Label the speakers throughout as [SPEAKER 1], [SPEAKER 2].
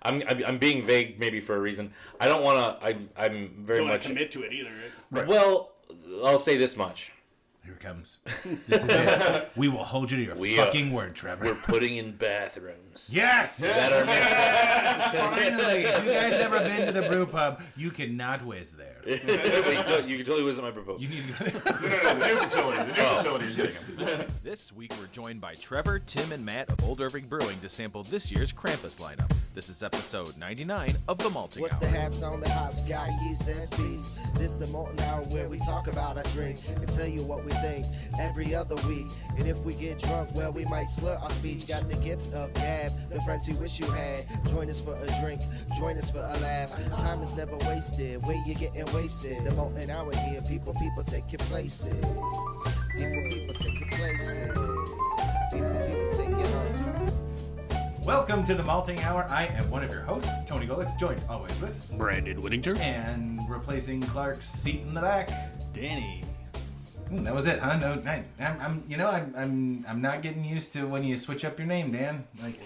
[SPEAKER 1] I'm being vague maybe for a reason. I don't want to. I'm very
[SPEAKER 2] don't
[SPEAKER 1] much
[SPEAKER 2] commit to it either. Right?
[SPEAKER 1] Well, I'll say this much.
[SPEAKER 3] Here it comes. This is it. We will hold you to your fucking word, Trevor.
[SPEAKER 1] We're putting in bathrooms.
[SPEAKER 3] Yes!
[SPEAKER 1] That are
[SPEAKER 3] Finally, if you guys ever been to the brew pub, you cannot whiz there.
[SPEAKER 1] You can totally whiz at my brew pub.
[SPEAKER 3] You need to go there.
[SPEAKER 4] No, the new facility. The new facility is getting them.
[SPEAKER 5] This week we're joined by Trevor, Tim, and Matt of Old Irving Brewing to sample this year's Krampus lineup. This is episode 99 of The Malting
[SPEAKER 6] What's
[SPEAKER 5] Hour.
[SPEAKER 6] the haps on the hops? Got yeast and speeds. This the Molten Hour where we talk about our drink and tell you what we think every other week. And if we get drunk, well, we might slur our speech. Got the gift of gab, the friends you wish you had. Join us for a drink, join us for a laugh. Time is never wasted, where you getting wasted. The Molten Hour here, people take your places. People take your places. People take your home.
[SPEAKER 3] Welcome to the Malting Hour. I am one of your hosts, Tony Golick, joined always with
[SPEAKER 2] Brandon Whittington.
[SPEAKER 3] and replacing Clark's seat in the back.
[SPEAKER 2] Danny.
[SPEAKER 3] That was it, huh? No, I'm not getting used to when you switch up your name, Dan. Like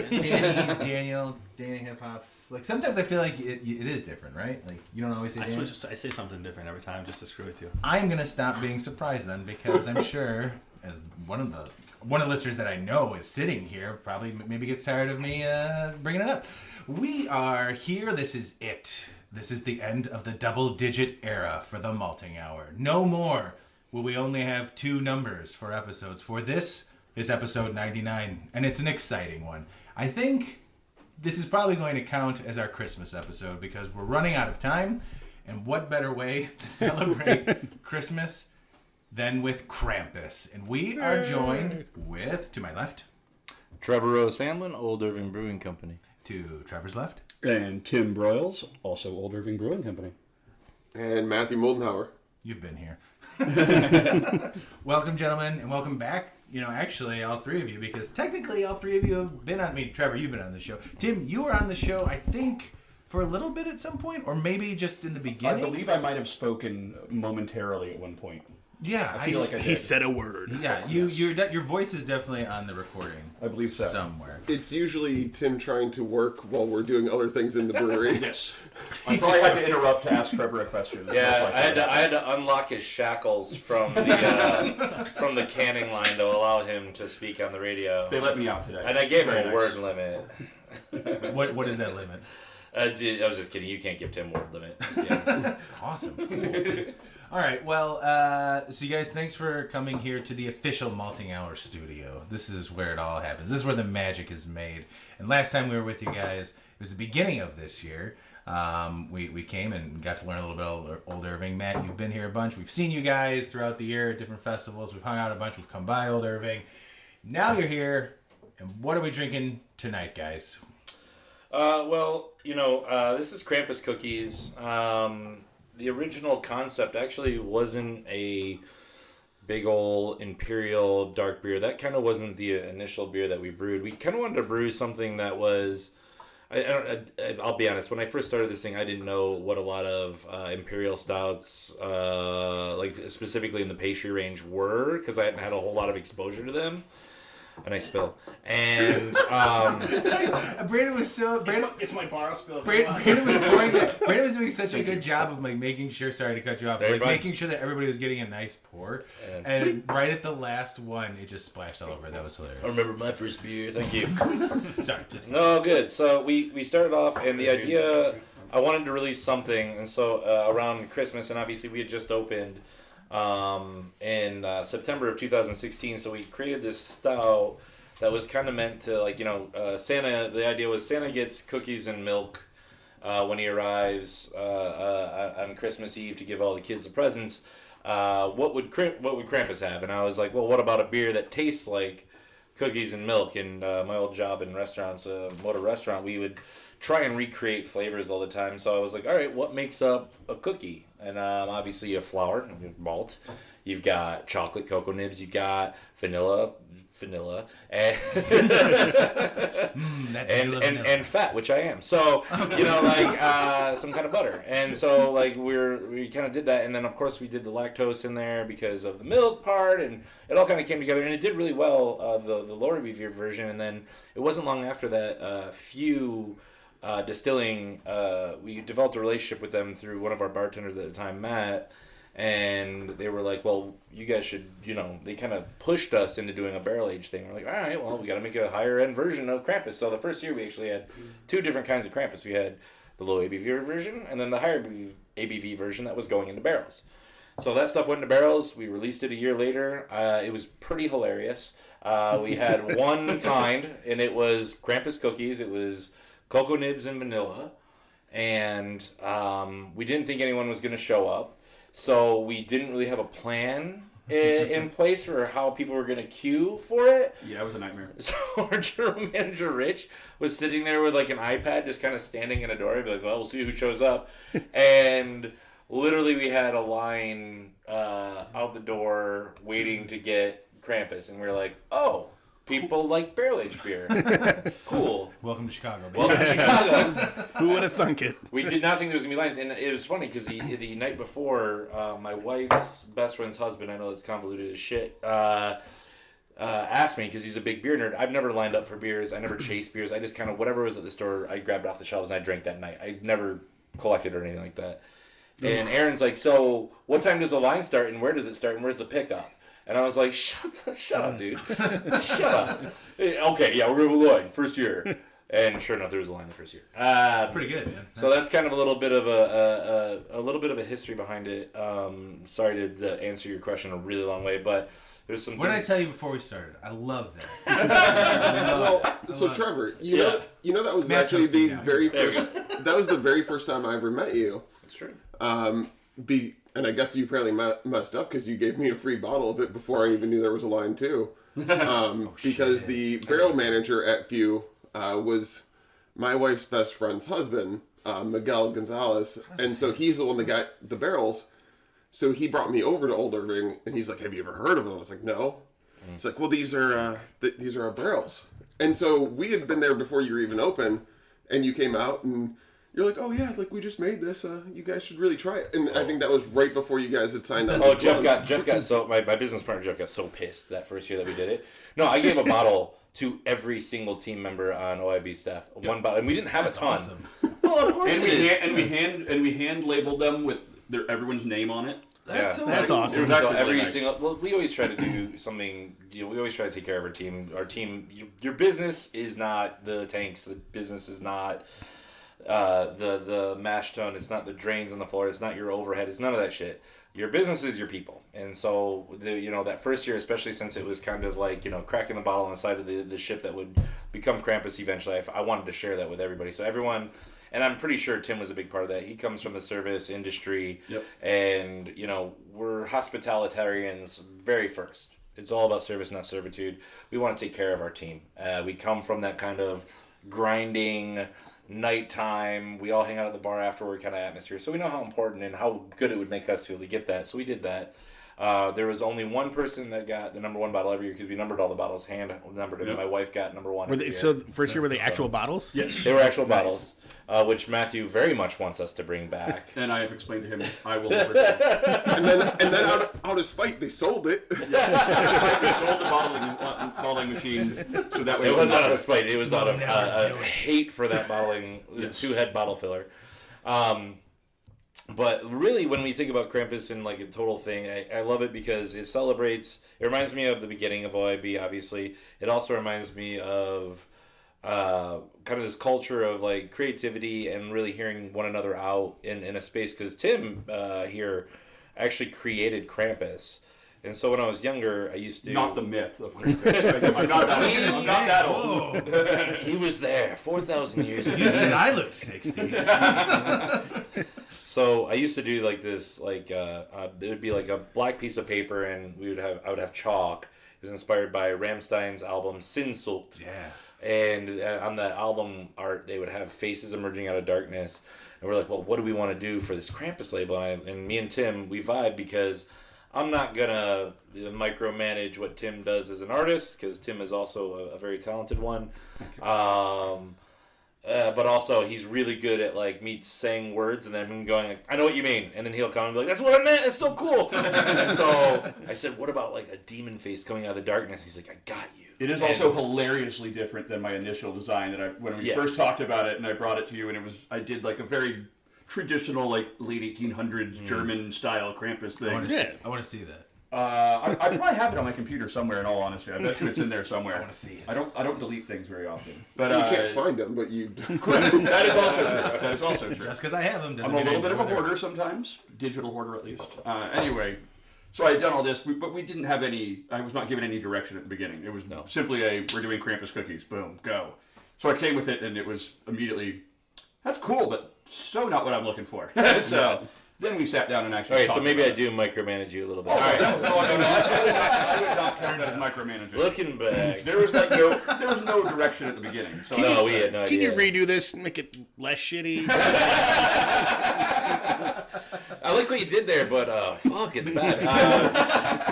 [SPEAKER 3] Daniel, Danny Hip Hops. Like sometimes I feel like it is different, right? Like you don't always say.
[SPEAKER 2] I say something different every time just to screw with you.
[SPEAKER 3] I'm gonna stop being surprised then, because I'm sure as one of the listeners that I know is sitting here probably maybe gets tired of me bringing it up. We are here. This is it. This is the end of the double-digit era for the Malting Hour. No more will we only have 2 numbers for episodes. For this is episode 99, and it's an exciting one. I think this is probably going to count as our Christmas episode because we're running out of time, and what better way to celebrate Christmas than with Krampus. And we are joined with, to my left,
[SPEAKER 1] Trevor Rose-Hamblin, Old Irving Brewing Company.
[SPEAKER 3] to Trevor's left,
[SPEAKER 4] And Tim Broyles, also Old Irving Brewing Company.
[SPEAKER 7] And Matthew Moldenhauer.
[SPEAKER 3] you've been here. Welcome, gentlemen, and welcome back. Actually, all 3 of you, because technically all 3 of you have been on. Trevor, you've been on the show. Tim, you were on the show, I think, for a little bit at some point, or maybe just in the beginning.
[SPEAKER 4] I believe I might have spoken momentarily at one point.
[SPEAKER 3] Yeah,
[SPEAKER 4] I feel like I
[SPEAKER 2] He
[SPEAKER 4] did.
[SPEAKER 2] said a word.
[SPEAKER 3] Yeah, your voice is definitely on the recording.
[SPEAKER 4] I believe so.
[SPEAKER 3] Somewhere.
[SPEAKER 7] It's usually Tim trying to work while we're doing other things in the brewery.
[SPEAKER 4] Yes. I probably had to interrupt to ask Trevor a question.
[SPEAKER 1] Yeah, I had to unlock his shackles from the canning line to allow him to speak on the radio.
[SPEAKER 4] They let me out today.
[SPEAKER 1] And I gave him
[SPEAKER 4] Very
[SPEAKER 1] a
[SPEAKER 4] nice.
[SPEAKER 1] word limit.
[SPEAKER 3] What is that limit?
[SPEAKER 1] I was just kidding. You can't give Tim word limit. Yeah.
[SPEAKER 3] Awesome. Cool. All right. Well, so you guys, thanks for coming here to the official Malting Hour studio. This is where it all happens. This is where the magic is made. And last time we were with you guys, it was the beginning of this year. We came and got to learn a little bit of Old Irving. Matt, you've been here a bunch. We've seen you guys throughout the year at different festivals. We've hung out a bunch. We've come by Old Irving. Now you're here. And what are we drinking tonight, guys?
[SPEAKER 1] This is Krampus cookies. The original concept actually wasn't a big old imperial dark beer. That kind of wasn't the initial beer that we brewed. We kind of wanted to brew something that was... I'll be honest. When I first started this thing, I didn't know what a lot of imperial stouts, like specifically in the pastry range, were because I hadn't had a whole lot of exposure to them. And I spill. And
[SPEAKER 3] Brandon was so...
[SPEAKER 2] It's my bar spill.
[SPEAKER 3] Brandon was doing such a good job of making sure. Sorry to cut you off. Making sure that everybody was getting a nice pour, and right at the last one, it just splashed all over. That was hilarious.
[SPEAKER 1] I remember my first beer. Thank you.
[SPEAKER 3] Sorry.
[SPEAKER 1] No, good. So we started off, and the idea, I wanted to release something, and so around Christmas, and obviously we had just opened in September of 2016. So we created this stout that was kind of meant to, Santa. The idea was Santa gets cookies and milk when he arrives on Christmas Eve to give all the kids the presents. What would Krampus have? And I was like, well, what about a beer that tastes like cookies and milk? And my old job in restaurants, motor restaurant, we would try and recreate flavors all the time. So I was like, all right, what makes up a cookie? And obviously you have flour, you have malt, you've got chocolate cocoa nibs, you've got vanilla, and and fat, which I am. So some kind of butter. And so we kind of did that, and then of course we did the lactose in there because of the milk part, and it all kind of came together, and it did really well. The lower beer version, and then it wasn't long after that, few distilling, we developed a relationship with them through one of our bartenders at the time, Matt. And they were like, well, you guys should, they kind of pushed us into doing a barrel-aged thing. We're like, all right, well, we got to make a higher-end version of Krampus. So the first year we actually had 2 different kinds of Krampus. We had the low ABV version and then the higher ABV version that was going into barrels. So that stuff went into barrels. We released it a year later. It was pretty hilarious. We had one kind, and it was Krampus cookies. It was cocoa nibs and vanilla. And we didn't think anyone was going to show up. So we didn't really have a plan in place for how people were going to queue for it.
[SPEAKER 2] Yeah, it was a nightmare.
[SPEAKER 1] So our general manager, Rich, was sitting there with like an iPad just kind of standing in a door. He'd be like, well, we'll see who shows up. And literally we had a line out the door waiting to get Krampus. And we were like, oh, people like barrel-aged beer. Cool.
[SPEAKER 3] Welcome to Chicago.
[SPEAKER 1] Welcome to Chicago.
[SPEAKER 8] Who would have thunk it?
[SPEAKER 1] We did not think there was going to be lines. And it was funny because the night before, my wife's best friend's husband, I know it's convoluted as shit, asked me, because he's a big beer nerd. I've never lined up for beers. I never chased beers. I just kind of, whatever was at the store, I grabbed off the shelves and I drank that night. I never collected or anything like that. And Aaron's like, so what time does the line start and where does it start and where's the pickup? And I was like, shut up, dude. Shut up. Okay, yeah, we're going to line first year. And sure enough, there was a line the first year.
[SPEAKER 3] Pretty good, man.
[SPEAKER 1] So that's kind of a little bit of a history behind it. Sorry to answer your question a really long way, but there's some.
[SPEAKER 3] What did I tell you before we started? I love that.
[SPEAKER 7] So Trevor, you know that was
[SPEAKER 3] Matt's
[SPEAKER 7] actually
[SPEAKER 3] hosting
[SPEAKER 7] the
[SPEAKER 3] now.
[SPEAKER 7] very first. That was the very first time I ever met you.
[SPEAKER 1] That's true.
[SPEAKER 7] And I guess you apparently messed up because you gave me a free bottle of it before I even knew there was a line too. Because the barrel manager at Few was my wife's best friend's husband, Miguel Gonzalez, and so he's the one that got the barrels. So he brought me over to Old Irving, and he's like, "Have you ever heard of them?" I was like, "No." He's like, "Well, these are our barrels." And so we had been there before you were even open, and you came out and. You're like, oh yeah, like we just made this. You guys should really try it. And I think that was right before you guys had signed up.
[SPEAKER 1] Oh, Jeff got so my business partner Jeff got so pissed that first year that we did it. No, I gave a bottle to every single team member on OIB staff. One bottle, and we didn't have a ton.
[SPEAKER 3] Awesome.
[SPEAKER 1] Well, of course
[SPEAKER 9] And we hand labeled them with everyone's name on it.
[SPEAKER 3] That's so
[SPEAKER 8] That's
[SPEAKER 3] cool.
[SPEAKER 8] awesome.
[SPEAKER 1] So
[SPEAKER 9] actually
[SPEAKER 1] every
[SPEAKER 9] really nice.
[SPEAKER 1] single. Well, we always try to do something. We always try to take care of our team. Our team. Your business is not the tanks. The business is not. The mash tun, it's not the drains on the floor, it's not your overhead, it's none of that shit. Your business is your people. And so that first year, especially since it was kind of like cracking the bottle on the side of the ship that would become Krampus eventually, I wanted to share that with everybody. So everyone, and I'm pretty sure Tim was a big part of that. He comes from the service industry.
[SPEAKER 9] Yep.
[SPEAKER 1] And we're hospitalitarians very first. It's all about service, not servitude. We want to take care of our team. We come from that kind of grinding nighttime, we all hang out at the bar afterward kind of atmosphere, so we know how important and how good it would make us feel to get that, so we did that. There was only one person that got the number one bottle every year because we numbered all the bottles, hand numbered it.
[SPEAKER 9] Yep.
[SPEAKER 1] My wife got number one.
[SPEAKER 8] Were they, so first year were they actual bottles?
[SPEAKER 9] Yes.
[SPEAKER 1] They were actual bottles, which Matthew very much wants us to bring back.
[SPEAKER 9] And I have explained to him I will never do it.
[SPEAKER 7] And then out of spite, they sold it.
[SPEAKER 9] We sold the bottling machine so that way
[SPEAKER 1] It was out of spite. It was out of
[SPEAKER 3] never do it.
[SPEAKER 1] hate for that bottling, two-head bottle filler. But really, when we think about Krampus and like a total thing, I love it because it celebrates. It reminds me of the beginning of OIB. Obviously, it also reminds me of kind of this culture of like creativity and really hearing one another out in a space. Because Tim here actually created Krampus. And so when I was younger, I used to...
[SPEAKER 9] Not the myth of Krampus. I'm not that old.
[SPEAKER 1] He was there 4,000 years ago.
[SPEAKER 3] You said I looked 60.
[SPEAKER 1] So I used to do like this, like it would be like a black piece of paper, and I would have chalk. It was inspired by Rammstein's album Sinnsucht.
[SPEAKER 3] Yeah.
[SPEAKER 1] And on the album art, they would have faces emerging out of darkness. And we're like, well, what do we want to do for this Krampus label? And me and Tim, we vibe because I'm not going to micromanage what Tim does as an artist, because Tim is also a very talented one. But also, he's really good at like me saying words and then him going, like, I know what you mean. And then he'll come and be like, that's what I meant. It's so cool. And so I said, what about like a demon face coming out of the darkness? He's like, I got you.
[SPEAKER 9] It is also hilariously different than my initial design when we first talked about it and I brought it to you, and I did like a very traditional, like late 1800s German style Krampus thing.
[SPEAKER 3] I want to see that.
[SPEAKER 9] I probably have it on my computer somewhere. In all honesty, I bet you it's in there somewhere.
[SPEAKER 3] I want to see it.
[SPEAKER 9] I don't delete things very often, but
[SPEAKER 7] You can't find them, but you.
[SPEAKER 9] That is also true. That is also true.
[SPEAKER 3] Just because I have them doesn't
[SPEAKER 9] I'm a
[SPEAKER 3] mean
[SPEAKER 9] little bit of a
[SPEAKER 3] they're
[SPEAKER 9] hoarder sometimes, digital hoarder at least. Anyway, so I had done all this, but we didn't have any. I was not given any direction at the beginning. It was simply we're doing Krampus cookies. Boom, go. So I came with it, and it was immediately, that's cool, but so not what I'm looking for. So. Then we sat down and actually.
[SPEAKER 1] Okay, so maybe I do micromanage you a little bit.
[SPEAKER 9] Oh,
[SPEAKER 1] all right.
[SPEAKER 9] No. I would not count as micromanaging.
[SPEAKER 1] Looking back,
[SPEAKER 9] There was no direction at the beginning. So
[SPEAKER 1] no, we had no
[SPEAKER 8] Can
[SPEAKER 1] idea.
[SPEAKER 8] you redo this and make it less shitty?
[SPEAKER 1] I like what you did there, but fuck, it's bad.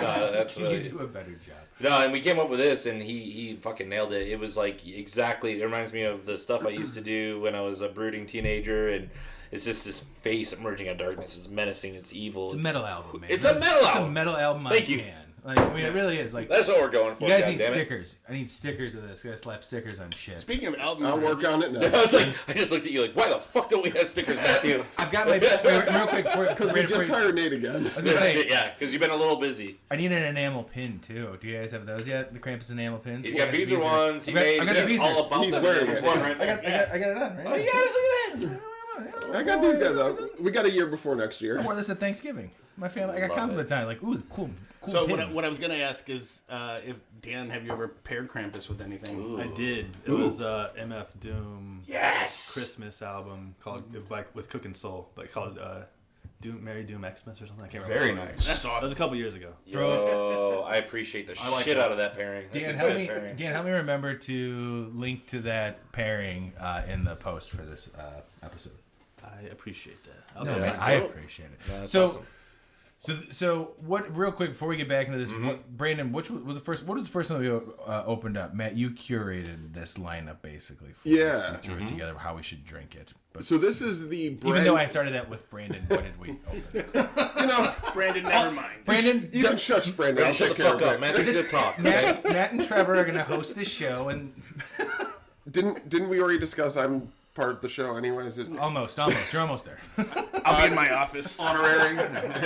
[SPEAKER 1] God, that's
[SPEAKER 3] Can
[SPEAKER 1] really.
[SPEAKER 3] you do a better job?
[SPEAKER 1] No, and we came up with this, and he fucking nailed it. It was like exactly. It reminds me of the stuff I used to do when I was a brooding teenager, and it's just this face emerging out of darkness. It's menacing. It's evil.
[SPEAKER 3] It's a metal album, man.
[SPEAKER 1] It's a metal album.
[SPEAKER 3] It's a metal album.
[SPEAKER 1] Thank
[SPEAKER 3] I
[SPEAKER 1] you.
[SPEAKER 3] can. Like, I mean, it really is. Like,
[SPEAKER 1] That's what we're going for.
[SPEAKER 3] you guys
[SPEAKER 1] God
[SPEAKER 3] need
[SPEAKER 1] damn it.
[SPEAKER 3] stickers. I need stickers of this. You gotta slap stickers on shit.
[SPEAKER 8] Speaking of albums,
[SPEAKER 7] I'll work on it now.
[SPEAKER 1] I was like, I just looked at you like, why the fuck don't we have stickers, Matthew?
[SPEAKER 3] I've got my real quick
[SPEAKER 7] Because we just hired Nate again.
[SPEAKER 3] I was gonna say,
[SPEAKER 1] Yeah, because you've been a little busy.
[SPEAKER 3] I need an enamel pin too. Do you guys have those yet? The Krampus enamel pins.
[SPEAKER 1] He's got
[SPEAKER 3] Yeah,
[SPEAKER 1] Beezer ones. He
[SPEAKER 3] I got
[SPEAKER 1] made
[SPEAKER 3] the
[SPEAKER 1] he's
[SPEAKER 3] Beezer.
[SPEAKER 1] all about
[SPEAKER 7] He's
[SPEAKER 1] them.
[SPEAKER 7] wearing
[SPEAKER 1] There's
[SPEAKER 7] it.
[SPEAKER 1] one right
[SPEAKER 3] I
[SPEAKER 1] there.
[SPEAKER 3] got it on, right?
[SPEAKER 1] Oh, yeah, look at that.
[SPEAKER 7] I got these guys out. We got a year before next year.
[SPEAKER 3] I wore this at Thanksgiving. My family, I got
[SPEAKER 1] Love
[SPEAKER 3] compliments on it. Like, ooh, cool
[SPEAKER 8] So
[SPEAKER 3] pin.
[SPEAKER 8] what I was gonna ask is, if Dan, have you ever paired Krampus with anything?
[SPEAKER 2] I did. It was MF Doom
[SPEAKER 1] Yes.
[SPEAKER 2] Christmas album called like with Cookin' Soul, but called Doom Merry Doom Xmas or something. I can't remember.
[SPEAKER 9] Very nice.
[SPEAKER 8] That's
[SPEAKER 2] That was
[SPEAKER 8] awesome.
[SPEAKER 2] a couple years ago.
[SPEAKER 1] Yo, I appreciate the
[SPEAKER 9] like
[SPEAKER 1] shit
[SPEAKER 9] that.
[SPEAKER 1] out of that pairing. That's
[SPEAKER 3] Dan,
[SPEAKER 1] a
[SPEAKER 3] help
[SPEAKER 1] good
[SPEAKER 3] me.
[SPEAKER 1] pairing.
[SPEAKER 3] Dan, help me remember to link to that pairing in the post for this episode.
[SPEAKER 2] I appreciate that. I'll
[SPEAKER 3] No,
[SPEAKER 2] do
[SPEAKER 3] man,
[SPEAKER 2] that.
[SPEAKER 3] I appreciate it.
[SPEAKER 1] No, that's
[SPEAKER 3] so,
[SPEAKER 1] awesome.
[SPEAKER 3] so what? Real quick before we get back into this, Brandon, which was the first? What was the first one we opened up? Matt, you curated this lineup basically. For
[SPEAKER 7] Yeah.
[SPEAKER 3] us. You threw it together how we should drink it. But
[SPEAKER 7] So this is the
[SPEAKER 3] even
[SPEAKER 7] brand.
[SPEAKER 3] though I started that with Brandon, what did we open?
[SPEAKER 7] You know,
[SPEAKER 8] Brandon, never mind.
[SPEAKER 3] Brandon,
[SPEAKER 7] you can shush Brandon. I'll
[SPEAKER 1] Shut
[SPEAKER 7] take
[SPEAKER 1] the
[SPEAKER 7] care
[SPEAKER 1] fuck
[SPEAKER 7] of
[SPEAKER 1] up,
[SPEAKER 7] it.
[SPEAKER 1] man. This is good talk.
[SPEAKER 3] Matt and Trevor are going to host this show, and
[SPEAKER 7] Didn't we already discuss I'm part of the show anyways?
[SPEAKER 3] almost, you're almost there.
[SPEAKER 8] I'll be in my office.
[SPEAKER 9] Honorary.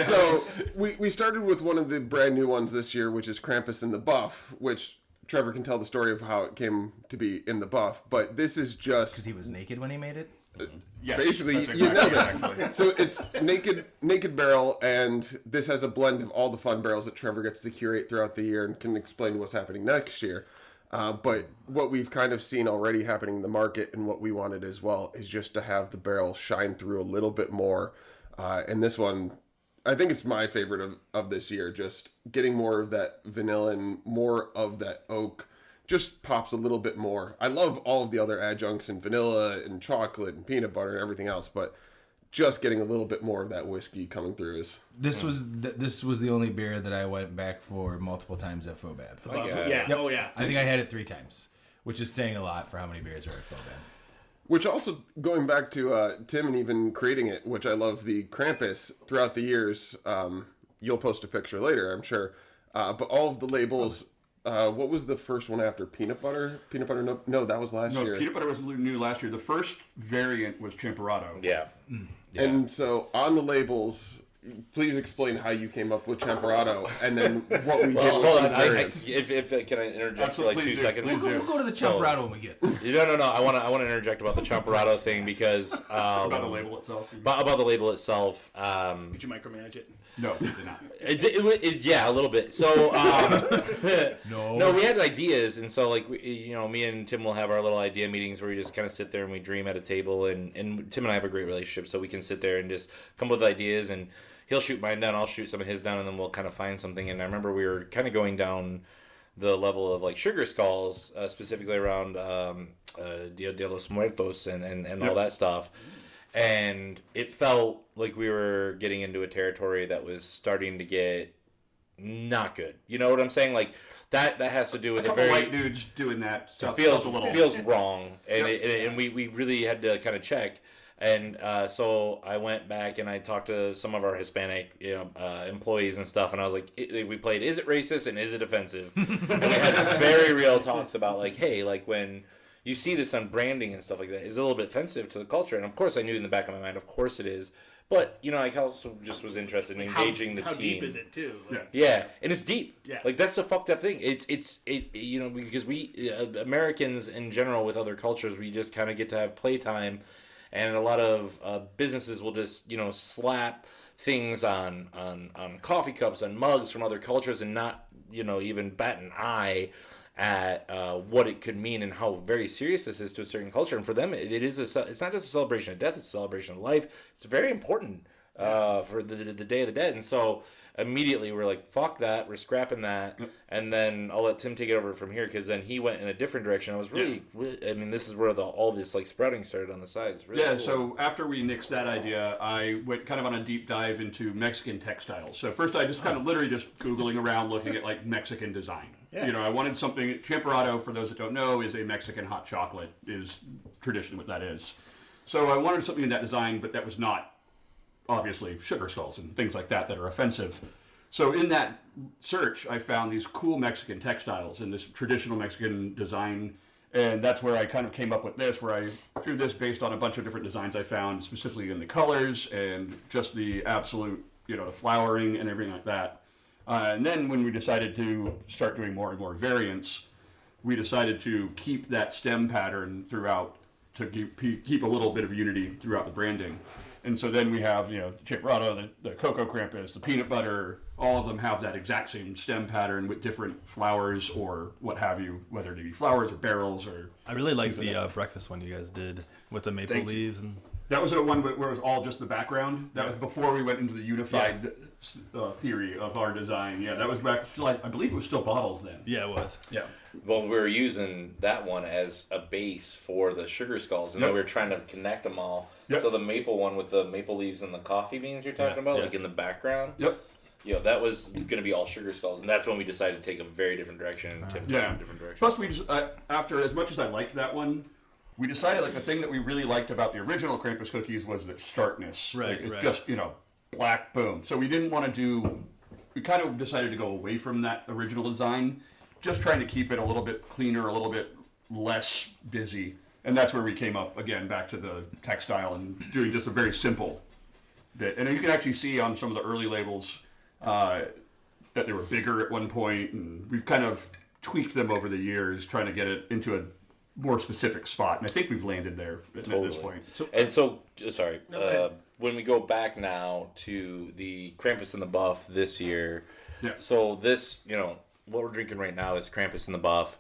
[SPEAKER 7] So we started with one of the brand new ones this year, which is Krampus in the Buff, which Trevor can tell the story of how it came to be in the buff. But this is
[SPEAKER 3] Because
[SPEAKER 7] just
[SPEAKER 3] he was naked when he made it.
[SPEAKER 9] Yes,
[SPEAKER 7] basically
[SPEAKER 9] that's
[SPEAKER 7] you know
[SPEAKER 9] exactly
[SPEAKER 7] that.
[SPEAKER 9] it, actually.
[SPEAKER 7] So it's naked barrel, and this has a blend of all the fun barrels that Trevor gets to curate throughout the year and can explain what's happening next year. But what we've kind of seen already happening in the market, and what we wanted as well, is just to have the barrel shine through a little bit more. And this one, I think it's my favorite of this year. Just getting more of that vanilla and more of that oak just pops a little bit more. I love all of the other adjuncts and vanilla and chocolate and peanut butter and everything else, but just getting a little bit more of that whiskey coming through is...
[SPEAKER 3] This was the only beer that I went back for multiple times at Fobab.
[SPEAKER 8] Yeah.
[SPEAKER 3] Yep.
[SPEAKER 8] Oh yeah.
[SPEAKER 3] I think I had it 3 times, which is saying a lot for how many beers are at Fobab.
[SPEAKER 7] Which also, going back to Tim and even creating it, which I love the Krampus throughout the years, you'll post a picture later, I'm sure. But all of the labels, what was the first one after? Peanut butter? Peanut butter? No, that was last year.
[SPEAKER 9] Peanut butter was new last year. The first variant was Champorado.
[SPEAKER 1] Yeah.
[SPEAKER 7] And so on the labels, please explain how you came up with Champorado and then what we did
[SPEAKER 1] Well,
[SPEAKER 7] with
[SPEAKER 1] hold
[SPEAKER 7] some
[SPEAKER 1] on.
[SPEAKER 7] variants.
[SPEAKER 1] If can I interject for like 2
[SPEAKER 9] Absolutely,
[SPEAKER 1] seconds?
[SPEAKER 9] please do.
[SPEAKER 3] We'll go to the Champorado when we get there.
[SPEAKER 1] No. I want to interject about the Champorado thing because
[SPEAKER 9] About the label itself.
[SPEAKER 1] about the label itself.
[SPEAKER 8] Did you micromanage it?
[SPEAKER 9] No, we did not.
[SPEAKER 1] Yeah, a little bit. So
[SPEAKER 3] No.
[SPEAKER 1] we had ideas, and so like me and Tim will have our little idea meetings where we just kind of sit there and we dream at a table, and Tim and I have a great relationship, so we can sit there and just come up with ideas, and he'll shoot mine down, I'll shoot some of his down, and then we'll kind of find something. And I remember we were kind of going down the level of like sugar skulls, specifically around Dia de los Muertos and all that stuff. And it felt like we were getting into a territory that was starting to get not good. You know what I'm saying? Like that has to do with
[SPEAKER 9] A
[SPEAKER 1] a
[SPEAKER 9] couple
[SPEAKER 1] very
[SPEAKER 9] white dudes doing that
[SPEAKER 1] it
[SPEAKER 9] stuff
[SPEAKER 1] feels
[SPEAKER 9] a little.
[SPEAKER 1] feels wrong, and and we really had to kind of check. And so I went back and I talked to some of our Hispanic employees and stuff, and I was like, we played Is It Racist and Is It Offensive? And we had very real talks about, like, hey, like, when you see this on branding and stuff like that, is it a little bit offensive to the culture? And of course I knew in the back of my mind, of course it is. But, I also just was interested in engaging the team.
[SPEAKER 8] How deep is it, too? Like,
[SPEAKER 1] yeah, and it's deep.
[SPEAKER 8] Yeah.
[SPEAKER 1] Like, that's the fucked up thing. It's because we, Americans in general with other cultures, we just kind of get to have playtime. And a lot of businesses will just, slap things on coffee cups and mugs from other cultures and not, even bat an eye at what it could mean and how very serious this is to a certain culture. And for them, it's not just a celebration of death; it's a celebration of life. It's very important for the Day of the Dead. And so immediately we're like, fuck that, we're scrapping that. And then I'll let Tim take it over from here, because then he went in a different direction. I was really this is where all this like sprouting started on the sides. Really cool.
[SPEAKER 9] So after we nixed that idea, I went kind of on a deep dive into Mexican textiles. So first I just kind of literally just Googling around looking at like Mexican design. Yeah. I wanted something. Champurrado, for those that don't know, is a Mexican hot chocolate, is traditionally what that is. So I wanted something in that design, but that was not obviously sugar skulls and things like that are offensive. So in that search, I found these cool Mexican textiles in this traditional Mexican design, and that's where I kind of came up with this, where I drew this based on a bunch of different designs I found, specifically in the colors and just the absolute, the flowering and everything like that. And then when we decided to start doing more and more variants, we decided to keep that stem pattern throughout, to keep a little bit of unity throughout the branding. And so then we have, Champurrado, the Cocoa Krampus, the peanut butter, all of them have that exact same stem pattern with different flowers or what have you, whether it be flowers or barrels or...
[SPEAKER 2] I really like the breakfast one you guys did with the maple leaves. And
[SPEAKER 9] that was the one where it was all just the background. That was before we went into the unified theory of our design. Yeah, that was back, I believe it was still bottles then.
[SPEAKER 2] Yeah, it was.
[SPEAKER 9] Yeah.
[SPEAKER 1] Well, we were using that one as a base for the sugar skulls, and then we were trying to connect them all. Yep. So the maple one with the maple leaves and the coffee beans you're talking about, like in the background.
[SPEAKER 9] Yep.
[SPEAKER 1] That was going to be all sugar skulls, and that's when we decided to take a very different direction and Tim took a different direction.
[SPEAKER 9] Plus, we just, after, as much as I liked that one, we decided like the thing that we really liked about the original Krampus cookies was the starkness.
[SPEAKER 2] Right,
[SPEAKER 9] it's just, black, boom. So we didn't want to we kind of decided to go away from that original design, just trying to keep it a little bit cleaner, a little bit less busy. And that's where we came up, again, back to the textile and doing just a very simple bit. And you can actually see on some of the early labels that they were bigger at one point, and we've kind of tweaked them over the years, trying to get it into a more specific spot. And I think we've landed there at this point.
[SPEAKER 1] When we go back now to the Krampus in the Buff this year, so this, what we're drinking right now is Krampus in the Buff.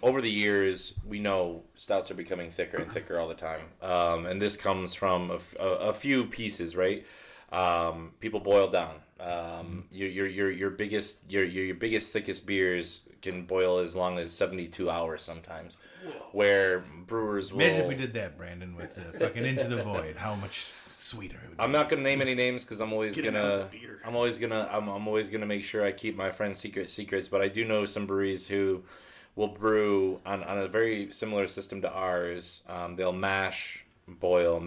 [SPEAKER 1] Over the years, we know stouts are becoming thicker and thicker all the time, and this comes from a few pieces, right? People boil down. Your biggest, thickest beers can boil as long as 72 hours sometimes. Whoa. Where brewers will...
[SPEAKER 3] Imagine if we did that, Brandon, with the fucking Into the Void. How much sweeter it would be.
[SPEAKER 1] I'm not gonna name any names because I'm always gonna make sure I keep my friends' secrets. But I do know some breweries who will brew on a very similar system to ours. They'll mash boil.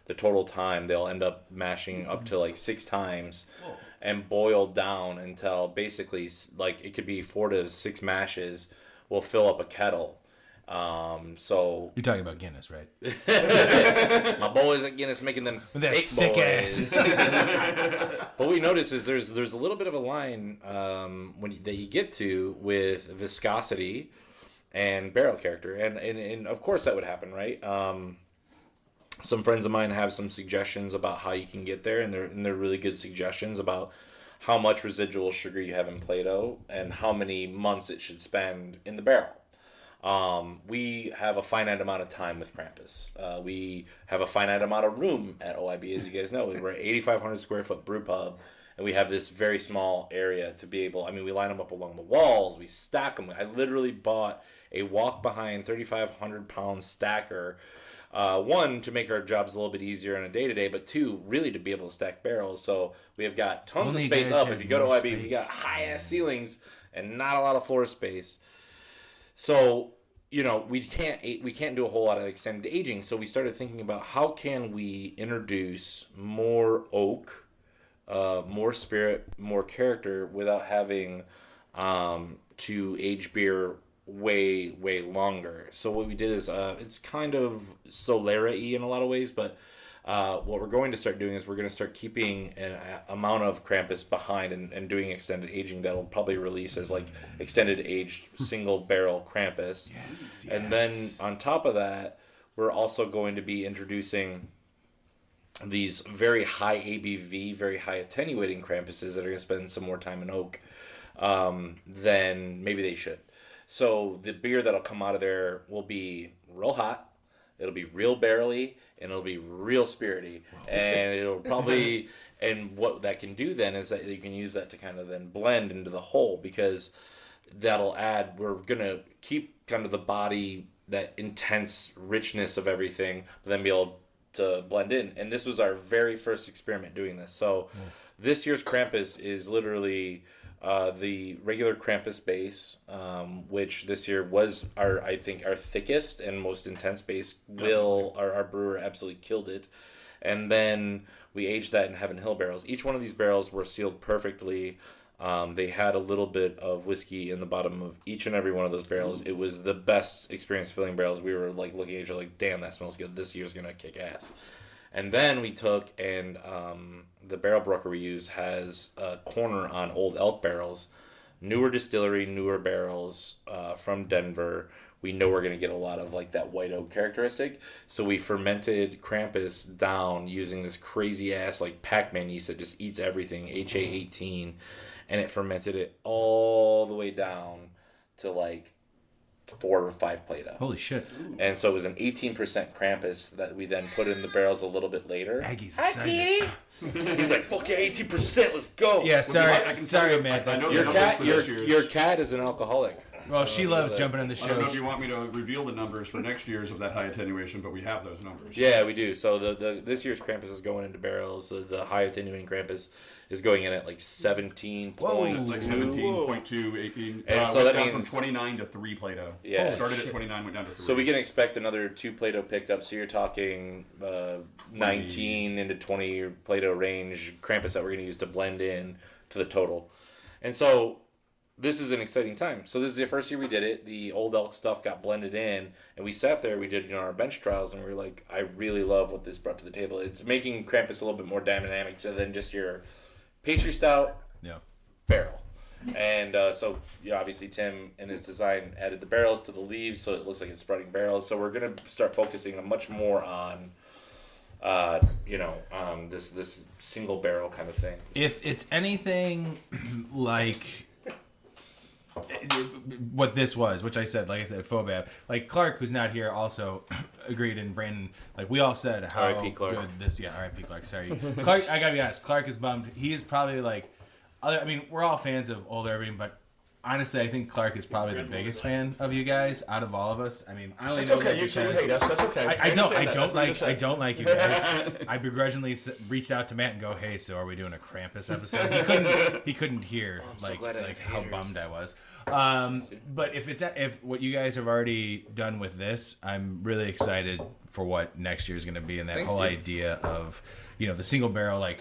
[SPEAKER 1] The total time they'll end up mashing up to like 6 times. Whoa. And boil down until basically like it could be 4 to 6 mashes will fill up a kettle. So
[SPEAKER 3] you're talking about Guinness, right?
[SPEAKER 1] My boys at Guinness making them fake boys. What we notice is there's a little bit of a line that you get to with viscosity and barrel character, and of course that would happen, right? Some friends of mine have some suggestions about how you can get there, and they're really good suggestions about how much residual sugar you have in Play-Doh and how many months it should spend in the barrel. We have a finite amount of time with Krampus. We have a finite amount of room at OIB, as you guys know. We're an 8,500 square foot brew pub, and we have this very small area to be able, we line them up along the walls, we stack them. I literally bought a walk-behind 3,500 pound stacker. One, to make our jobs a little bit easier on a day-to-day, but 2, really to be able to stack barrels. So we have got tons of space up. If you go to OIB, we got high-ass ceilings and not a lot of floor space. So we can't do a whole lot of extended aging, so we started thinking about how can we introduce more oak, more spirit, more character without having to age beer way longer. So what we did is it's kind of Solera-y in a lot of ways, but what we're going to start doing is we're going to start keeping an amount of Krampus behind and doing extended aging that'll probably release as like extended aged single barrel Krampus. Yes. And then on top of that, we're also going to be introducing these very high ABV, very high attenuating Krampuses that are going to spend some more time in oak than maybe they should. So the beer that'll come out of there will be real hot, it'll be real barrely, and it'll be real spirity. And it'll probably, and what that can do then is that you can use that to kind of then blend into the whole, because that'll add, we're going to keep kind of the body, that intense richness of everything, but then be able to blend in. And this was our very first experiment doing this. So this year's Krampus is literally the regular Krampus base, which this year was our thickest and most intense base. Our brewer absolutely killed it. And then we aged that in Heaven Hill barrels. Each one of these barrels were sealed perfectly. They had a little bit of whiskey in the bottom of each and every one of those barrels. It was the best experience filling barrels. We were like looking at each other like, damn, that smells good. This year's going to kick ass. And then we took, and the barrel broker we use has a corner on Old Elk barrels. Newer distillery, newer barrels from Denver. We know we're going to get a lot of like that white oak characteristic. So we fermented Krampus down using this crazy ass like Pac-Man yeast that just eats everything, HA18. And it fermented it all the way down to like 4 or 5 Play-Doh.
[SPEAKER 3] Holy shit.
[SPEAKER 1] And so it was an 18% Krampus that we then put in the barrels a little bit later.
[SPEAKER 3] Aggie's excited.
[SPEAKER 1] He's like, fuck yeah, 18%, let's go.
[SPEAKER 3] Yeah, sorry, man.
[SPEAKER 1] Your cat is an alcoholic.
[SPEAKER 3] Well, she loves jumping on the show.
[SPEAKER 9] I don't know if you want me to reveal the numbers for next year's of that high attenuation, but we have those numbers.
[SPEAKER 1] Yeah, we do. So this year's Krampus is going into barrels. The high attenuating Krampus is going in at like 17.2.
[SPEAKER 9] Like 17.2, 18.
[SPEAKER 1] And so that
[SPEAKER 9] down
[SPEAKER 1] means
[SPEAKER 9] from 29 to 3 Play-Doh.
[SPEAKER 1] Yeah.
[SPEAKER 9] Started at 29, went down to 3.
[SPEAKER 1] So we can expect another 2 Play-Doh pickups. So you're talking 19 into 20 Play-Doh range Krampus that we're going to use to blend in to the total. And so this is an exciting time. So this is the first year we did it. The Old Elk stuff got blended in, and we sat there. We did our bench trials, and we were like, I really love what this brought to the table. It's making Krampus a little bit more dynamic than just your pastry stout barrel. And so obviously Tim in his design added the barrels to the leaves, so it looks like it's spreading barrels. So we're gonna start focusing much more on this single barrel kind of thing.
[SPEAKER 3] If it's anything like what this was, which I said, Phobab, like Clark, who's not here, also agreed, and Brandon, like we all said how
[SPEAKER 1] R.I.P. Clark.
[SPEAKER 3] good this. Yeah, R.I.P. Clark. Sorry, Clark. I gotta be honest. Clark is bummed. He is probably like, we're all fans of Old Irving, but honestly, I think Clark is probably the biggest fan of you guys out of all of us. I mean, I only know that
[SPEAKER 9] you hate us. That's okay.
[SPEAKER 3] I don't like you guys. I begrudgingly reached out to Matt and go, "Hey, so are we doing a Krampus episode?" He couldn't hear how bummed I was. But if what you guys have already done with this, I'm really excited for what next year is going to be, and that whole idea of the single barrel like.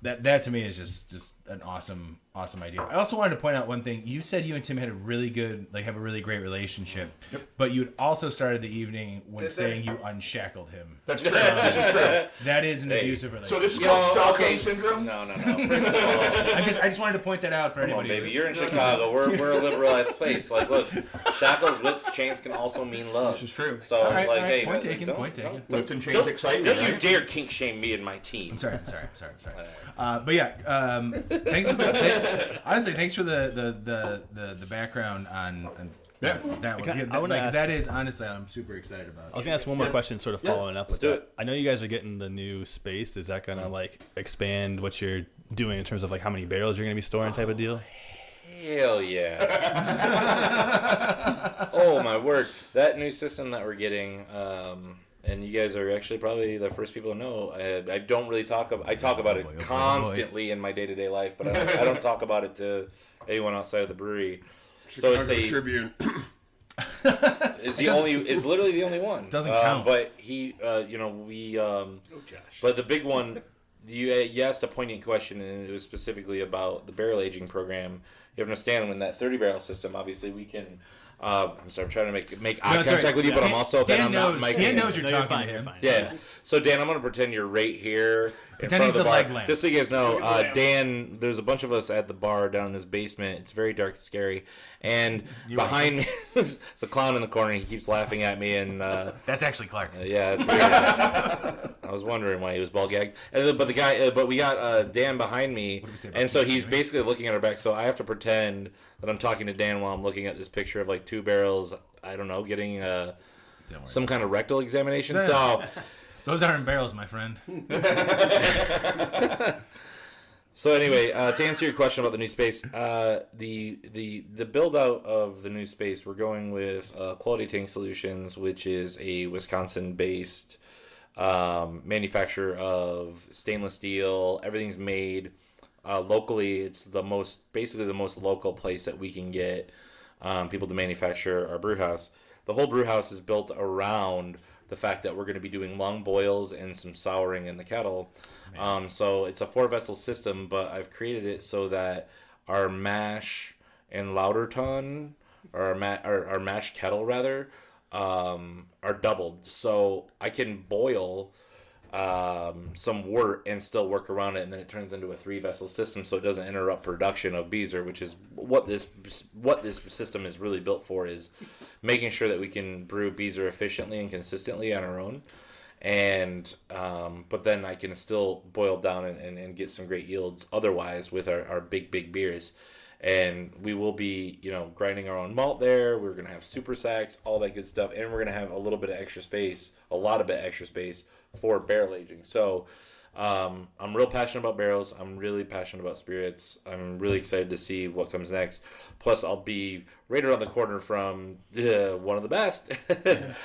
[SPEAKER 3] That to me is just an awesome idea. I also wanted to point out one thing. You said you and Tim had a really good, have a really great relationship. Yep. But you had also started the evening when saying you unshackled him.
[SPEAKER 9] That's true.
[SPEAKER 3] That is an abusive relationship.
[SPEAKER 9] So this is called Stockholm syndrome?
[SPEAKER 1] No. First of all,
[SPEAKER 3] I just wanted to point that out for
[SPEAKER 1] come
[SPEAKER 3] anybody.
[SPEAKER 1] on, baby. You're in Chicago. We're a liberalized place. Like, look, shackles, whips, chains can also mean love.
[SPEAKER 9] This is true.
[SPEAKER 1] So,
[SPEAKER 3] all right,
[SPEAKER 1] hey,
[SPEAKER 3] point taken.
[SPEAKER 9] Whips and chains excite me.
[SPEAKER 1] Don't you dare kink shame me and my team.
[SPEAKER 3] I'm sorry. But yeah, thanks for honestly, thanks for the background on that one. That is honestly, I'm super excited about.
[SPEAKER 2] I was gonna ask one more question, sort of following up with
[SPEAKER 1] do
[SPEAKER 2] that.
[SPEAKER 1] it.
[SPEAKER 2] I know you guys are getting the new space. Is that gonna expand what you're doing in terms of how many barrels you're gonna be storing, type of deal?
[SPEAKER 1] Hell yeah! Oh my word! That new system that we're getting. And you guys are actually probably the first people to know. I don't really talk about. I talk about it constantly in my day-to-day life, but I don't talk about it to anyone outside of the brewery.
[SPEAKER 7] So it's a Tribune.
[SPEAKER 1] is literally the only one.
[SPEAKER 3] Doesn't count.
[SPEAKER 1] But he, But the big one, you asked a poignant question, and it was specifically about the barrel aging program. You have to understand, when that 30 barrel system, obviously we can. I'm sorry, I'm trying to make eye contact with you, but I'm also
[SPEAKER 3] Dan
[SPEAKER 1] not
[SPEAKER 3] knows,
[SPEAKER 1] miking.
[SPEAKER 3] Dan knows you're
[SPEAKER 2] No,
[SPEAKER 3] talking
[SPEAKER 2] fine,
[SPEAKER 3] to
[SPEAKER 2] you're
[SPEAKER 3] him.
[SPEAKER 2] fine.
[SPEAKER 1] Yeah. So Dan, I'm gonna pretend you're right here in
[SPEAKER 3] Pretend
[SPEAKER 1] front
[SPEAKER 3] he's
[SPEAKER 1] of the
[SPEAKER 3] the
[SPEAKER 1] bar.
[SPEAKER 3] leg lamp.
[SPEAKER 1] Just so you guys know, Dan, there's a bunch of us at the bar down in this basement. It's very dark and scary. And behind me is a clown in the corner. He keeps laughing at me, and
[SPEAKER 3] That's actually Clark.
[SPEAKER 1] yeah, it's weird. I was wondering why he was ball gagged. But the guy, but we got Dan behind me, and so he's basically looking at our back. So I have to pretend that I'm talking to Dan while I'm looking at this picture of like 2 barrels. I don't know, getting some kind of rectal examination. So
[SPEAKER 3] Those aren't barrels, my friend.
[SPEAKER 1] So anyway, to answer your question about the new space, the build out of the new space, we're going with Quality Tank Solutions, which is a Wisconsin-based manufacturer of stainless steel. Everything's made locally. It's basically the most local place that we can get people to manufacture our brew house. The whole brew house is built around the fact that we're going to be doing long boils and some souring in the kettle. So it's a 4-vessel system, but I've created it so that our mash and lauter ton, or our mash kettle rather, are doubled. So I can boil some wort and still work around it, and then it turns into a 3-vessel system, so it doesn't interrupt production of Beezer, which is what this system is really built for, is making sure that we can brew Beezer efficiently and consistently on our own. And but then I can still boil down and get some great yields otherwise with our big beers. And we will be, grinding our own malt there. We're going to have super sacks, all that good stuff. And we're going to have a little bit of extra space, for barrel aging. So I'm real passionate about barrels. I'm really passionate about spirits. I'm really excited to see what comes next. Plus, I'll be right around the corner from one of the best. And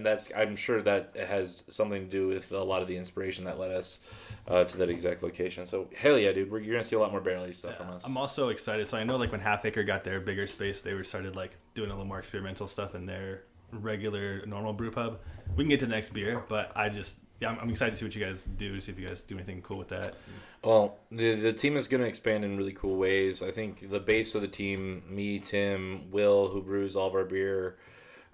[SPEAKER 1] that's, I'm sure that has something to do with a lot of the inspiration that led us to that exact location. So hell yeah, dude, you're gonna see a lot more barrel aged stuff from us.
[SPEAKER 2] I'm also excited. So I know, like, when Half Acre got their bigger space, they started like doing a little more experimental stuff in their regular normal brew pub. We can get to the next beer, but I'm excited to see what you guys do. See if you guys do anything cool with that.
[SPEAKER 1] Well, the team is going to expand in really cool ways. I think the base of the team, me, Tim, Will, who brews all of our beer,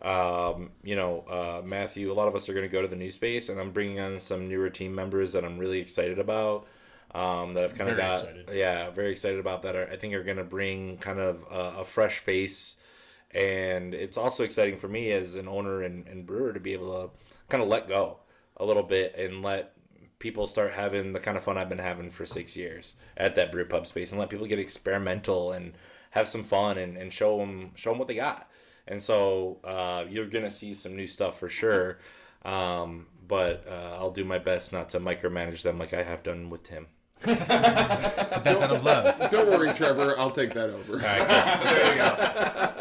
[SPEAKER 1] Matthew, a lot of us are going to go to the new space, and I'm bringing on some newer team members that I'm really excited about. That I've kind of very excited about that. I think are going to bring kind of a fresh face, and it's also exciting for me as an owner and brewer to be able to kind of let go a little bit and let people start having the kind of fun I've been having for 6 years at that brew pub space, and let people get experimental and have some fun and show them what they got. And so you're gonna see some new stuff for sure, but I'll do my best not to micromanage them like I have done with Tim.
[SPEAKER 3] That's out of love.
[SPEAKER 7] Don't worry, Trevor. I'll take that over.
[SPEAKER 1] All right,
[SPEAKER 8] There you go.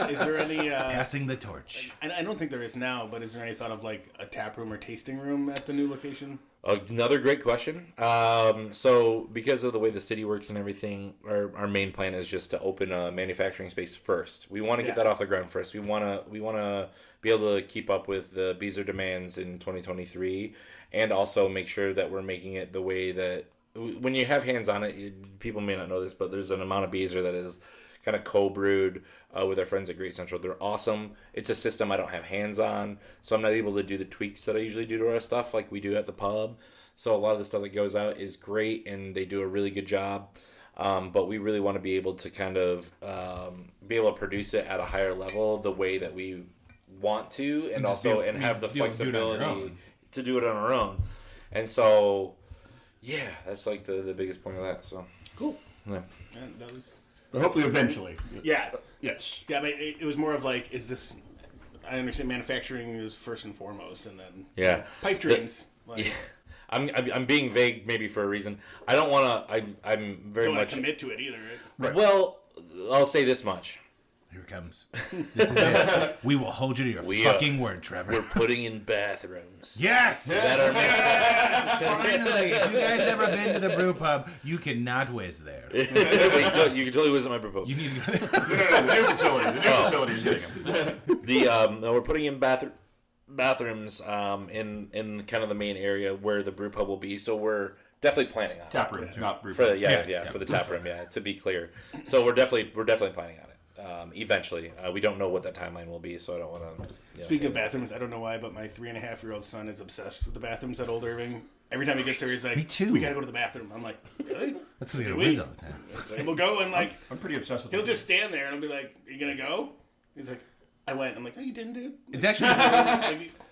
[SPEAKER 8] Is there any...
[SPEAKER 3] Passing the torch.
[SPEAKER 8] I don't think there is now, but is there any thought of like a tap room or tasting room at the new location?
[SPEAKER 1] Another great question. So because of the way the city works and everything, our main plan is just to open a manufacturing space first. We want to get that off the ground first. We want to be able to keep up with the Beezer demands in 2023, and also make sure that we're making it the way that when you have hands on it, people may not know this, but there's an amount of Beezer that is kind of co-brewed with our friends at Great Central. They're awesome. It's a system I don't have hands on, so I'm not able to do the tweaks that I usually do to our stuff like we do at the pub. So a lot of the stuff that goes out is great, and they do a really good job. But we really want to be able to kind of be able to produce it at a higher level the way that we want to, and also have the flexibility to do it on our own. And so, yeah, that's like the biggest point of that. So
[SPEAKER 8] cool.
[SPEAKER 1] Yeah.
[SPEAKER 8] That was...
[SPEAKER 9] But hopefully eventually.
[SPEAKER 8] Yeah.
[SPEAKER 9] Yes.
[SPEAKER 8] Yeah, but it was more of like, is this... I understand manufacturing is first and foremost, and then pipe dreams.
[SPEAKER 1] I'm being vague maybe for a reason. I don't want to. I'm very
[SPEAKER 8] don't
[SPEAKER 1] much
[SPEAKER 8] commit to it either. Right?
[SPEAKER 1] Well, I'll say this much.
[SPEAKER 3] Here it comes. This is it. We will hold you to your fucking word, Trevor.
[SPEAKER 1] We're putting in bathrooms.
[SPEAKER 3] Yes!
[SPEAKER 1] Yes!
[SPEAKER 3] Finally! If you guys ever been to the brew pub, you cannot whiz there.
[SPEAKER 1] Wait, no, you can totally whiz at my proposal.
[SPEAKER 3] You need to go there.
[SPEAKER 9] No, the new facility. The new facility is getting them.
[SPEAKER 1] No, we're putting in bathrooms in kind of the main area where the brew pub will be. So we're definitely planning on
[SPEAKER 9] Tap room, not brew
[SPEAKER 1] for
[SPEAKER 9] pub.
[SPEAKER 1] for the tap room. Yeah, to be clear. So we're definitely planning on it. Eventually, we don't know what that timeline will be, so I don't want to.
[SPEAKER 8] Speaking of bathrooms, I don't know why, but my 3.5-year-old son is obsessed with the bathrooms at Old Irving. Every time he gets there, he's like,
[SPEAKER 3] Me too.
[SPEAKER 8] We gotta go to the bathroom. I'm like, really?
[SPEAKER 3] That's because you're whiz all the time.
[SPEAKER 8] And we'll go and
[SPEAKER 9] I'm pretty obsessed with
[SPEAKER 8] he'll
[SPEAKER 9] that.
[SPEAKER 8] just stand there and I'll be like, are you gonna go? He's like, I went. I'm like, no, you didn't, dude.
[SPEAKER 3] It's actually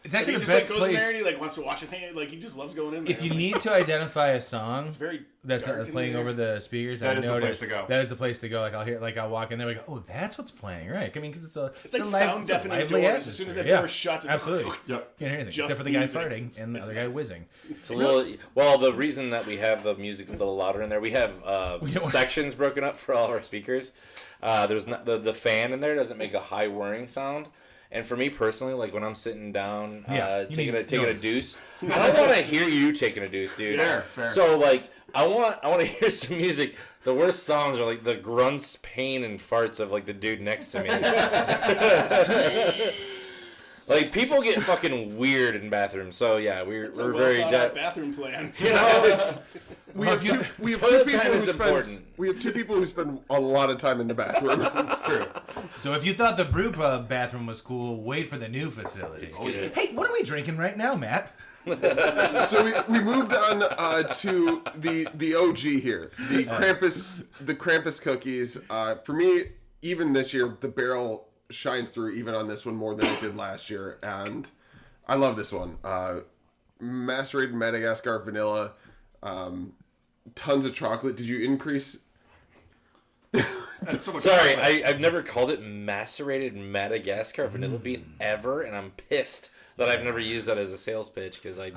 [SPEAKER 3] it's actually
[SPEAKER 8] he
[SPEAKER 3] the
[SPEAKER 8] just
[SPEAKER 3] best
[SPEAKER 8] goes
[SPEAKER 3] place.
[SPEAKER 8] in there and he wants to wash his hands. Like he just loves going in there.
[SPEAKER 3] If you need to identify a song
[SPEAKER 8] very
[SPEAKER 3] that's
[SPEAKER 8] dark in
[SPEAKER 3] playing
[SPEAKER 8] there.
[SPEAKER 3] over the speakers,
[SPEAKER 9] That
[SPEAKER 3] I
[SPEAKER 9] is the
[SPEAKER 3] noticed
[SPEAKER 9] place to go.
[SPEAKER 3] that is the place to go. Like I'll walk in there, and go, oh, that's what's playing, right? I mean, because it's
[SPEAKER 8] like sound deafening doors. As soon as that door shuts, it's
[SPEAKER 3] absolutely,
[SPEAKER 9] Yep.
[SPEAKER 3] can't hear anything
[SPEAKER 8] Just
[SPEAKER 3] except for the guy
[SPEAKER 8] music.
[SPEAKER 3] farting and the other guy whizzing.
[SPEAKER 1] It's a little. Well, the reason that we have the music a little louder in there, we have sections broken up for all of our speakers. There's not the fan in there doesn't make a high whirring sound. And for me personally, like when I'm sitting down taking a deuce, I don't want to hear you taking a deuce, dude.
[SPEAKER 9] Fair.
[SPEAKER 1] So like I want to hear some music. The worst songs are like the grunts, pain, and farts of like the dude next to me. Like people get fucking weird in bathrooms. So yeah, we're very
[SPEAKER 8] bathroom plan.
[SPEAKER 1] You know,
[SPEAKER 7] We have two
[SPEAKER 1] toilet
[SPEAKER 7] people
[SPEAKER 1] time
[SPEAKER 7] who
[SPEAKER 1] is important.
[SPEAKER 7] We have two people who spend a lot of time in the bathroom.
[SPEAKER 9] True.
[SPEAKER 3] So if you thought the brew pub bathroom was cool, wait for the new facility. Hey, what are we drinking right now, Matt?
[SPEAKER 7] So we moved on to the OG here, the Krampus cookies. For me, even this year, the barrel shines through even on this one more than it did last year, and I love this one. Macerated Madagascar vanilla, tons of chocolate. Did you increase?
[SPEAKER 1] Sorry, I've never called it macerated Madagascar vanilla bean ever, and I'm pissed that I've never used that as a sales pitch because I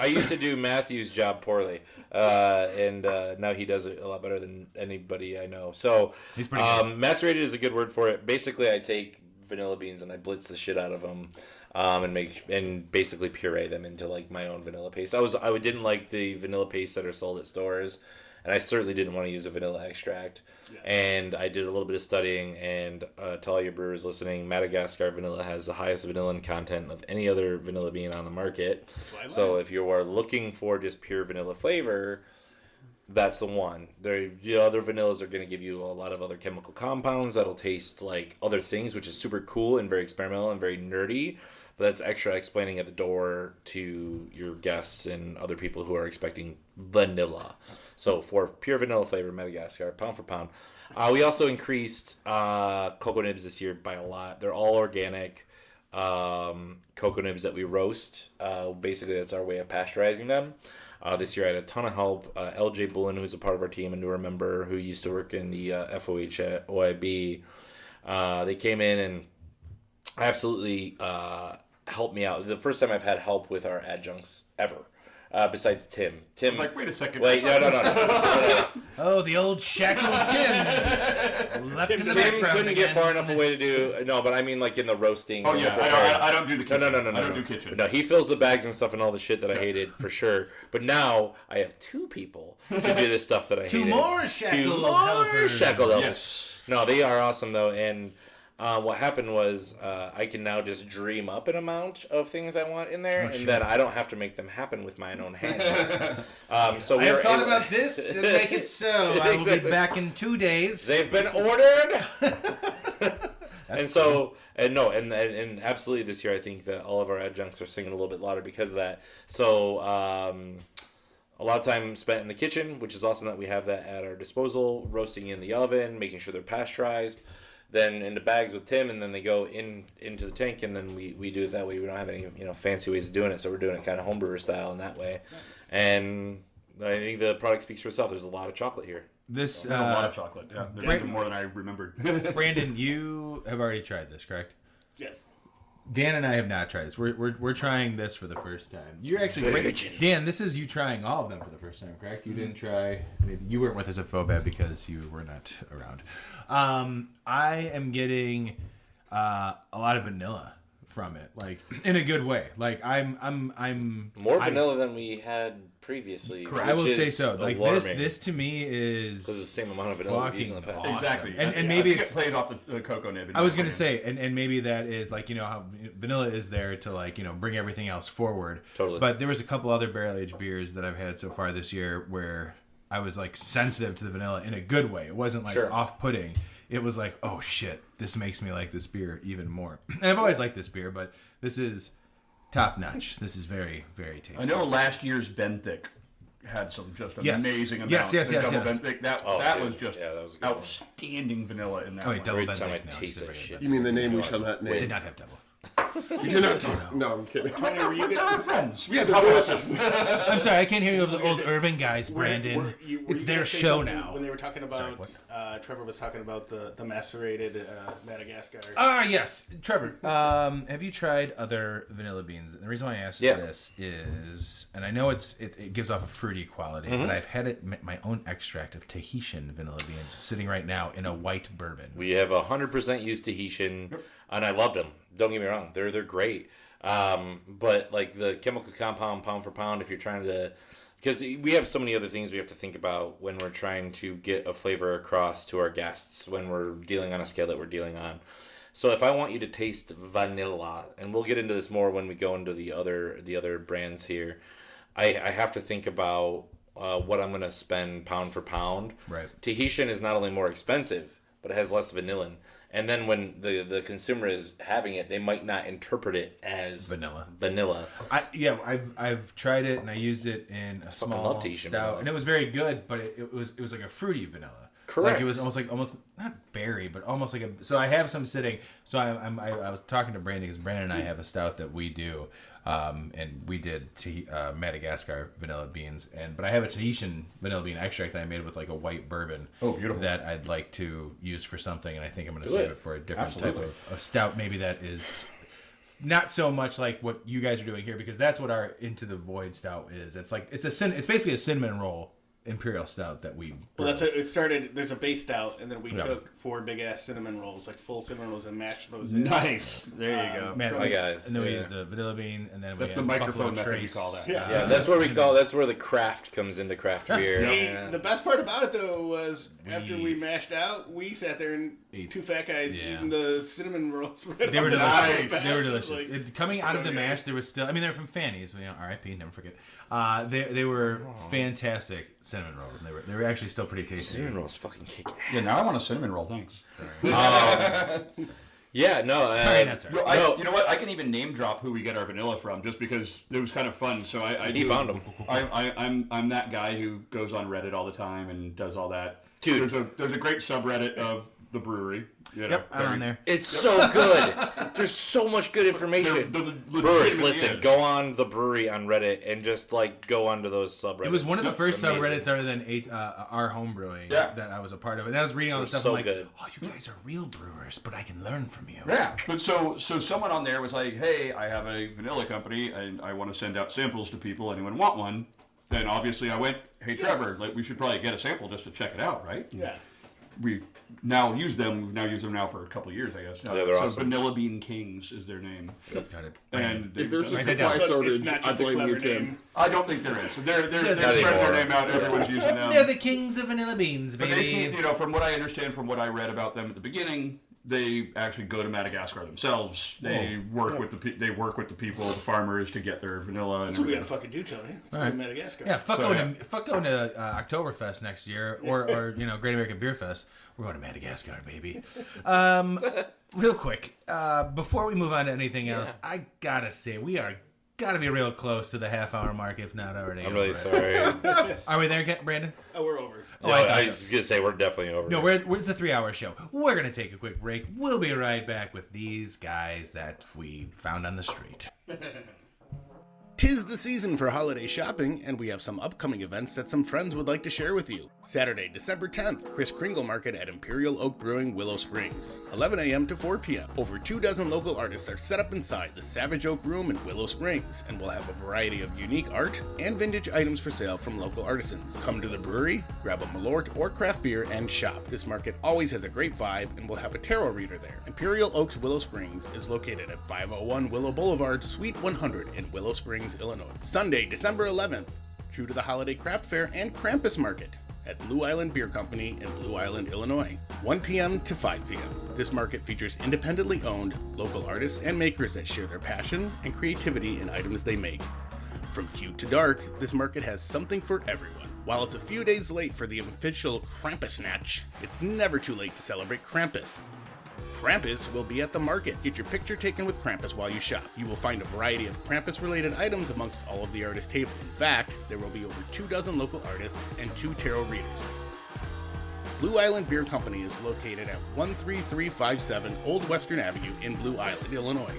[SPEAKER 1] used to do Matthew's job poorly, and now he does it a lot better than anybody I know. So
[SPEAKER 3] He's pretty good.
[SPEAKER 1] Macerated is a good word for it. Basically, I take vanilla beans and I blitz the shit out of them, and basically puree them into like my own vanilla paste. I didn't like the vanilla paste that are sold at stores. And I certainly didn't want to use a vanilla extract. Yeah. And I did a little bit of studying, and to all your brewers listening, Madagascar vanilla has the highest vanillin content of any other vanilla bean on the market. So if you are looking for just pure vanilla flavor, that's the one. The other vanillas are going to give you a lot of other chemical compounds that'll taste like other things, which is super cool and very experimental and very nerdy. But that's extra explaining at the door to your guests and other people who are expecting vanilla. So for pure vanilla flavor, Madagascar, pound for pound. We also increased cocoa nibs this year by a lot. They're all organic cocoa nibs that we roast. Basically, that's our way of pasteurizing them. This year I had a ton of help. LJ Bullen, who's a part of our team, a newer member who used to work in the FOH at OIB. They came in and absolutely helped me out. The first time I've had help with our adjuncts ever. Besides Tim.
[SPEAKER 9] I'm like, wait a second.
[SPEAKER 1] Wait, no.
[SPEAKER 3] Oh, the old shackled Tim. Left in the
[SPEAKER 1] Tim
[SPEAKER 3] background
[SPEAKER 1] couldn't get far enough away to do... No, but I mean like in the roasting.
[SPEAKER 9] Oh, yeah. I don't do the kitchen.
[SPEAKER 1] No.
[SPEAKER 9] I don't do kitchen.
[SPEAKER 1] No, he fills the bags and stuff and all the shit that I hated, for sure. But now I have two people to do the stuff that I hated.
[SPEAKER 3] Two more shackled helpers.
[SPEAKER 1] Yes. No, they are awesome, though, and... what happened was I can now just dream up an amount of things I want in there, and then I don't have to make them happen with my own hands. So
[SPEAKER 3] I have thought about this and make it so. I will be back in 2 days.
[SPEAKER 1] They've been ordered. And so, and absolutely this year I think that all of our adjuncts are singing a little bit louder because of that. So a lot of time spent in the kitchen, which is awesome that we have that at our disposal, roasting in the oven, making sure they're pasteurized. Then into bags with Tim, and then they go into the tank, and then we do it that way. We don't have any fancy ways of doing it, so we're doing it kind of homebrewer style in that way. Nice. And I think the product speaks for itself. There's a lot of chocolate here.
[SPEAKER 9] A lot of chocolate. Yeah, even more than I remembered.
[SPEAKER 3] Brandon, you have already tried this, correct?
[SPEAKER 8] Yes.
[SPEAKER 3] Dan and I have not tried this. We're trying this for the first time. You're actually Dan. This is you trying all of them for the first time, correct? You didn't try. I mean, you weren't with us at Fobab because you were not around. I am getting a lot of vanilla from it, like in a good way. Like I'm
[SPEAKER 1] more vanilla than we had previously.
[SPEAKER 3] I will say so. Like this to me is
[SPEAKER 1] because it's the same amount of vanilla we've used in the past.
[SPEAKER 3] Awesome.
[SPEAKER 9] Exactly,
[SPEAKER 3] and maybe it's
[SPEAKER 9] played off the cocoa nib.
[SPEAKER 3] I was gonna say, and maybe that is like how vanilla is there to like bring everything else forward.
[SPEAKER 1] Totally.
[SPEAKER 3] But there was a couple other barrel aged beers that I've had so far this year where I was like sensitive to the vanilla in a good way. It wasn't like off putting. It was like, oh shit, this makes me like this beer even more. And I've always liked this beer, but this is top notch. This is very, very tasty.
[SPEAKER 9] I know last year's Benthic had some just amazing amounts.
[SPEAKER 3] Yes.
[SPEAKER 9] Benthic. That was just
[SPEAKER 1] that was
[SPEAKER 9] outstanding vanilla in that.
[SPEAKER 3] Oh, wait, double
[SPEAKER 1] Every time I
[SPEAKER 3] Benthic.
[SPEAKER 1] taste that shit.
[SPEAKER 7] You mean the name we shall not name?
[SPEAKER 3] Did not have double.
[SPEAKER 7] You did not talk. No, I'm kidding.
[SPEAKER 8] Tony, were you
[SPEAKER 9] They're friends.
[SPEAKER 7] Yeah, they're delicious.
[SPEAKER 3] I'm sorry, I can't hear you over the Old Irving guys, Brandon.
[SPEAKER 8] Were
[SPEAKER 3] it's
[SPEAKER 8] you
[SPEAKER 3] their
[SPEAKER 8] gonna say
[SPEAKER 3] show
[SPEAKER 8] something
[SPEAKER 3] now.
[SPEAKER 8] When they were talking about, Trevor was talking about the macerated Madagascar.
[SPEAKER 3] Yes. Trevor, have you tried other vanilla beans? And the reason why I asked this is, and I know it gives off a fruity quality, but I've had my own extract of Tahitian vanilla beans sitting right now in a white bourbon.
[SPEAKER 1] We have 100% used Tahitian, and I loved them. Don't get me wrong, they're great. But like the chemical compound, pound for pound, if you're trying to, because we have so many other things we have to think about when we're trying to get a flavor across to our guests when we're dealing on a scale that we're dealing on. So if I want you to taste vanilla, and we'll get into this more when we go into the other brands here, I have to think about what I'm going to spend pound for pound.
[SPEAKER 3] Right.
[SPEAKER 1] Tahitian is not only more expensive, but it has less vanillin. And then when the consumer is having it, they might not interpret it as
[SPEAKER 3] vanilla.
[SPEAKER 1] I've
[SPEAKER 3] tried it and I used it in a small stout, vanilla. And it was very good. But it was like a fruity vanilla.
[SPEAKER 1] Correct.
[SPEAKER 3] Like it was almost not berry, but almost like a. So I have some sitting. So I was talking to Brandon because Brandon and I have a stout that we do, and we did Madagascar vanilla beans, but I have a Tahitian vanilla bean extract that I made with like a white bourbon.
[SPEAKER 9] Oh, beautiful!
[SPEAKER 3] That I'd like to use for something, and I think I'm going to save it for a different type of stout, maybe that is not so much like what you guys are doing here, because that's what our Into the Void stout is. It's like it's basically a cinnamon roll imperial stout that we
[SPEAKER 8] well it started. There's a base stout, and then we took 4 big ass cinnamon rolls, like full cinnamon rolls, and mashed those in.
[SPEAKER 9] Nice. There you go.
[SPEAKER 1] Hi guys.
[SPEAKER 3] And then we use the vanilla bean, and then
[SPEAKER 9] that's
[SPEAKER 3] we
[SPEAKER 9] the microphone
[SPEAKER 3] method
[SPEAKER 9] you call that.
[SPEAKER 1] Yeah, that's what we call. That's where the craft comes into craft beer.
[SPEAKER 8] The best part about it though was after we mashed out, we sat there and two fat guys eating the cinnamon rolls.
[SPEAKER 3] They were delicious. They were delicious.
[SPEAKER 8] Like,
[SPEAKER 3] coming out of the mash, there was still. I mean, they're from Fanny's. R.I.P. Never forget. They were fantastic cinnamon rolls. And they were actually still pretty tasty.
[SPEAKER 1] Cinnamon rolls fucking kick ass.
[SPEAKER 9] Yeah, now I want a cinnamon roll. Thanks.
[SPEAKER 1] Yeah, no.
[SPEAKER 3] Sorry, not sorry.
[SPEAKER 9] You know what? I can even name drop who we get our vanilla from, just because it was kind of fun. So
[SPEAKER 1] He found them.
[SPEAKER 9] I'm that guy who goes on Reddit all the time and does all that.
[SPEAKER 1] Dude,
[SPEAKER 9] there's a great subreddit of the brewery.
[SPEAKER 3] Yep, I'm on there.
[SPEAKER 1] It's so good. There's so much good information. Brewers, listen, go on the brewery on Reddit and just like go onto those subreddits.
[SPEAKER 3] It was one of the first subreddits other than our home brewing that I was a part of. And I was reading all the stuff.
[SPEAKER 1] So
[SPEAKER 3] I'm like,
[SPEAKER 1] good.
[SPEAKER 3] oh, you guys are real brewers, but I can learn from you.
[SPEAKER 9] Yeah. But so someone on there was like, hey, I have a vanilla company and I want to send out samples to people. Anyone want one? Then obviously I went, hey, Trevor, like we should probably get a sample just to check it out, right?
[SPEAKER 8] Yeah.
[SPEAKER 9] We now use them. We've now used them for a couple of years, I guess.
[SPEAKER 1] Yeah, they're awesome.
[SPEAKER 9] Vanilla Bean Kings is their name.
[SPEAKER 3] Got it.
[SPEAKER 9] And
[SPEAKER 7] if there's a supply shortage, I blame you, Tim.
[SPEAKER 9] I don't think there is. So they're spreading their name out. Everyone's using them.
[SPEAKER 3] They're the kings of vanilla beans, baby.
[SPEAKER 9] But they seem, from what I understand, from what I read about them at the beginning, they actually go to Madagascar themselves. They work with the people, the farmers, to get their vanilla.
[SPEAKER 8] That's what we gotta fucking do, Tony. Let's go to Madagascar.
[SPEAKER 3] Yeah, fuck going to Oktoberfest next year, or Great American Beer Fest. We're going to Madagascar, baby. Real quick, before we move on to anything else, I gotta say we are gotta be real close to the half-hour mark, if not already.
[SPEAKER 1] I'm really sorry.
[SPEAKER 3] Are we there, Brandon?
[SPEAKER 8] Oh, we're over.
[SPEAKER 1] No, I was gonna say we're definitely over.
[SPEAKER 3] No, it's a 3-hour show. We're gonna take a quick break. We'll be right back with these guys that we found on the street.
[SPEAKER 8] 'Tis the season for holiday shopping, and we have some upcoming events that some friends would like to share with you. Saturday, December 10th, Kris Kringle Market at Imperial Oak Brewing, Willow Springs, 11 a.m. to 4 p.m. Over 24 local artists are set up inside the Savage Oak Room in Willow Springs, and we'll have a variety of unique art and vintage items for sale from local artisans. Come to the brewery, grab a Malort or craft beer, and shop. This market always has a great vibe, and we'll have a tarot reader there. Imperial Oaks Willow Springs is located at 501 Willow Boulevard, Suite 100 in Willow Springs, Illinois. Sunday, December 11th, true to the holiday craft fair and Krampus Market at Blue Island Beer Company in Blue Island, Illinois, 1 p.m. to 5 p.m. This market features independently owned local artists and makers that share their passion and creativity in items they make. From cute to dark, this market has something for everyone. While it's a few days late for the official Krampus Snatch, it's never too late to celebrate Krampus. Krampus will be at the market. Get your picture taken with Krampus while you shop. You will find a variety of Krampus-related items amongst all of the artist tables. In fact, there will be over 24 local artists and 2 tarot readers. Blue Island Beer Company is located at 13357 Old Western Avenue in Blue Island, Illinois.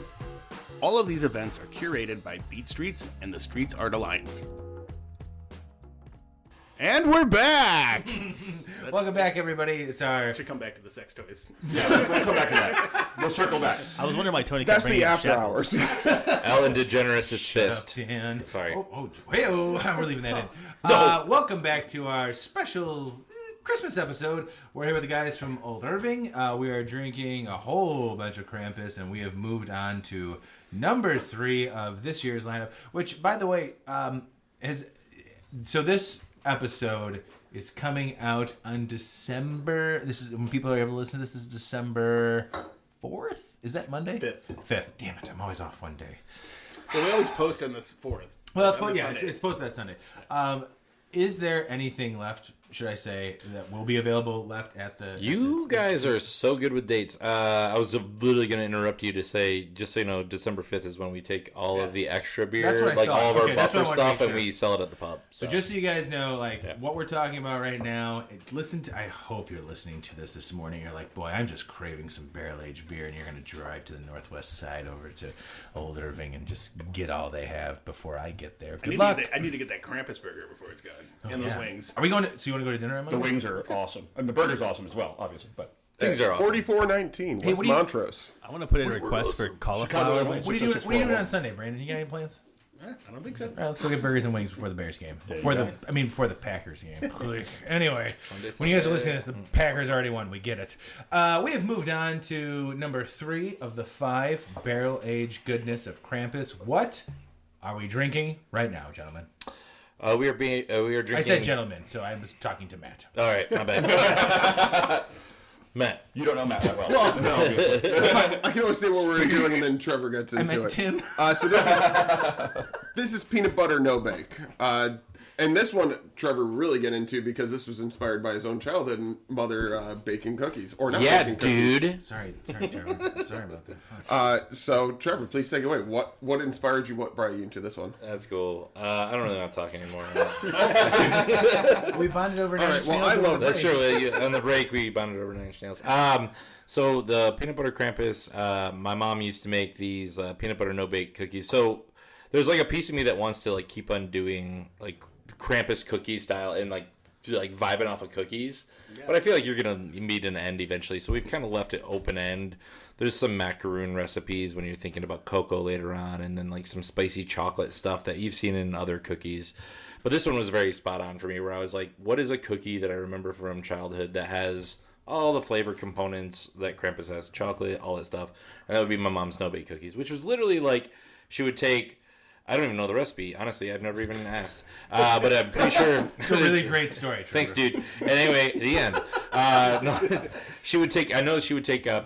[SPEAKER 8] All of these events are curated by Beat Streets and the Streets Art Alliance. And we're back!
[SPEAKER 3] Welcome back, everybody. It's our...
[SPEAKER 8] Should come back to the sex toys.
[SPEAKER 9] Yeah, we'll come back to that. We'll circle back.
[SPEAKER 2] I was wondering why Tony
[SPEAKER 7] That's
[SPEAKER 2] kept
[SPEAKER 7] the
[SPEAKER 2] bringing
[SPEAKER 7] after
[SPEAKER 2] shackles.
[SPEAKER 7] hours.
[SPEAKER 1] Alan DeGeneres' fist.
[SPEAKER 3] Dan.
[SPEAKER 1] Sorry.
[SPEAKER 3] We're leaving that in. Welcome back to our special Christmas episode. We're here with the guys from Old Irving. We are drinking a whole bunch of Krampus, and we have moved on to number 3 of this year's lineup, which, by the way, so this episode is coming out on December. This is when people are able to listen to this. Is December 4th? Is that Monday? 5th. Damn it! I'm always off one day.
[SPEAKER 8] Well, we always post on this 4th.
[SPEAKER 3] Well, it's posted that Sunday. Is there anything left, should I say, that will be available left at the...
[SPEAKER 1] You guys are so good with dates. I was literally going to interrupt you to say, just so you know, December 5th is when we take all of the extra beer,
[SPEAKER 3] That's what I
[SPEAKER 1] like
[SPEAKER 3] thought.
[SPEAKER 1] all of
[SPEAKER 3] Okay,
[SPEAKER 1] our
[SPEAKER 3] that's what I
[SPEAKER 1] buffer
[SPEAKER 3] wanted to
[SPEAKER 1] stuff,
[SPEAKER 3] make
[SPEAKER 1] and
[SPEAKER 3] sure.
[SPEAKER 1] we sell it at the pub.
[SPEAKER 3] So just so you guys know, what we're talking about right now, I hope you're listening to this morning. You're like, boy, I'm just craving some barrel-aged beer, and you're going to drive to the northwest side over to Old Irving and just get all they have before I get there. Good luck.
[SPEAKER 8] I need to get that Krampus burger before it's gone. And those wings.
[SPEAKER 3] Are we going to... So you want to go to dinner, Emily?
[SPEAKER 9] The wings are awesome. And the burger's awesome as well, obviously. But
[SPEAKER 1] Things are awesome.
[SPEAKER 7] 44.19. West Montrose.
[SPEAKER 2] I want to put in a request for cauliflower.
[SPEAKER 3] What are you doing on Sunday, Brandon? You got any plans?
[SPEAKER 8] I don't think so.
[SPEAKER 3] All right, let's go get burgers and wings before the Bears game. Before the Packers game. Anyway, when you guys are listening to this, the Packers already won. We get it. We have moved on to number 3 of the 5 barrel-aged goodness of Krampus. What are we drinking right now, gentlemen?
[SPEAKER 1] We are drinking.
[SPEAKER 3] I said gentlemen, so I was talking to Matt.
[SPEAKER 1] All right, my bad. Matt,
[SPEAKER 9] you don't know Matt that well.
[SPEAKER 7] Well, no. I can always say what we're doing, and then Trevor gets into
[SPEAKER 3] I meant
[SPEAKER 7] it.
[SPEAKER 3] Tim.
[SPEAKER 7] So this is peanut butter no bake. And this one, Trevor really get into because this was inspired by his own childhood and mother baking cookies. Or not baking cookies.
[SPEAKER 1] dude.
[SPEAKER 3] Sorry, Trevor. Sorry about that.
[SPEAKER 7] So, Trevor, please take it away. What inspired you? What brought you into this one?
[SPEAKER 1] That's cool. I don't really want to talk anymore.
[SPEAKER 3] We bonded over 9
[SPEAKER 7] right, well, I love
[SPEAKER 1] That's true. On the break, we bonded over 9 Inch Nails. So the peanut butter Krampus, my mom used to make these peanut butter no bake cookies. So there's like a piece of me that wants to like keep on doing like Krampus cookie style and like vibing off of cookies. Yeah. But I feel like you're gonna meet an end eventually. So we've kind of left it open end. There's some macaroon recipes when you're thinking about cocoa later on, and then like some spicy chocolate stuff that you've seen in other cookies. But this one was very spot on for me, where I was like, what is a cookie that I remember from childhood that has all the flavor components that Krampus has, chocolate, all that stuff. And that would be my mom's no-bake cookies, which was literally like she would take, I don't even know the recipe. Honestly, I've never even asked. But I'm pretty sure.
[SPEAKER 3] It's a really great story, Trevor.
[SPEAKER 1] Thanks, dude. And anyway, the end. She would take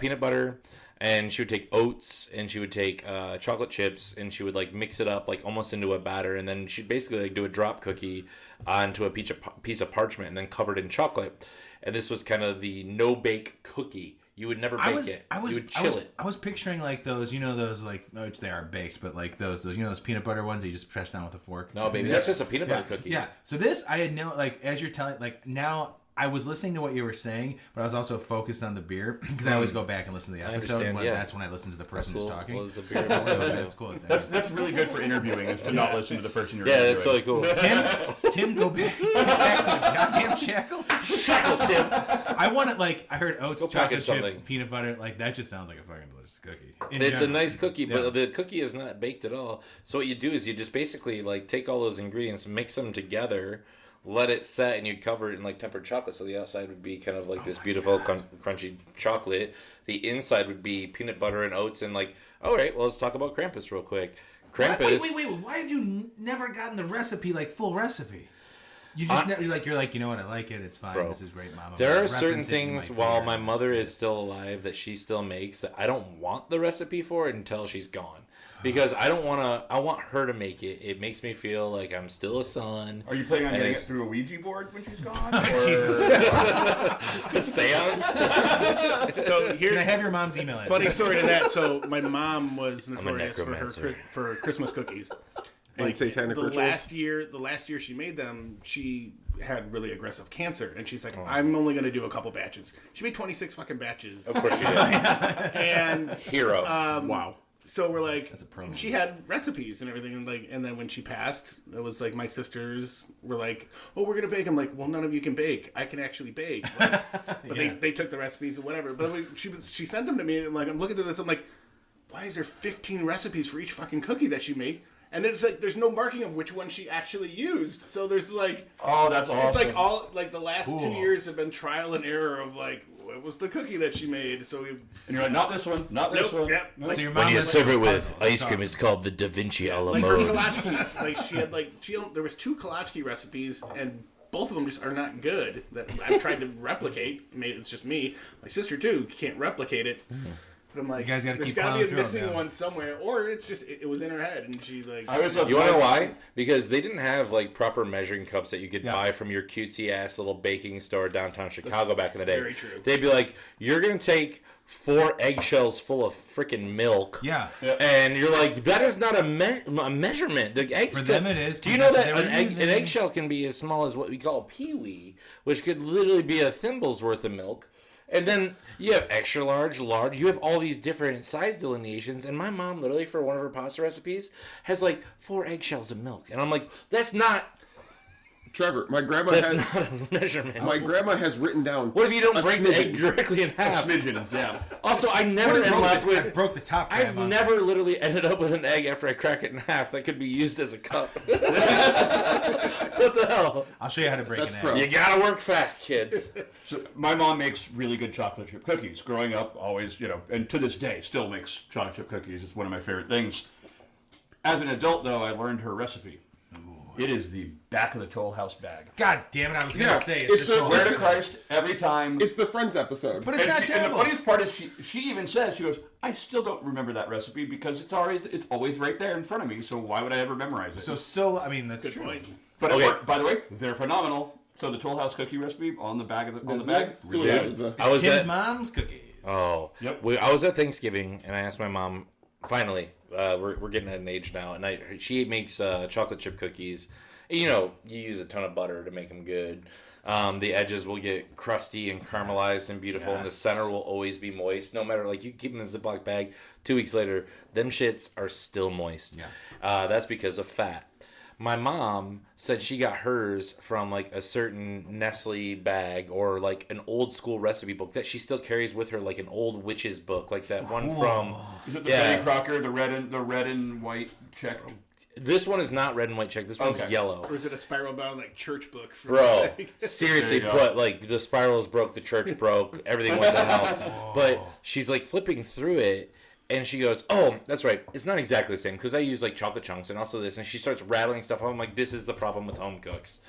[SPEAKER 1] peanut butter, and she would take oats, and she would take chocolate chips, and she would like mix it up like almost into a batter, and then she'd basically like do a drop cookie onto a piece of parchment and then covered in chocolate. And this was kind of the no-bake cookie. You would never bake it. You would chill it.
[SPEAKER 3] I was picturing like those, those like, which they are baked, but like those, those peanut butter ones that you just press down with a fork.
[SPEAKER 1] No, baby, that's just a peanut butter cookie.
[SPEAKER 3] Yeah. So this, I had no, like, as you're telling, like, now I was listening to what you were saying, but I was also focused on the beer because I always go back and listen to the episode. And that's when I listen to the person who's talking.
[SPEAKER 1] Well, a beer episode,
[SPEAKER 3] that's cool.
[SPEAKER 9] That's really good for interviewing, is to not listen to the person you're interviewing.
[SPEAKER 1] That's really cool.
[SPEAKER 3] Tim, go back to the goddamn shackles.
[SPEAKER 1] Shackles, Tim.
[SPEAKER 3] I want it I heard oats, chocolate chips,
[SPEAKER 1] something.
[SPEAKER 3] peanut butter. That just sounds like a fucking delicious cookie.
[SPEAKER 1] It's a nice cookie, but the cookie is not baked at all. So what you do is you just basically take all those ingredients, mix them together, let it set, and you cover it in tempered chocolate. So the outside would be kind of this beautiful crunchy chocolate. The inside would be peanut butter and oats, and all right, well, let's talk about Krampus real quick. Krampus.
[SPEAKER 3] Wait. Why have you never gotten the recipe, full recipe? You just you're you know what, I like it. It's fine.
[SPEAKER 1] Bro,
[SPEAKER 3] this is great, Mama.
[SPEAKER 1] There are certain things while my mother is still alive that she still makes that I don't want the recipe for it until she's gone. Because I don't want to. I want her to make it. It makes me feel like I'm still a son.
[SPEAKER 9] Are you planning on getting it through a Ouija board when she's gone?
[SPEAKER 3] Jesus.
[SPEAKER 1] A seance?
[SPEAKER 8] So here,
[SPEAKER 3] can I have your mom's email address?
[SPEAKER 8] Funny story to that. So my mom was notorious for Christmas cookies.
[SPEAKER 7] And satanic
[SPEAKER 8] the
[SPEAKER 7] rituals.
[SPEAKER 8] The last year she made them, she had really aggressive cancer, and she's like, I'm only going to do a couple batches. She made 26 fucking batches.
[SPEAKER 1] Of course she did.
[SPEAKER 8] And
[SPEAKER 1] Hero.
[SPEAKER 8] wow. So we're that's a promo. She had recipes and everything, and then when she passed, it was my sisters were oh, we're gonna bake. I'm well, none of you can bake. I can actually bake. But they took the recipes and whatever. But she sent them to me, and I'm looking at this. I'm why is there 15 recipes for each fucking cookie that she made? And it's there's no marking of which one she actually used. So there's
[SPEAKER 9] oh, that's awesome.
[SPEAKER 8] It's all the last 2 years have been trial and error of what was the cookie that she made. So
[SPEAKER 9] and you're not this one, not this one.
[SPEAKER 8] Yep.
[SPEAKER 9] Nope.
[SPEAKER 3] So your
[SPEAKER 1] When
[SPEAKER 3] mom
[SPEAKER 1] you serve it with ice cream, it's called the Da Vinci a la
[SPEAKER 8] her
[SPEAKER 1] mode.
[SPEAKER 8] kolachkis, she had there was 2 kolachki recipes, and both of them just are not good. That I've tried to replicate. Maybe it's just me. My sister too can't replicate it. But I'm
[SPEAKER 3] you guys gotta
[SPEAKER 8] there's
[SPEAKER 3] keep
[SPEAKER 8] got to be a
[SPEAKER 3] plowing through
[SPEAKER 8] missing
[SPEAKER 3] them,
[SPEAKER 8] one somewhere, or it's just it was in her head, and she
[SPEAKER 9] I always love
[SPEAKER 1] You want to know why? Because they didn't have proper measuring cups that you could buy from your cutesy ass little baking store downtown Chicago back in the day.
[SPEAKER 8] Very true.
[SPEAKER 1] They'd be you're gonna take 4 eggshells full of freaking milk.
[SPEAKER 3] Yeah.
[SPEAKER 1] And you're that is not a measurement. The eggs
[SPEAKER 3] For them it is.
[SPEAKER 1] Do you know that an eggshell can be as small as what we call peewee, which could literally be a thimble's worth of milk? And then you have extra large, large. You have all these different size delineations. And my mom, literally, for one of her pasta recipes, has 4 eggshells of milk. And I'm that's not...
[SPEAKER 7] Trevor, my grandma
[SPEAKER 1] That's not a measurement.
[SPEAKER 7] My grandma has written down.
[SPEAKER 1] What if you don't break the egg directly in half?
[SPEAKER 9] Yeah.
[SPEAKER 1] Also, I never am left with...
[SPEAKER 3] I broke the top.
[SPEAKER 1] I've never literally ended up with an egg after I crack it in half that could be used as a cup. What the hell?
[SPEAKER 3] I'll show you how to break an egg.
[SPEAKER 7] pro.
[SPEAKER 1] You gotta work fast, kids.
[SPEAKER 9] So my mom makes really good chocolate chip cookies. Growing up, always, and to this day, still makes chocolate chip cookies. It's one of my favorite things. As an adult, though, I learned her recipe. It is the back of the Toll House bag.
[SPEAKER 3] God damn it! I was gonna say
[SPEAKER 7] it's the
[SPEAKER 9] Where to Christ every time.
[SPEAKER 7] It's the Friends episode.
[SPEAKER 3] but it's not
[SPEAKER 9] And
[SPEAKER 3] terrible.
[SPEAKER 9] the funniest part is she even says, she goes, I still don't remember that recipe because it's always right there in front of me. So why would I ever memorize it?
[SPEAKER 3] So I mean that's
[SPEAKER 8] Good
[SPEAKER 3] true.
[SPEAKER 8] point.
[SPEAKER 9] But
[SPEAKER 1] Okay.
[SPEAKER 9] it worked. By the way, they're phenomenal. So the Toll House cookie recipe on the bag of the bag.
[SPEAKER 1] I was
[SPEAKER 3] Tim's
[SPEAKER 1] at,
[SPEAKER 3] mom's cookies.
[SPEAKER 1] Oh,
[SPEAKER 9] Yep.
[SPEAKER 1] I was at Thanksgiving and I asked my mom. Finally, we're getting at an age now, and she makes chocolate chip cookies. You use a ton of butter to make them good. The edges will get crusty and caramelized and beautiful, and the center will always be moist. No matter you keep them in a Ziploc bag. 2 weeks later, them shits are still moist. Yeah, that's because of fat. My mom said she got hers from a certain Nestle bag or an old school recipe book that she still carries with her, an old witch's book, that one from.
[SPEAKER 9] Is it the Betty Crocker, the red and white check?
[SPEAKER 1] This one is not red and white check. This one's yellow.
[SPEAKER 8] Or is it a spiral bound church book?
[SPEAKER 1] Bro, seriously, but the spirals broke, the church broke, everything went to hell. But she's flipping through it, and she goes, "Oh, that's right. It's not exactly the same because I use chocolate chunks and also this." And she starts rattling stuff. I'm this is the problem with home cooks,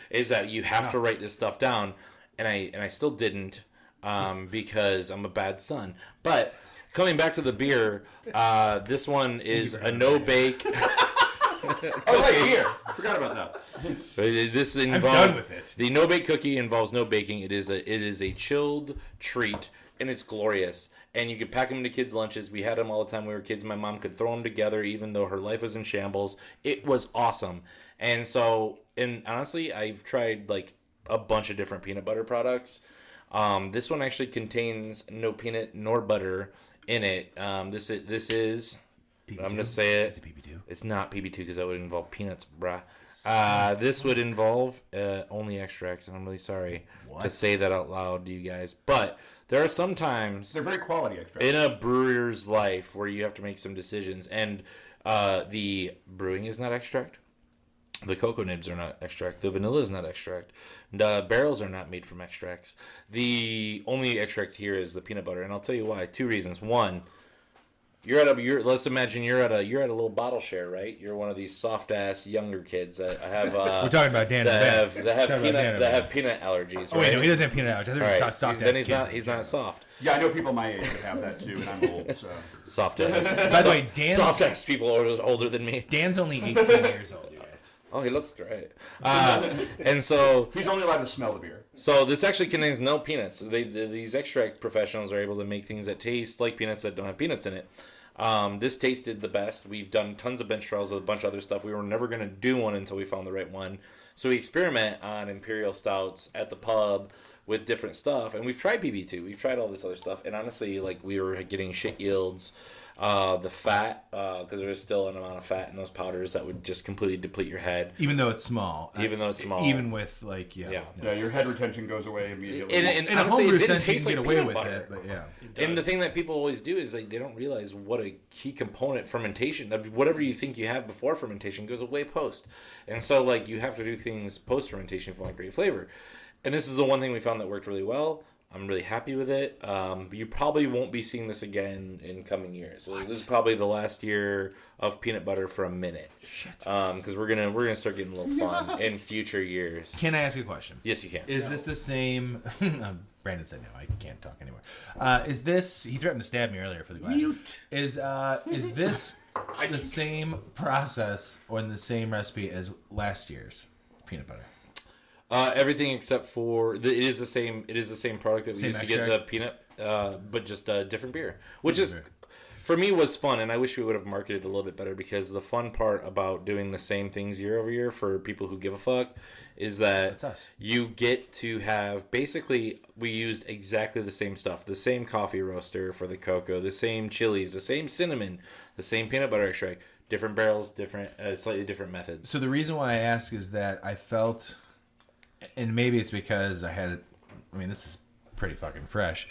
[SPEAKER 1] is that you have to write this stuff down, and I still didn't because I'm a bad son. But coming back to the beer, this one is a no bake.
[SPEAKER 9] Oh, wait, here. Forgot about that.
[SPEAKER 1] This involves,
[SPEAKER 3] I'm done with it.
[SPEAKER 1] The no bake cookie involves no baking. It is a chilled treat, and it's glorious. And you could pack them into kids' lunches. We had them all the time when we were kids. My mom could throw them together, even though her life was in shambles. It was awesome. And so, and honestly, I've tried a bunch of different peanut butter products. This one actually contains no peanut nor butter in it. This is PB2? I'm gonna say it.
[SPEAKER 3] Is it PB2?
[SPEAKER 1] It's not PB2 because that would involve peanuts, brah. This would involve only extracts, and I'm really sorry to say that out loud to you guys. But there are some times
[SPEAKER 9] They're very quality extracts.
[SPEAKER 1] in a brewer's life where you have to make some decisions, and the brewing is not extract. The cocoa nibs are not extract. The vanilla is not extract. The barrels are not made from extracts. The only extract here is the peanut butter, and I'll tell you why. 2 reasons. One, let's imagine you're at a little bottle share, right? You're one of these soft ass younger kids that have
[SPEAKER 3] We're talking about Dan
[SPEAKER 1] that have peanut allergies.
[SPEAKER 3] Oh wait,
[SPEAKER 1] right?
[SPEAKER 3] no, he doesn't have peanut allergies. I think he's
[SPEAKER 1] Right.
[SPEAKER 3] soft
[SPEAKER 1] Then
[SPEAKER 3] ass
[SPEAKER 1] he's not soft.
[SPEAKER 9] Yeah, I know people my age that have that too, and I'm old. So
[SPEAKER 1] Soft ass.
[SPEAKER 3] By the way, Dan's
[SPEAKER 1] soft ass people older than me.
[SPEAKER 3] Dan's only 18 years old, you guys.
[SPEAKER 1] Oh, he looks great. And so
[SPEAKER 9] he's only allowed to smell the beer.
[SPEAKER 1] So this actually contains no peanuts. These extract professionals are able to make things that taste like peanuts that don't have peanuts in it. This tasted the best. We've done tons of bench trials with a bunch of other stuff. We were never going to do one until we found the right one. So we experiment on imperial stouts at the pub with different stuff. And we've tried PB2. We've tried all this other stuff. And honestly, like, we were getting shit yields. The fat, because there's still an amount of fat in those powders that would just completely deplete your head.
[SPEAKER 3] Even though it's small.
[SPEAKER 1] Even with,
[SPEAKER 3] like,
[SPEAKER 9] yeah, your head retention goes away immediately.
[SPEAKER 1] And
[SPEAKER 3] in
[SPEAKER 1] honestly,
[SPEAKER 3] a homebrew
[SPEAKER 1] it didn't
[SPEAKER 3] sense, you
[SPEAKER 1] taste
[SPEAKER 3] can
[SPEAKER 1] like
[SPEAKER 3] get away
[SPEAKER 1] peanut
[SPEAKER 3] with
[SPEAKER 1] butter.
[SPEAKER 3] it, but yeah.
[SPEAKER 1] And the thing that people always do is they don't realize what a key component fermentation, whatever you think you have before fermentation goes away post. And so, like, you have to do things post fermentation if you want great flavor. And this is the one thing we found that worked really well. I'm really happy with it. You probably won't be seeing this again in coming years. So this is probably the last year of peanut butter for a minute. Because we're gonna start getting a little fun in future years.
[SPEAKER 3] Can I ask a question?
[SPEAKER 1] Yes, you can.
[SPEAKER 3] Is this the same? Brandon said no. I can't talk anymore. Is this? He threatened to stab me earlier for the glass. Mute. Is this the same process or the same recipe as last year's peanut butter?
[SPEAKER 1] Everything except for it is the same. It is the same product that we
[SPEAKER 3] Same
[SPEAKER 1] used to get the
[SPEAKER 3] extract?
[SPEAKER 1] peanut, but just a different beer, which is for me was fun. And I wish we would have marketed a little bit better, because the fun part about doing the same things year over year for people who give a fuck is that you get to have basically we used exactly the same stuff, the same coffee roaster for the cocoa, the same chilies, the same cinnamon, the same peanut butter extract, different barrels, different slightly different methods.
[SPEAKER 3] So the reason why I ask is that I felt. And maybe it's because this is pretty fucking fresh.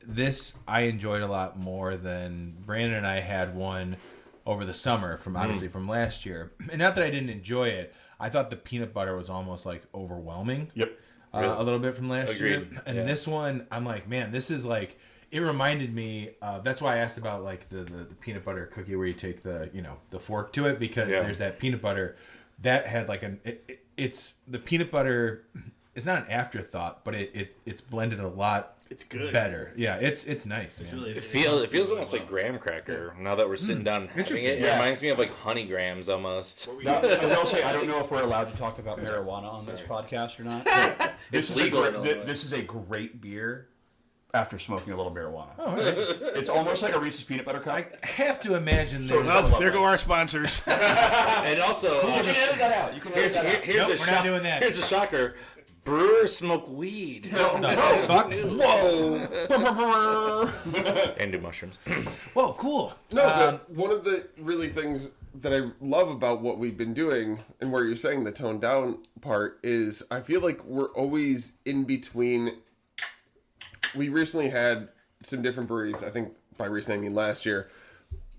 [SPEAKER 3] This I enjoyed a lot more than Brandon and I had one over the summer from last year. And not that I didn't enjoy it. I thought the peanut butter was almost like overwhelming.
[SPEAKER 9] Yep.
[SPEAKER 3] A little bit from last year. And
[SPEAKER 1] yeah.
[SPEAKER 3] This one, I'm like, man, this is like, it reminded me, that's why I asked about like the peanut butter cookie where you take the fork to it, because there's that peanut butter that had like it's the peanut butter. It's not an afterthought, but it's blended a lot.
[SPEAKER 8] It's good.
[SPEAKER 3] Better. Yeah, it's nice, man.
[SPEAKER 1] It feels almost like graham cracker. Now that we're sitting down and having it, it reminds me of like honey grams almost.
[SPEAKER 9] Now, I will say, I don't know if we're allowed to talk about marijuana on this podcast or not. This is legal. This is a great beer after smoking a little marijuana.
[SPEAKER 3] Oh, right.
[SPEAKER 9] It's almost like a Reese's peanut butter cup.
[SPEAKER 3] I have to imagine there's...
[SPEAKER 8] Well, there go our sponsors.
[SPEAKER 1] And also,
[SPEAKER 9] You can edit that out. You can edit that out.
[SPEAKER 1] here's
[SPEAKER 3] we're not doing that.
[SPEAKER 1] Here's a shocker. Brewers smoke weed.
[SPEAKER 3] Fuck.
[SPEAKER 9] Whoa!
[SPEAKER 1] And do mushrooms.
[SPEAKER 3] Whoa, cool.
[SPEAKER 7] No, but one of the really things that I love about what we've been doing, and where you're saying the toned down part, is I feel like we're always in between. We recently had some different breweries, I think by recently I mean last year,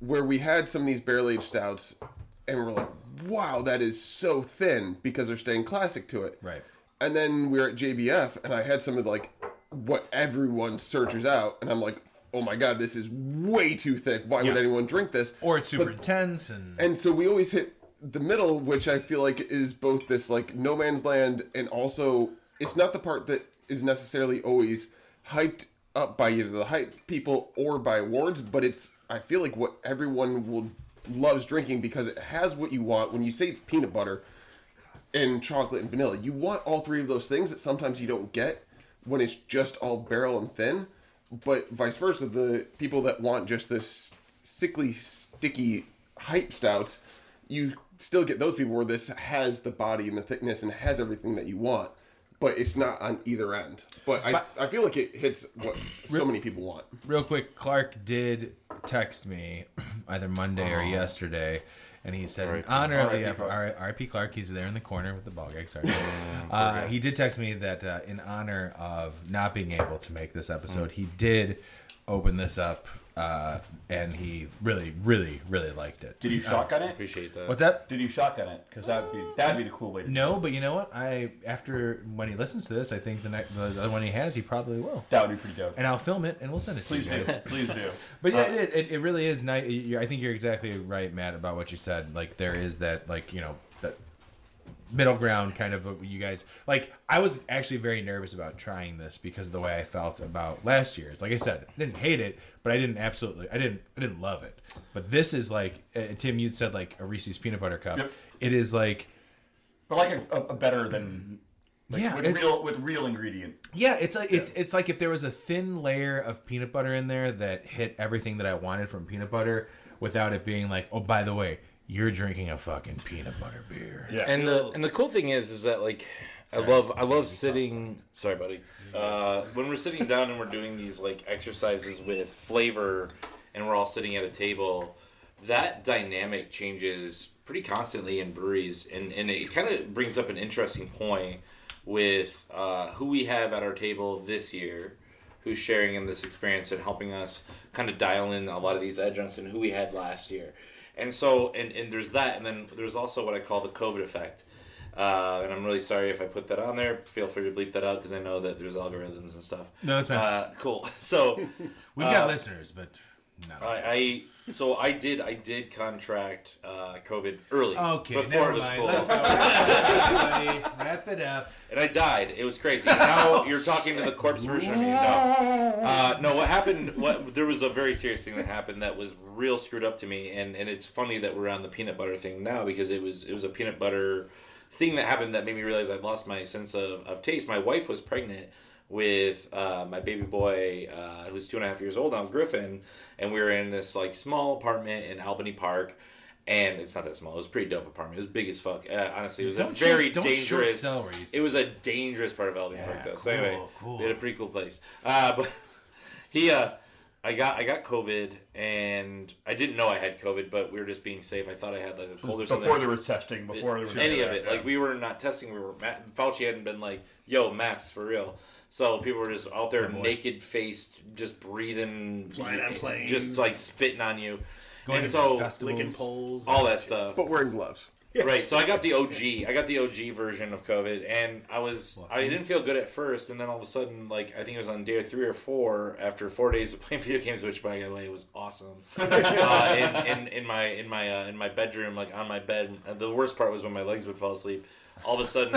[SPEAKER 7] where we had some of these barrel-aged stouts, and we're like, wow, that is so thin, because they're staying classic to it.
[SPEAKER 3] Right.
[SPEAKER 7] And then we were at JBF, and I had some of like what everyone searches out, and I'm like, oh my god, this is way too thick. Why would anyone drink this?
[SPEAKER 3] Or it's super intense,
[SPEAKER 7] and so we always hit the middle, which I feel like is both this like no man's land, and also it's not the part that is necessarily always hyped up by either the hype people or by awards, but it's I feel like what everyone loves drinking, because it has what you want. When you say it's peanut butter and chocolate and vanilla, you want all three of those things that sometimes you don't get when it's just all barrel and thin. But vice versa, the people that want just this sickly, sticky hype stouts, you still get those people where this has the body and the thickness and has everything that you want. but it's not on either end. But I feel like it hits what so many people want.
[SPEAKER 3] Real quick, Clark did text me either Monday or yesterday, and he said, in honor of R.I.P. Clark, he's there in the corner with the ball gag, sorry. He did text me that in honor of not being able to make this episode, he did open this up, and he really, really, really liked it.
[SPEAKER 9] Did you shotgun it?
[SPEAKER 1] Appreciate that.
[SPEAKER 3] What's that?
[SPEAKER 9] Did you shotgun it? Because that'd be the cool way to do it.
[SPEAKER 3] No, but you know what? When he listens to this, I think the other one he has, he probably will.
[SPEAKER 9] That would be pretty dope.
[SPEAKER 3] And I'll film it and we'll send it to you guys.
[SPEAKER 9] Please do.
[SPEAKER 3] But yeah, it really is nice. I think you're exactly right, Matt, about what you said. Like there is that, like, you know, that middle ground kind of you guys. Like I was actually very nervous about trying this because of the way I felt about last year's. Like I said, I didn't hate it, but I didn't love it. But this is like Tim, you said like a Reese's peanut butter cup.
[SPEAKER 9] Yep.
[SPEAKER 3] It is like,
[SPEAKER 9] but like a better than. Like with real ingredient.
[SPEAKER 3] Yeah, it's like it's like if there was a thin layer of peanut butter in there that hit everything that I wanted from peanut butter without it being like, oh, by the way, you're drinking a fucking peanut butter beer.
[SPEAKER 1] Yeah. And the cool thing is that like I love sitting. Sorry, buddy. When we're sitting down and we're doing these like exercises with flavor, and we're all sitting at a table, that dynamic changes pretty constantly in breweries, and it kind of brings up an interesting point with who we have at our table this year, who's sharing in this experience and helping us kind of dial in a lot of these adjuncts, and who we had last year. And so, and there's that, and then there's also what I call the COVID effect. And I'm really sorry if I put that on there. Feel free to bleep that out because I know that there's algorithms and stuff.
[SPEAKER 3] No, it's fine.
[SPEAKER 1] Cool. So
[SPEAKER 3] we've got listeners, but no.
[SPEAKER 1] I did contract COVID early.
[SPEAKER 3] Okay,
[SPEAKER 1] before it was cool.
[SPEAKER 3] Let's go. Wrap it up.
[SPEAKER 1] And I died. It was crazy. And now you're talking to the corpse version of me. No, what happened? There was a very serious thing that happened that was real screwed up to me, and it's funny that we're on the peanut butter thing now because it was a peanut butter thing that happened that made me realize I'd lost my sense of taste. My wife was pregnant with my baby boy who was 2.5 years old now, Griffin, and we were in this like small apartment in Albany Park, and it's not that small. It was a pretty dope apartment. It was big as fuck. Honestly, it was dangerous. It was a dangerous part of Albany Park, though. So anyway, we had a pretty cool place. But I got COVID, and I didn't know I had COVID, but we were just being safe. I thought I had like a cold or something.
[SPEAKER 9] Before there was testing, before there was
[SPEAKER 1] any of it. Yeah. Like we were not testing. Fauci hadn't been like, "Yo, masks for real." So people were just out there naked faced, just breathing,
[SPEAKER 8] flying on planes,
[SPEAKER 1] just like spitting on you,
[SPEAKER 3] going
[SPEAKER 1] and
[SPEAKER 3] to
[SPEAKER 8] licking poles,
[SPEAKER 1] all that stuff.
[SPEAKER 7] But wearing gloves.
[SPEAKER 1] Yeah. Right. So I got the OG version of COVID, and I didn't feel good at first, and then all of a sudden, like I think it was on day 3 or 4 after 4 days of playing video games, which by the way was awesome. In my bedroom, like on my bed. The worst part was when my legs would fall asleep. All of a sudden,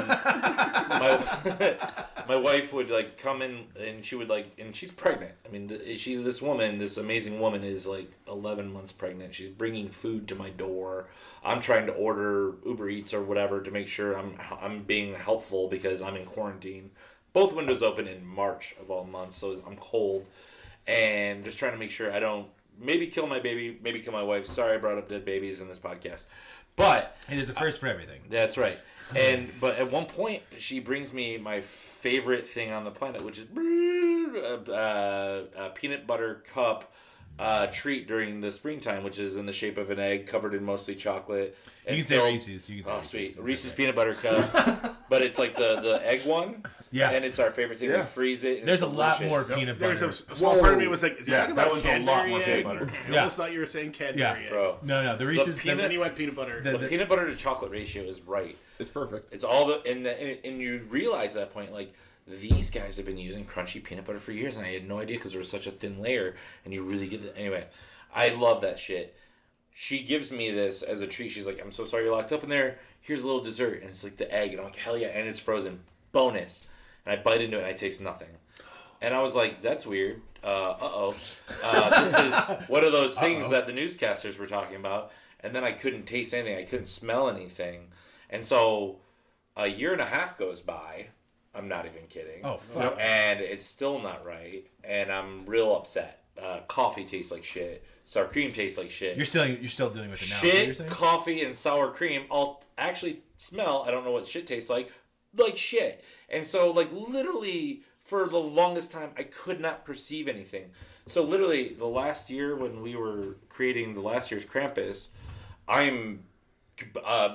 [SPEAKER 1] my wife would like come in, and she would like, and she's pregnant. I mean, this amazing woman is like 11 months pregnant. She's bringing food to my door. I'm trying to order Uber Eats or whatever to make sure I'm being helpful because I'm in quarantine. Both windows open in March of all months, so I'm cold, and just trying to make sure I don't maybe kill my baby, maybe kill my wife. Sorry, I brought up dead babies in this podcast, but
[SPEAKER 3] it is a first for everything.
[SPEAKER 1] That's right. But at one point, she brings me my favorite thing on the planet, which is a peanut butter cup treat during the springtime, which is in the shape of an egg covered in mostly chocolate.
[SPEAKER 3] You can say Reese's.
[SPEAKER 1] Sweet. Reese's peanut butter cup. But it's like the egg one. Yeah. And it's our favorite thing. Yeah. We freeze it.
[SPEAKER 3] There's a lot more peanut butter.
[SPEAKER 8] There's a small part of me was like, is he talking about
[SPEAKER 9] a lot more
[SPEAKER 8] egg?
[SPEAKER 9] peanut butter.
[SPEAKER 8] I almost thought you were saying Cadbury egg.
[SPEAKER 1] Bro.
[SPEAKER 3] No, the Reese's.
[SPEAKER 8] Then you went peanut butter.
[SPEAKER 1] The peanut butter to chocolate ratio is right.
[SPEAKER 7] It's perfect.
[SPEAKER 1] It's all and you realize at that point, like, these guys have been using crunchy peanut butter for years, and I had no idea because there was such a thin layer, and you really get anyway, I love that shit. She gives me this as a treat. She's like, I'm so sorry you're locked up in there. Here's a little dessert, and it's like the egg, and I'm like, hell yeah, and it's frozen. Bonus. And I bite into it, and I taste nothing. And I was like, that's weird. This is one of those things that the newscasters were talking about. And then I couldn't taste anything. I couldn't smell anything. And so a year and a half goes by. I'm not even kidding.
[SPEAKER 3] Oh, fuck.
[SPEAKER 1] And it's still not right. And I'm real upset. Coffee tastes like shit. Sour cream tastes like shit.
[SPEAKER 3] You're still dealing with it now.
[SPEAKER 1] Shit, coffee, and sour cream all actually smell. I don't know what shit tastes like. like shit. And so, like, literally, for the longest time, I could not perceive anything. So, literally, the last year when we were creating the last year's Krampus, I'm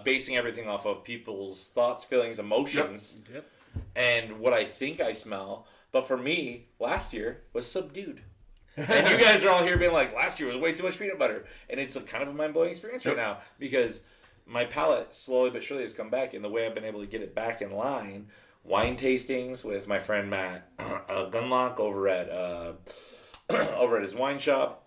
[SPEAKER 1] basing everything off of people's thoughts, feelings, emotions, and what I think I smell. But for me, last year was subdued. And you guys are all here being like, last year was way too much peanut butter. And it's a kind of a mind-blowing experience right now because my palate slowly but surely has come back. And the way I've been able to get it back in line, wine tastings with my friend Matt Gunlock over at his wine shop.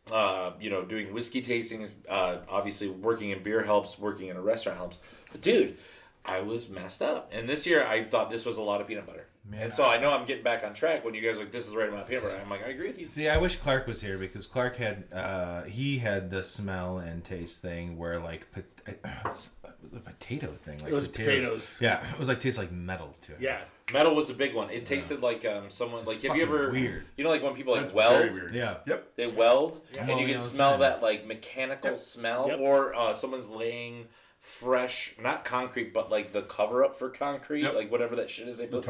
[SPEAKER 1] Doing whiskey tastings. Obviously, working in beer helps. Working in a restaurant helps. But dude, I was messed up. And this year, I thought this was a lot of peanut butter. Man, and so I know I'm getting back on track when you guys are like, this is the right amount of peanut butter. I'm like, I agree with you.
[SPEAKER 3] See, I wish Clark was here because Clark had he had the smell and taste thing where like the potato thing. Like
[SPEAKER 8] it was potatoes.
[SPEAKER 3] Yeah, it was like tastes like metal too.
[SPEAKER 8] Yeah,
[SPEAKER 1] metal was a big one. It tasted like someone like have you ever
[SPEAKER 3] weird?
[SPEAKER 1] You know, like when people like weld.
[SPEAKER 3] Yeah.
[SPEAKER 9] Yep.
[SPEAKER 1] They weld, and you can smell that like mechanical smell, or someone's laying fresh, not concrete, but like the cover up for concrete, like whatever that shit is they put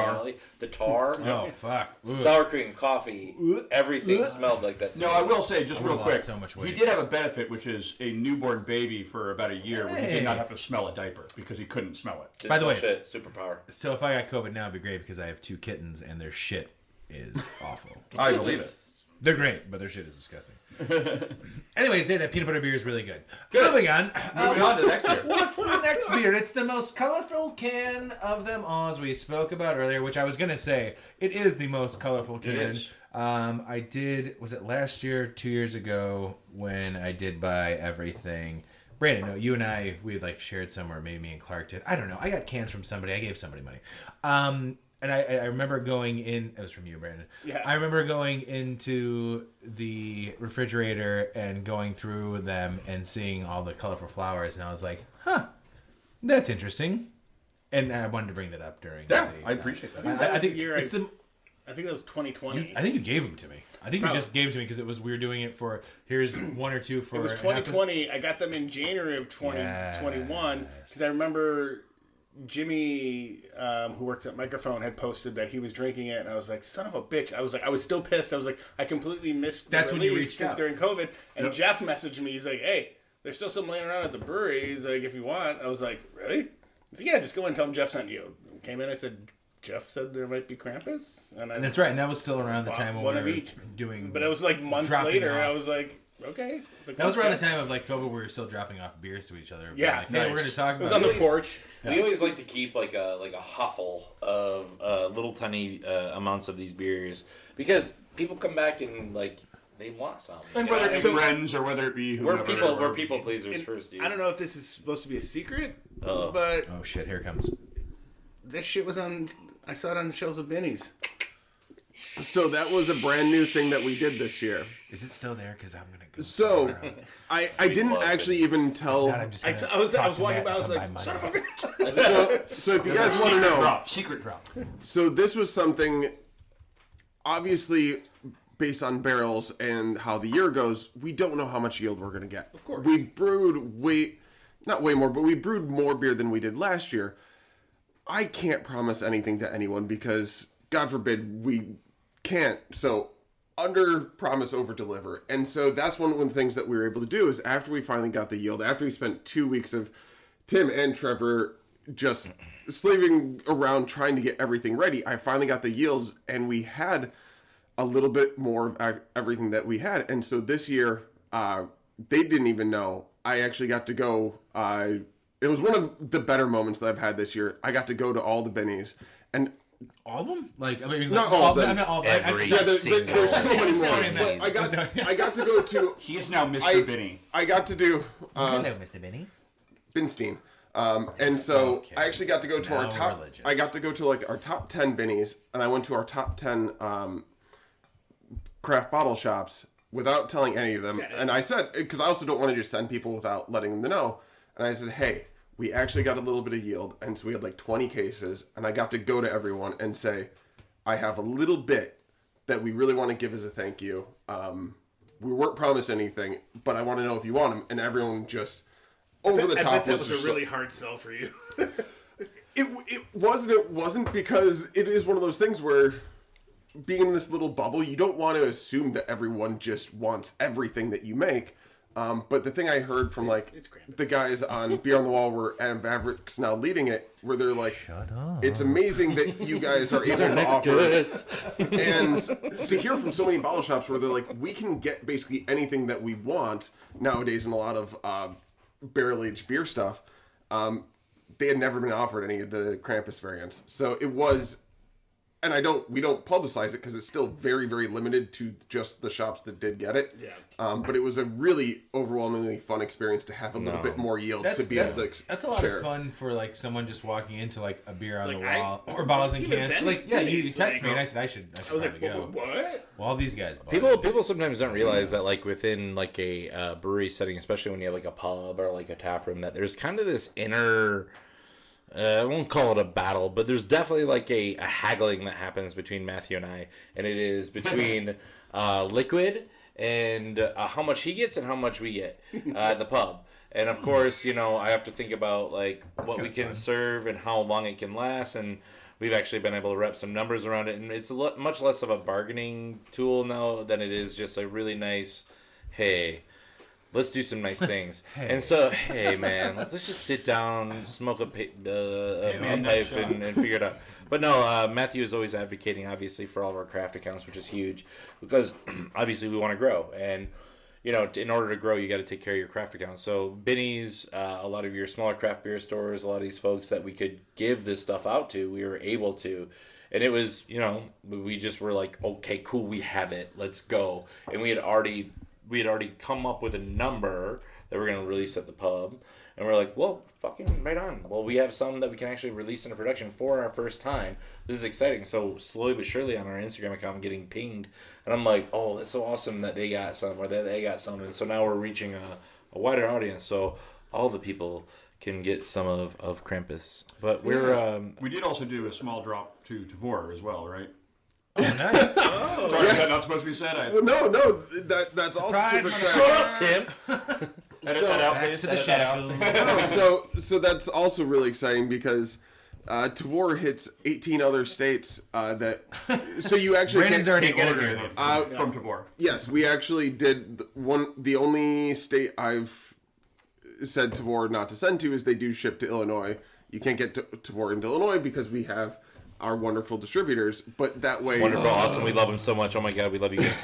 [SPEAKER 1] the tar.
[SPEAKER 3] Oh fuck!
[SPEAKER 1] Sour cream, coffee, everything smelled like that.
[SPEAKER 9] No, I will say just real quick,
[SPEAKER 3] so much weight.
[SPEAKER 9] He did have a benefit, which is a newborn baby for about a year where he did not have to smell a diaper because he couldn't smell it.
[SPEAKER 1] Didn't
[SPEAKER 3] By the way,
[SPEAKER 1] shit, superpower.
[SPEAKER 3] So if I got COVID now, it'd be great because I have 2 kittens and their shit is awful.
[SPEAKER 9] I believe it.
[SPEAKER 3] They're great, but their shit is disgusting. Anyways, that peanut butter beer is really good. Moving on.
[SPEAKER 9] Moving on to the next beer.
[SPEAKER 3] What's the next beer? It's the most colorful can of them all, as we spoke about earlier, which I was going to say, it is the most colorful can.
[SPEAKER 9] It is.
[SPEAKER 3] I did, was it last year, 2 years ago, when I did buy everything. Brandon, no, you and I, we had like shared somewhere, maybe me and Clark did. I don't know. I got cans from somebody. I gave somebody money. And I remember going in, it was from you, Brandon.
[SPEAKER 8] Yeah.
[SPEAKER 3] I remember going into the refrigerator and going through them and seeing all the colorful flowers. And I was like, huh, that's interesting. And I wanted to bring that up during
[SPEAKER 9] I appreciate that.
[SPEAKER 8] I think
[SPEAKER 3] I
[SPEAKER 8] think that was 2020.
[SPEAKER 3] I think you gave them to me. I think you just gave them to me because it was we were doing it for, here's 1 or 2 for...
[SPEAKER 8] It was 2020. I got them in January of 2021 because I remember... Jimmy, who works at Microphone, had posted that he was drinking it, and I was like, "Son of a bitch!" I was still pissed. I was like, I completely missed the
[SPEAKER 3] That's when you
[SPEAKER 8] release
[SPEAKER 3] reached out.
[SPEAKER 8] during COVID. And Jeff messaged me. He's like, "Hey, there's still some laying around at the brewery. He's like, if you want." I was like, "Really?" He's like, "Yeah, just go in and tell him Jeff sent you." Came in, I said, "Jeff said there might be Krampus," and
[SPEAKER 3] that's right. And that was still around the time when
[SPEAKER 8] one
[SPEAKER 3] we
[SPEAKER 8] of
[SPEAKER 3] were
[SPEAKER 8] each
[SPEAKER 3] doing.
[SPEAKER 8] But it was like months later.
[SPEAKER 3] off.
[SPEAKER 8] I was like, "Okay."
[SPEAKER 3] That was around the time of like COVID, where we were still dropping off beers to each other.
[SPEAKER 8] Yeah,
[SPEAKER 3] like, hey, we're going to talk about.
[SPEAKER 8] It was on the porch.
[SPEAKER 1] We always like to keep like a huffle of little tiny amounts of these beers because people come back and like they want some.
[SPEAKER 9] And whether it be friends or whether it be whoever.
[SPEAKER 1] We're people pleasers first, dude.
[SPEAKER 8] I don't know if this is supposed to be a secret, but
[SPEAKER 3] oh shit, here it comes.
[SPEAKER 8] This shit was on. I saw it on the shelves of Benny's.
[SPEAKER 7] So that was a brand new thing that we did this year.
[SPEAKER 3] Is it still there? Because I'm gonna go.
[SPEAKER 7] So I didn't actually even tell.
[SPEAKER 8] I was walking by. I was like, "Son of a
[SPEAKER 7] bitch!" So if you guys want to know,
[SPEAKER 9] secret drop.
[SPEAKER 7] So this was something, obviously, based on barrels and how the year goes, we don't know how much yield we're gonna get.
[SPEAKER 8] Of course,
[SPEAKER 7] we brewed not way more, but we brewed more beer than we did last year. I can't promise anything to anyone because, God forbid, we can't. So under promise, over deliver. And so that's one of the things that we were able to do is after we finally got the yield, after we spent 2 weeks of Tim and Trevor just slaving around trying to get everything ready, I finally got the yields and we had a little bit more of everything that we had. And so this year, they didn't even know. I actually got to go, it was one of the better moments that I've had this year. I got to go to all the Bennies and
[SPEAKER 3] all of them? Like, I mean,
[SPEAKER 7] not all of them.
[SPEAKER 3] Not all,
[SPEAKER 1] Every
[SPEAKER 7] there's so many more.
[SPEAKER 3] Sorry,
[SPEAKER 7] But I got to go to.
[SPEAKER 9] He is now Mr. Benny.
[SPEAKER 7] I got to do.
[SPEAKER 3] Hello, Mr. Benny.
[SPEAKER 7] Binstein. And so
[SPEAKER 3] Okay.
[SPEAKER 7] I actually got to go to our
[SPEAKER 3] Now
[SPEAKER 7] top.
[SPEAKER 3] religious.
[SPEAKER 7] I got to go to like our top 10 Bennies, and I went to our top 10 craft bottle shops without telling any of them. And I said, because I also don't want to just send people without letting them know. And I said, hey, we actually got a little bit of yield, and so we had like 20 cases, and I got to go to everyone and say, I have a little bit that we really want to give as a thank you. We weren't promised anything, but I want to know if you want them, and everyone just over the top.
[SPEAKER 8] I bet that was a really hard sell for you.
[SPEAKER 7] It wasn't because it is one of those things where being in this little bubble, you don't want to assume that everyone just wants everything that you make. But the thing I heard from like the guys on Beer on the Wall, where Adam Vavrick's now leading it, where they're like, "Shut up! It's amazing that you guys are able to offer." And to hear from so many bottle shops where they're like, "We can get basically anything that we want nowadays in a lot of barrel-aged beer stuff." They had never been offered any of the Krampus variants, so it was. And we don't publicize it because it's still very, very limited to just the shops that did get it. Yeah. But it was a really overwhelmingly fun experience to have a little bit more yield to be able to
[SPEAKER 3] That's a lot of fun for like someone just walking into like a Beer on the Wall or bottles and cans. You text me and I said I should probably go. What? Well, all these guys.
[SPEAKER 1] People sometimes don't realize that like within like a brewery setting, especially when you have like a pub or like a tap room, that there's kind of this inner. I won't call it a battle, but there's definitely like a haggling that happens between Matthew and I, and it is between liquid and how much he gets and how much we get at the pub. And of course, I have to think about like what we can serve and how long it can last, and we've actually been able to wrap some numbers around it, and it's much less of a bargaining tool now than it is just a really nice, hey, let's do some nice things. And so, hey, man, let's just sit down, smoke a pipe and figure it out. But no, Matthew is always advocating, obviously, for all of our craft accounts, which is huge. Because, obviously, we want to grow. And, in order to grow, you got to take care of your craft accounts. So, Benny's, a lot of your smaller craft beer stores, a lot of these folks that we could give this stuff out to, we were able to. And it was, we just were like, okay, cool, we have it. Let's go. And we had already come up with a number that we're going to release at the pub. And we're like, well, fucking right on. Well, we have some that we can actually release into production for our first time. This is exciting. So slowly but surely on our Instagram account, I'm getting pinged. And I'm like, oh, that's so awesome that they got some or that they got some. And so now we're reaching a wider audience. So all the people can get some of Krampus. But we're...
[SPEAKER 9] we did also do a small drop to Tavor as well, right?
[SPEAKER 3] Oh, nice.
[SPEAKER 9] Sorry, yes. Is that not supposed to be said?
[SPEAKER 7] Well, no, that's
[SPEAKER 3] surprise,
[SPEAKER 7] also super
[SPEAKER 1] exciting. Shut up, Tim!
[SPEAKER 9] Edit that out,
[SPEAKER 3] back to the shadow.
[SPEAKER 7] So that's also really exciting because Tavor hits 18 other states so you actually
[SPEAKER 3] Brandon's already ordered
[SPEAKER 9] from Tavor.
[SPEAKER 7] Yes, we actually did the only state I've said Tavor not to send to is they do ship to Illinois. You can't get Tavor into Illinois because we have our wonderful distributors, but that way...
[SPEAKER 1] Wonderful, awesome, we love them so much. Oh my God, we love you guys.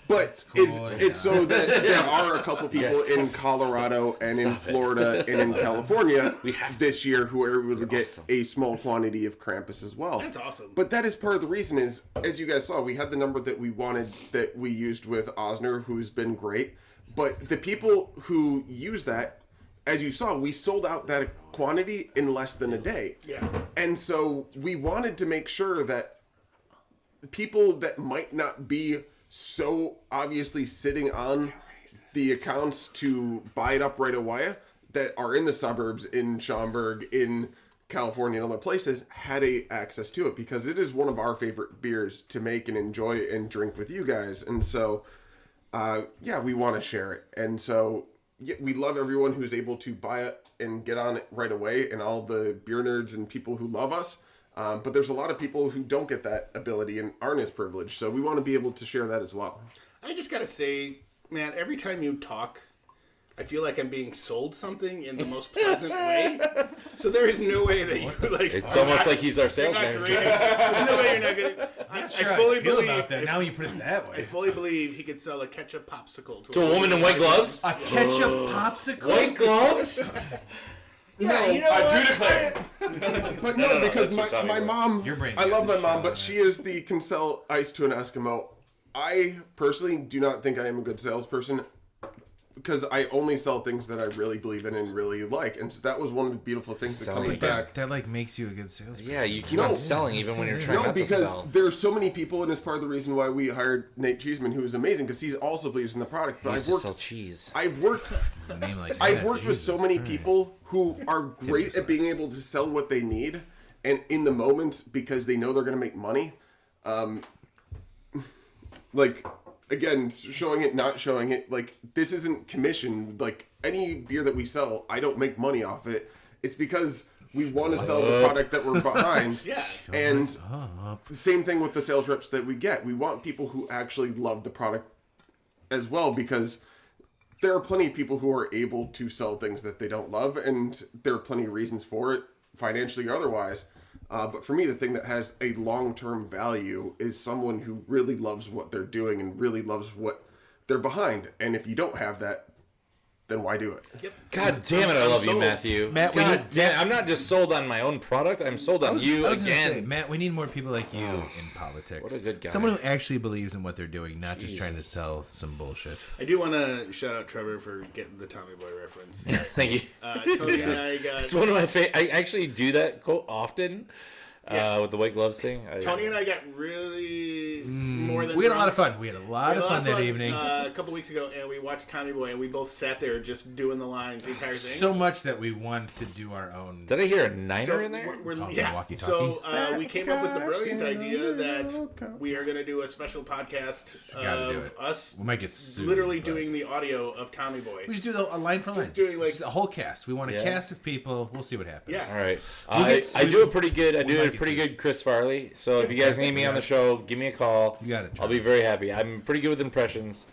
[SPEAKER 7] But it's so that there are a couple people in Colorado and in Florida and in California this year who are able to get a small quantity of Krampus as well.
[SPEAKER 8] That's awesome.
[SPEAKER 7] But that is part of the reason is, as you guys saw, we had the number that we wanted that we used with Osner, who's been great. But the people who use that, as you saw, we sold out that quantity in less than a day.
[SPEAKER 8] Yeah.
[SPEAKER 7] And so we wanted to make sure that people that might not be so obviously sitting on the accounts to buy it up right away, that are in the suburbs, in Schaumburg, in California and other places, had access to it, because it is one of our favorite beers to make and enjoy and drink with you guys. And so, we want to share it. And so... yeah, we love everyone who's able to buy it and get on it right away, and all the beer nerds and people who love us. But there's a lot of people who don't get that ability and aren't as privileged. So we want to be able to share that as well.
[SPEAKER 8] I just got to say, man, every time you talk, I feel like I'm being sold something in the most pleasant way. So there is no way that you like...
[SPEAKER 1] It's almost like he's our sales manager.
[SPEAKER 8] There's no way you're not going to... I fully believe
[SPEAKER 3] about that. Now you put it that way.
[SPEAKER 8] I fully believe he could sell a ketchup popsicle
[SPEAKER 1] to a woman in white gloves.
[SPEAKER 3] A ketchup popsicle?
[SPEAKER 1] White gloves?
[SPEAKER 3] Yeah, you know
[SPEAKER 9] I do declare.
[SPEAKER 7] But no, because my mom... I love my mom, but she can sell ice to an Eskimo. I personally do not think I am a good salesperson, because I only sell things that I really believe in and really like. And so that was one of the beautiful things that coming back.
[SPEAKER 3] That like makes you a good salesperson.
[SPEAKER 1] Yeah, you keep on selling even when you're trying not to sell.
[SPEAKER 7] No, because there's so many people, and it's part of the reason why we hired Nate Cheeseman, who is amazing, because he also believes in the product. But
[SPEAKER 1] to sell cheese.
[SPEAKER 7] I've worked with so many people who are great at being able to sell what they need, and in the moment, because they know they're going to make money. Again, showing it, not showing it, like, this isn't commission. Like, any beer that we sell, I don't make money off it. It's because We want to sell the product that we're behind.
[SPEAKER 8] Yeah.
[SPEAKER 7] And same thing with the sales reps that we get. We want people who actually love the product as well, because there are plenty of people who are able to sell things that they don't love, and there are plenty of reasons for it, financially or otherwise. But for me, the thing that has a long-term value is someone who really loves what they're doing and really loves what they're behind. And if you don't have that, then why do it?
[SPEAKER 8] Yep.
[SPEAKER 1] God damn it, I love you,
[SPEAKER 8] sold.
[SPEAKER 1] Matthew.
[SPEAKER 3] Matt, we
[SPEAKER 1] God
[SPEAKER 3] need-
[SPEAKER 1] damn, I'm not just sold on my own product, I'm sold on you
[SPEAKER 3] I was gonna
[SPEAKER 1] again.
[SPEAKER 3] say, Matt, we need more people like you in politics.
[SPEAKER 1] What a good guy.
[SPEAKER 3] Someone who actually believes in what they're doing, not just trying to sell some bullshit.
[SPEAKER 8] I do want to shout out Trevor for getting the Tommy Boy reference.
[SPEAKER 1] Thank you.
[SPEAKER 8] Tony and I got...
[SPEAKER 1] It's one of my favorite. I actually do that quote often with the white gloves thing.
[SPEAKER 8] Tony and I got really more than...
[SPEAKER 3] We had a lot of fun. We had a lot of fun that evening.
[SPEAKER 8] A couple weeks ago, and we watched Tommy Boy, and we both sat there just doing the lines the entire thing.
[SPEAKER 3] So much that we wanted to do our own.
[SPEAKER 1] Did I hear a niner
[SPEAKER 8] So
[SPEAKER 1] in there?
[SPEAKER 8] So we came up with the brilliant idea that we are going to do a special podcast
[SPEAKER 3] Gotta do
[SPEAKER 8] of
[SPEAKER 3] it.
[SPEAKER 8] us
[SPEAKER 3] We might get sued.
[SPEAKER 8] literally
[SPEAKER 3] but-
[SPEAKER 8] doing the audio of Tommy Boy.
[SPEAKER 3] We should do a line for line.
[SPEAKER 8] doing, like-
[SPEAKER 3] Just a whole cast. We want a
[SPEAKER 1] Yeah.
[SPEAKER 3] cast of people. We'll see what happens.
[SPEAKER 8] Yeah.
[SPEAKER 1] All right.
[SPEAKER 3] We'll get
[SPEAKER 1] I do a pretty good. I
[SPEAKER 3] we
[SPEAKER 1] do
[SPEAKER 3] might
[SPEAKER 1] a
[SPEAKER 3] get
[SPEAKER 1] pretty
[SPEAKER 3] sued.
[SPEAKER 1] good Chris Farley. So if you guys need me on the show, give me a call.
[SPEAKER 3] You got it,
[SPEAKER 1] I'll be very happy. I'm pretty good with impressions.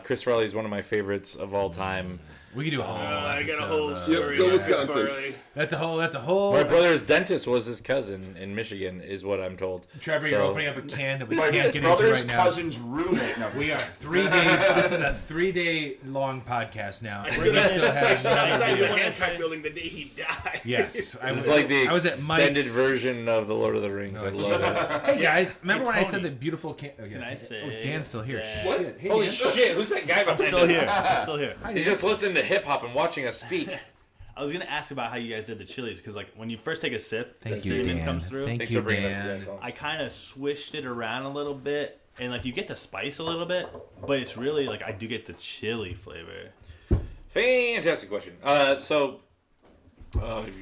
[SPEAKER 1] Chris Farley is one of my favorites of all time.
[SPEAKER 3] We can do a whole.
[SPEAKER 8] I got a
[SPEAKER 3] episode
[SPEAKER 8] whole
[SPEAKER 3] of-
[SPEAKER 8] story.
[SPEAKER 7] go
[SPEAKER 8] about Chris
[SPEAKER 7] Wisconsin.
[SPEAKER 8] Farley.
[SPEAKER 3] That's a whole.
[SPEAKER 1] My brother's dentist was his cousin in Michigan, is what I'm told.
[SPEAKER 3] Trevor, you're
[SPEAKER 1] So-
[SPEAKER 3] opening up a can that we
[SPEAKER 9] My
[SPEAKER 3] can't get into
[SPEAKER 9] brother's
[SPEAKER 3] right now.
[SPEAKER 9] cousin's roommate. No,
[SPEAKER 3] We are 3 days. This is a 3-day long podcast now.
[SPEAKER 8] I
[SPEAKER 3] We
[SPEAKER 8] stood
[SPEAKER 3] still have
[SPEAKER 8] outside
[SPEAKER 3] no
[SPEAKER 8] the
[SPEAKER 3] idea.
[SPEAKER 8] Hancock building the day he died.
[SPEAKER 3] Yes, I
[SPEAKER 1] This is like the
[SPEAKER 3] I was at
[SPEAKER 1] extended
[SPEAKER 3] Mike's.
[SPEAKER 1] version of the Lord of the Rings. I love it.
[SPEAKER 3] Hey guys, remember when I
[SPEAKER 2] Tony.
[SPEAKER 3] said the beautiful can?
[SPEAKER 2] Can I say
[SPEAKER 3] Oh, Dan's still here.
[SPEAKER 2] that-
[SPEAKER 3] Shit. Hey,
[SPEAKER 1] Holy
[SPEAKER 3] Dan.
[SPEAKER 1] shit! Who's that guy behind
[SPEAKER 2] Still
[SPEAKER 1] us?
[SPEAKER 2] here. I'm still here.
[SPEAKER 3] Hi,
[SPEAKER 1] He's
[SPEAKER 3] Dan.
[SPEAKER 1] just listening to hip hop and watching us speak.
[SPEAKER 2] I was gonna ask about how you guys did the chilies because like when you first take a sip,
[SPEAKER 3] Thank
[SPEAKER 2] the
[SPEAKER 3] you,
[SPEAKER 2] cinnamon
[SPEAKER 3] Dan.
[SPEAKER 2] comes through.
[SPEAKER 3] Thank
[SPEAKER 1] Thanks
[SPEAKER 3] you,
[SPEAKER 1] for bringing that
[SPEAKER 3] Dan.
[SPEAKER 1] back home.
[SPEAKER 2] I kind of swished it around a little bit, and like you get the spice a little bit, but it's really like I do get the chili flavor.
[SPEAKER 1] Fantastic question.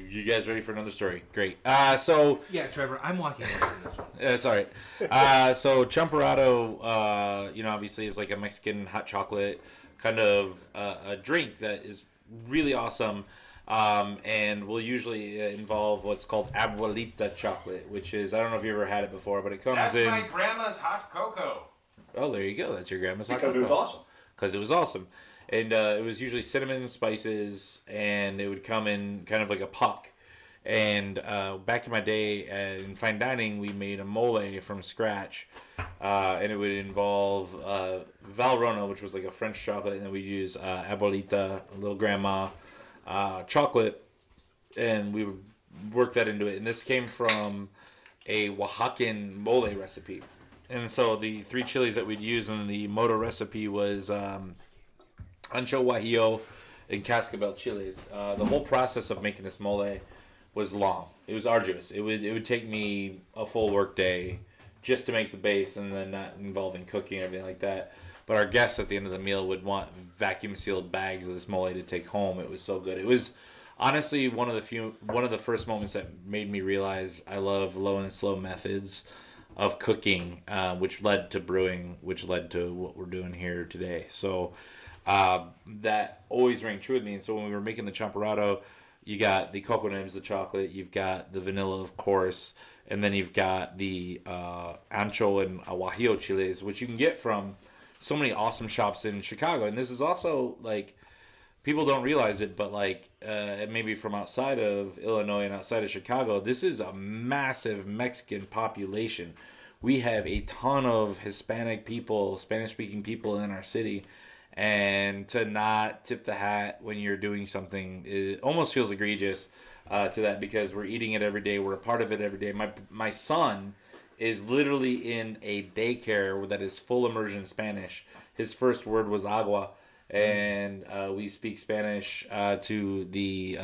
[SPEAKER 1] You guys ready for another story? Great. So
[SPEAKER 3] Yeah, Trevor, I'm walking away from this one.
[SPEAKER 1] it's all right. So Champurrado, obviously is like a Mexican hot chocolate kind of a drink that is really awesome, and will usually involve what's called abuelita chocolate, which is, I don't know if you ever had it before, but it comes in.
[SPEAKER 3] grandma's hot cocoa.
[SPEAKER 1] Oh, there you go. That's your grandma's hot
[SPEAKER 9] because it was
[SPEAKER 1] cocoa.
[SPEAKER 9] awesome.
[SPEAKER 1] Because it was awesome. And it was usually cinnamon and spices, and it would come in kind of like a puck. And back in my day in fine dining, we made a mole from scratch. And it would involve Valrhona, which was like a French chocolate, and then we'd use Abuelita, Little Grandma chocolate, and we would work that into it. And this came from a Oaxacan mole recipe. And so the 3 chilies that we'd use in the moto recipe was ancho guajillo and cascabel chilies. The whole process of making this mole was long. It was arduous. It would take me a full work day just to make the base, and then not involving cooking and everything like that. But our guests at the end of the meal would want vacuum sealed bags of this mole to take home. It was so good. It was honestly one of the first moments that made me realize I love low and slow methods of cooking, which led to brewing, which led to what we're doing here today. So that always rang true with me. And so when we were making the Champurrado, you got the cocoa nibs, the chocolate, you've got the vanilla, of course, and then you've got the ancho and guajillo chilies, which you can get from so many awesome shops in Chicago. And this is also, like, people don't realize it, but, like, maybe from outside of Illinois and outside of Chicago, this is a massive Mexican population. We have a ton of Hispanic people, Spanish-speaking people in our city. And to not tip the hat when you're doing something, it almost feels egregious to that, because we're eating it every day. We're a part of it every day. My son is literally in a daycare that is full immersion Spanish. His first word was agua, and we speak Spanish to the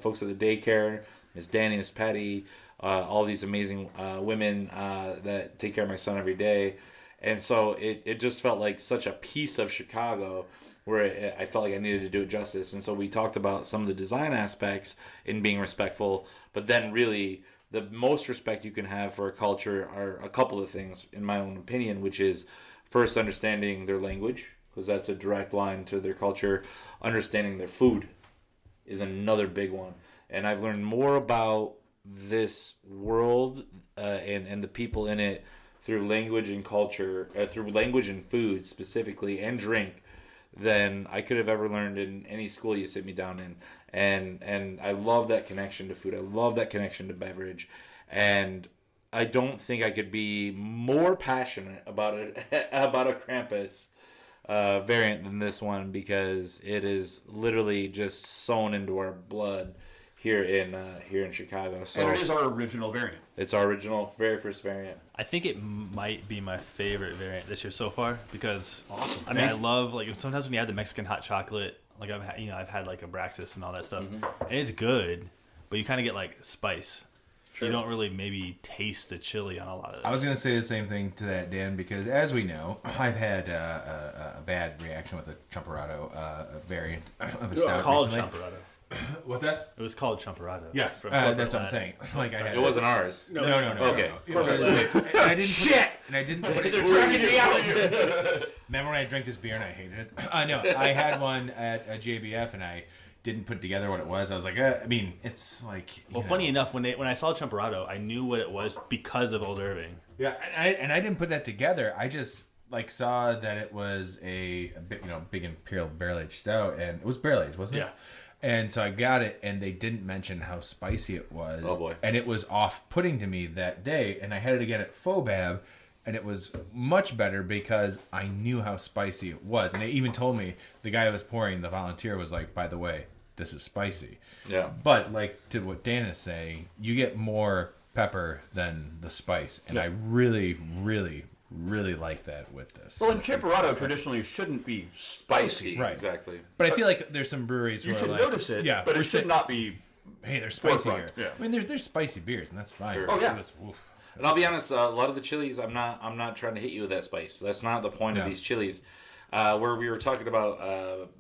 [SPEAKER 1] folks at the daycare, Miss Danny, Miss Patty, all these amazing women that take care of my son every day. And so it just felt like such a piece of Chicago where I felt like I needed to do it justice. And so we talked about some of the design aspects in being respectful, but then really the most respect you can have for a culture are a couple of things, in my own opinion, which is first understanding their language, because that's a direct line to their culture. Understanding their food is another big one. and I've learned more about this world and the people in it through language and culture, through language and food specifically, and drink, than I could have ever learned in any school you sit me down in. And I love that connection to food. I love that connection to beverage. And I don't think I could be more passionate about it, about a Krampus variant than this one, because it is literally just sewn into our blood here in Chicago. So
[SPEAKER 9] And it is our original variant.
[SPEAKER 1] It's our original, very first variant.
[SPEAKER 2] I think it might be my favorite variant this year so far, because I mean, I love, like, sometimes when you have the Mexican hot chocolate, like I've had like Abraxas and all that stuff, and it's good, but you kind of get like spice. Sure. You don't really maybe taste the chili on a lot of this.
[SPEAKER 3] I was going to say the same thing to that, Dan, because as we know, I've had a bad reaction with the Champurrado variant of the stout
[SPEAKER 2] called
[SPEAKER 3] recently.
[SPEAKER 2] Champurrado.
[SPEAKER 3] What's that?
[SPEAKER 2] It was called Champurrado.
[SPEAKER 3] Yes, that's what I'm saying. Like I had
[SPEAKER 1] It wasn't ours.
[SPEAKER 3] No.
[SPEAKER 1] Okay.
[SPEAKER 3] No. And I didn't
[SPEAKER 1] Shit!
[SPEAKER 3] They're
[SPEAKER 1] tracking me out.
[SPEAKER 3] Remember when I drank this beer and I hated it? No, I had one at JBF and I didn't put together what it was. I was like, I mean, it's like.
[SPEAKER 2] Well, funny enough, when I saw Champurado, I knew what it was because of Old Irving.
[SPEAKER 3] Yeah, and I didn't put that together. I just saw that it was a big Imperial Barrel-aged stout, and it was barrel-aged, wasn't it?
[SPEAKER 2] Yeah.
[SPEAKER 3] And so I got it, and they didn't mention how spicy it was.
[SPEAKER 1] Oh, boy.
[SPEAKER 3] And it was off-putting to me that day, and I had it again at Fobab, and it was much better because I knew how spicy it was. And they even told me, the guy who was pouring, the volunteer, was like, by the way, this is spicy.
[SPEAKER 1] Yeah.
[SPEAKER 3] But, like, to what Dan is saying, you get more pepper than the spice. And I really, really, really like that with this.
[SPEAKER 9] Well, and Champurado traditionally shouldn't be spicy.
[SPEAKER 3] Right.
[SPEAKER 1] Exactly.
[SPEAKER 3] But I feel like there's some breweries
[SPEAKER 9] You
[SPEAKER 3] where
[SPEAKER 9] should
[SPEAKER 3] like,
[SPEAKER 9] notice it,
[SPEAKER 3] yeah,
[SPEAKER 9] but it should not be.
[SPEAKER 3] Hey, they're spicy here.
[SPEAKER 9] forefront, yeah.
[SPEAKER 3] I mean, there's spicy beers, and that's fine.
[SPEAKER 1] Sure.
[SPEAKER 9] Oh, yeah.
[SPEAKER 3] It was- oof.
[SPEAKER 1] And I'll be honest, a lot of the chilies, I'm not trying to hit you with that spice. That's not the point of
[SPEAKER 3] No.
[SPEAKER 1] these chilies. Where we were talking about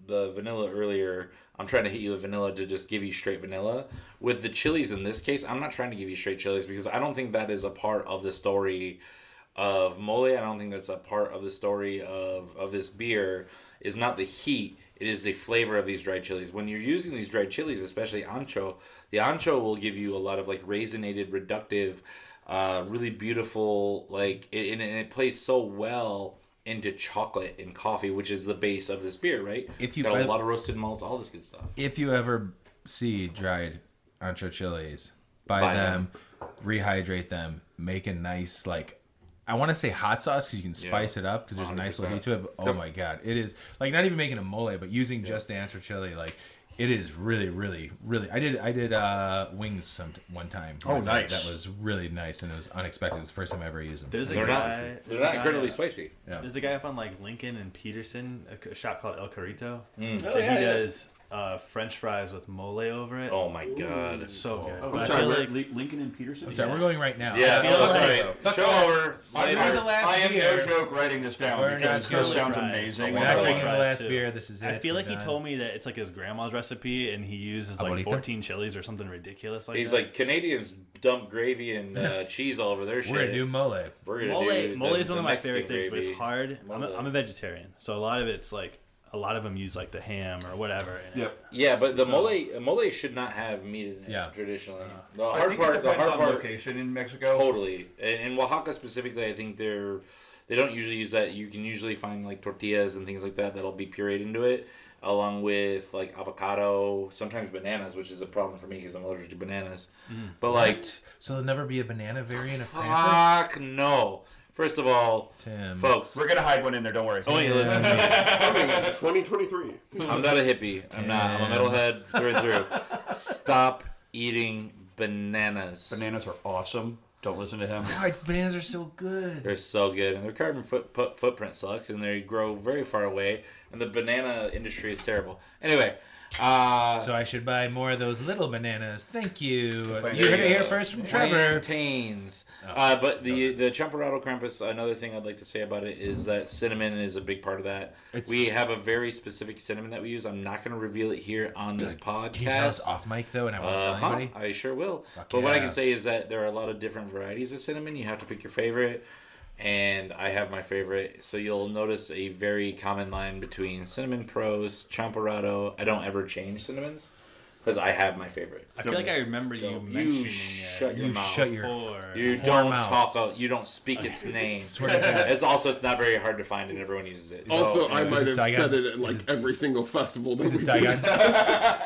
[SPEAKER 1] the vanilla earlier, I'm trying to hit you with vanilla to just give you straight vanilla. With the chilies in this case, I'm not trying to give you straight chilies because I don't think that is a part of the story of mole. I don't think that's a part of the story of this beer. Is not the heat. It is the flavor of these dried chilies. When you're using these dried chilies, especially ancho, the ancho will give you a lot of like raisinated, reductive, really beautiful, like, and it plays so well into chocolate and coffee, which is the base of this beer, right?
[SPEAKER 3] If you
[SPEAKER 1] got a lot of roasted malts, all this good stuff.
[SPEAKER 3] If you ever see dried ancho chilies, buy them, rehydrate them, make a nice, like, I want to say hot sauce because you can spice it up because there's a nice little heat to it. But oh my god, it is like not even making a mole, but using just the ancho chili, like it is really, really, really. I did wings one time.
[SPEAKER 9] Oh, nice.
[SPEAKER 3] That was really nice and it was unexpected. It's the first time I ever used them.
[SPEAKER 2] There's a
[SPEAKER 1] They're
[SPEAKER 2] guy.
[SPEAKER 1] not incredibly spicy.
[SPEAKER 3] Yeah.
[SPEAKER 2] There's a guy up on like Lincoln and Peterson, a shop called El Carrito.
[SPEAKER 1] Mm.
[SPEAKER 2] That he does French fries with mole over it.
[SPEAKER 1] Oh my god,
[SPEAKER 2] It's so good.
[SPEAKER 9] Oh,
[SPEAKER 2] But I
[SPEAKER 9] sorry,
[SPEAKER 2] feel
[SPEAKER 9] where-
[SPEAKER 2] like
[SPEAKER 9] Lincoln and Peterson?
[SPEAKER 3] I'm sorry, we're going right now.
[SPEAKER 1] Yeah,
[SPEAKER 2] feel
[SPEAKER 1] sorry.
[SPEAKER 3] Fuck
[SPEAKER 1] Show
[SPEAKER 3] the
[SPEAKER 1] over.
[SPEAKER 3] last-
[SPEAKER 1] Later.
[SPEAKER 3] We're the last
[SPEAKER 9] I am
[SPEAKER 3] beer.
[SPEAKER 9] no joke writing this down
[SPEAKER 3] We're
[SPEAKER 9] because
[SPEAKER 3] not
[SPEAKER 9] this
[SPEAKER 3] doing
[SPEAKER 9] sounds
[SPEAKER 2] fries.
[SPEAKER 9] amazing.
[SPEAKER 3] We're
[SPEAKER 2] Oh,
[SPEAKER 3] not
[SPEAKER 2] my
[SPEAKER 3] drinking the
[SPEAKER 2] God.
[SPEAKER 3] last
[SPEAKER 2] Too.
[SPEAKER 3] beer. This is it.
[SPEAKER 2] I feel like
[SPEAKER 3] We're
[SPEAKER 2] he
[SPEAKER 3] done.
[SPEAKER 2] told me that it's like his grandma's recipe, and he uses like
[SPEAKER 3] Abuelita?
[SPEAKER 2] 14 chilies or something ridiculous like
[SPEAKER 1] He's
[SPEAKER 2] that.
[SPEAKER 1] like, Canadians dump gravy and cheese all over their shit.
[SPEAKER 3] We're gonna do mole.
[SPEAKER 1] We're gonna
[SPEAKER 2] mole.
[SPEAKER 1] do
[SPEAKER 2] Mole is
[SPEAKER 1] the
[SPEAKER 2] one of my
[SPEAKER 1] Mexican
[SPEAKER 2] favorite things, but
[SPEAKER 1] gravy.
[SPEAKER 2] it's hard.
[SPEAKER 1] Mole.
[SPEAKER 2] I'm a vegetarian, so a lot of it's like a lot of them use like the ham or whatever. In it.
[SPEAKER 9] Yep.
[SPEAKER 1] Yeah, but the mole should not have meat in it.
[SPEAKER 3] Yeah.
[SPEAKER 1] Traditionally, the
[SPEAKER 9] I
[SPEAKER 1] hard
[SPEAKER 9] think
[SPEAKER 1] part,
[SPEAKER 9] it
[SPEAKER 1] the
[SPEAKER 9] depends
[SPEAKER 1] hard
[SPEAKER 9] on
[SPEAKER 1] part,
[SPEAKER 9] location in Mexico.
[SPEAKER 1] totally. In Oaxaca specifically, I think they don't usually use that. You can usually find like tortillas and things like that that'll be pureed into it, along with like avocado, sometimes bananas, which is a problem for me because I'm allergic to bananas. But like,
[SPEAKER 3] So there'll never be a banana variant of Krampus?
[SPEAKER 1] fuck no. First of all,
[SPEAKER 3] Tim.
[SPEAKER 1] folks,
[SPEAKER 9] We're gonna hide one in there. Don't worry.
[SPEAKER 1] I want you to listen to me.
[SPEAKER 7] Coming in 2023.
[SPEAKER 1] I'm not a hippie. I'm not. I'm a metalhead through and through. Stop eating bananas.
[SPEAKER 9] Bananas are awesome. Don't listen to him.
[SPEAKER 3] God, bananas are so good.
[SPEAKER 1] They're so good, and their carbon footprint sucks, and they grow very far away, and the banana industry is terrible. Anyway,
[SPEAKER 3] So I should buy more of those little bananas. Thank you. You heard it here first from Trevor.
[SPEAKER 1] Plantains. But the Champurrado Krampus, another thing I'd like to say about it is that cinnamon is a big part of that. We have a very specific cinnamon that we use. I'm not going to reveal it here on this podcast.
[SPEAKER 3] Can you tell us off mic though, and I won't tell anybody?
[SPEAKER 1] I sure will.
[SPEAKER 3] Fuck
[SPEAKER 1] But what I
[SPEAKER 3] yeah.
[SPEAKER 1] can say is that there are a lot of different varieties of cinnamon. You have to pick your favorite. And I have my favorite. So you'll notice a very common line between Cinnamon Pros, Champurrado. I don't ever change cinnamons. because I have my favorite.
[SPEAKER 2] I feel like I remember you mentioning
[SPEAKER 1] shut your
[SPEAKER 2] it
[SPEAKER 1] mouth.
[SPEAKER 2] before.
[SPEAKER 1] You don't talk out. You don't speak its name. It's not very hard to find, and everyone uses it.
[SPEAKER 7] Also, I might have
[SPEAKER 3] Saigon?
[SPEAKER 7] said it at like every single festival. That
[SPEAKER 3] Is it
[SPEAKER 7] we
[SPEAKER 3] Saigon?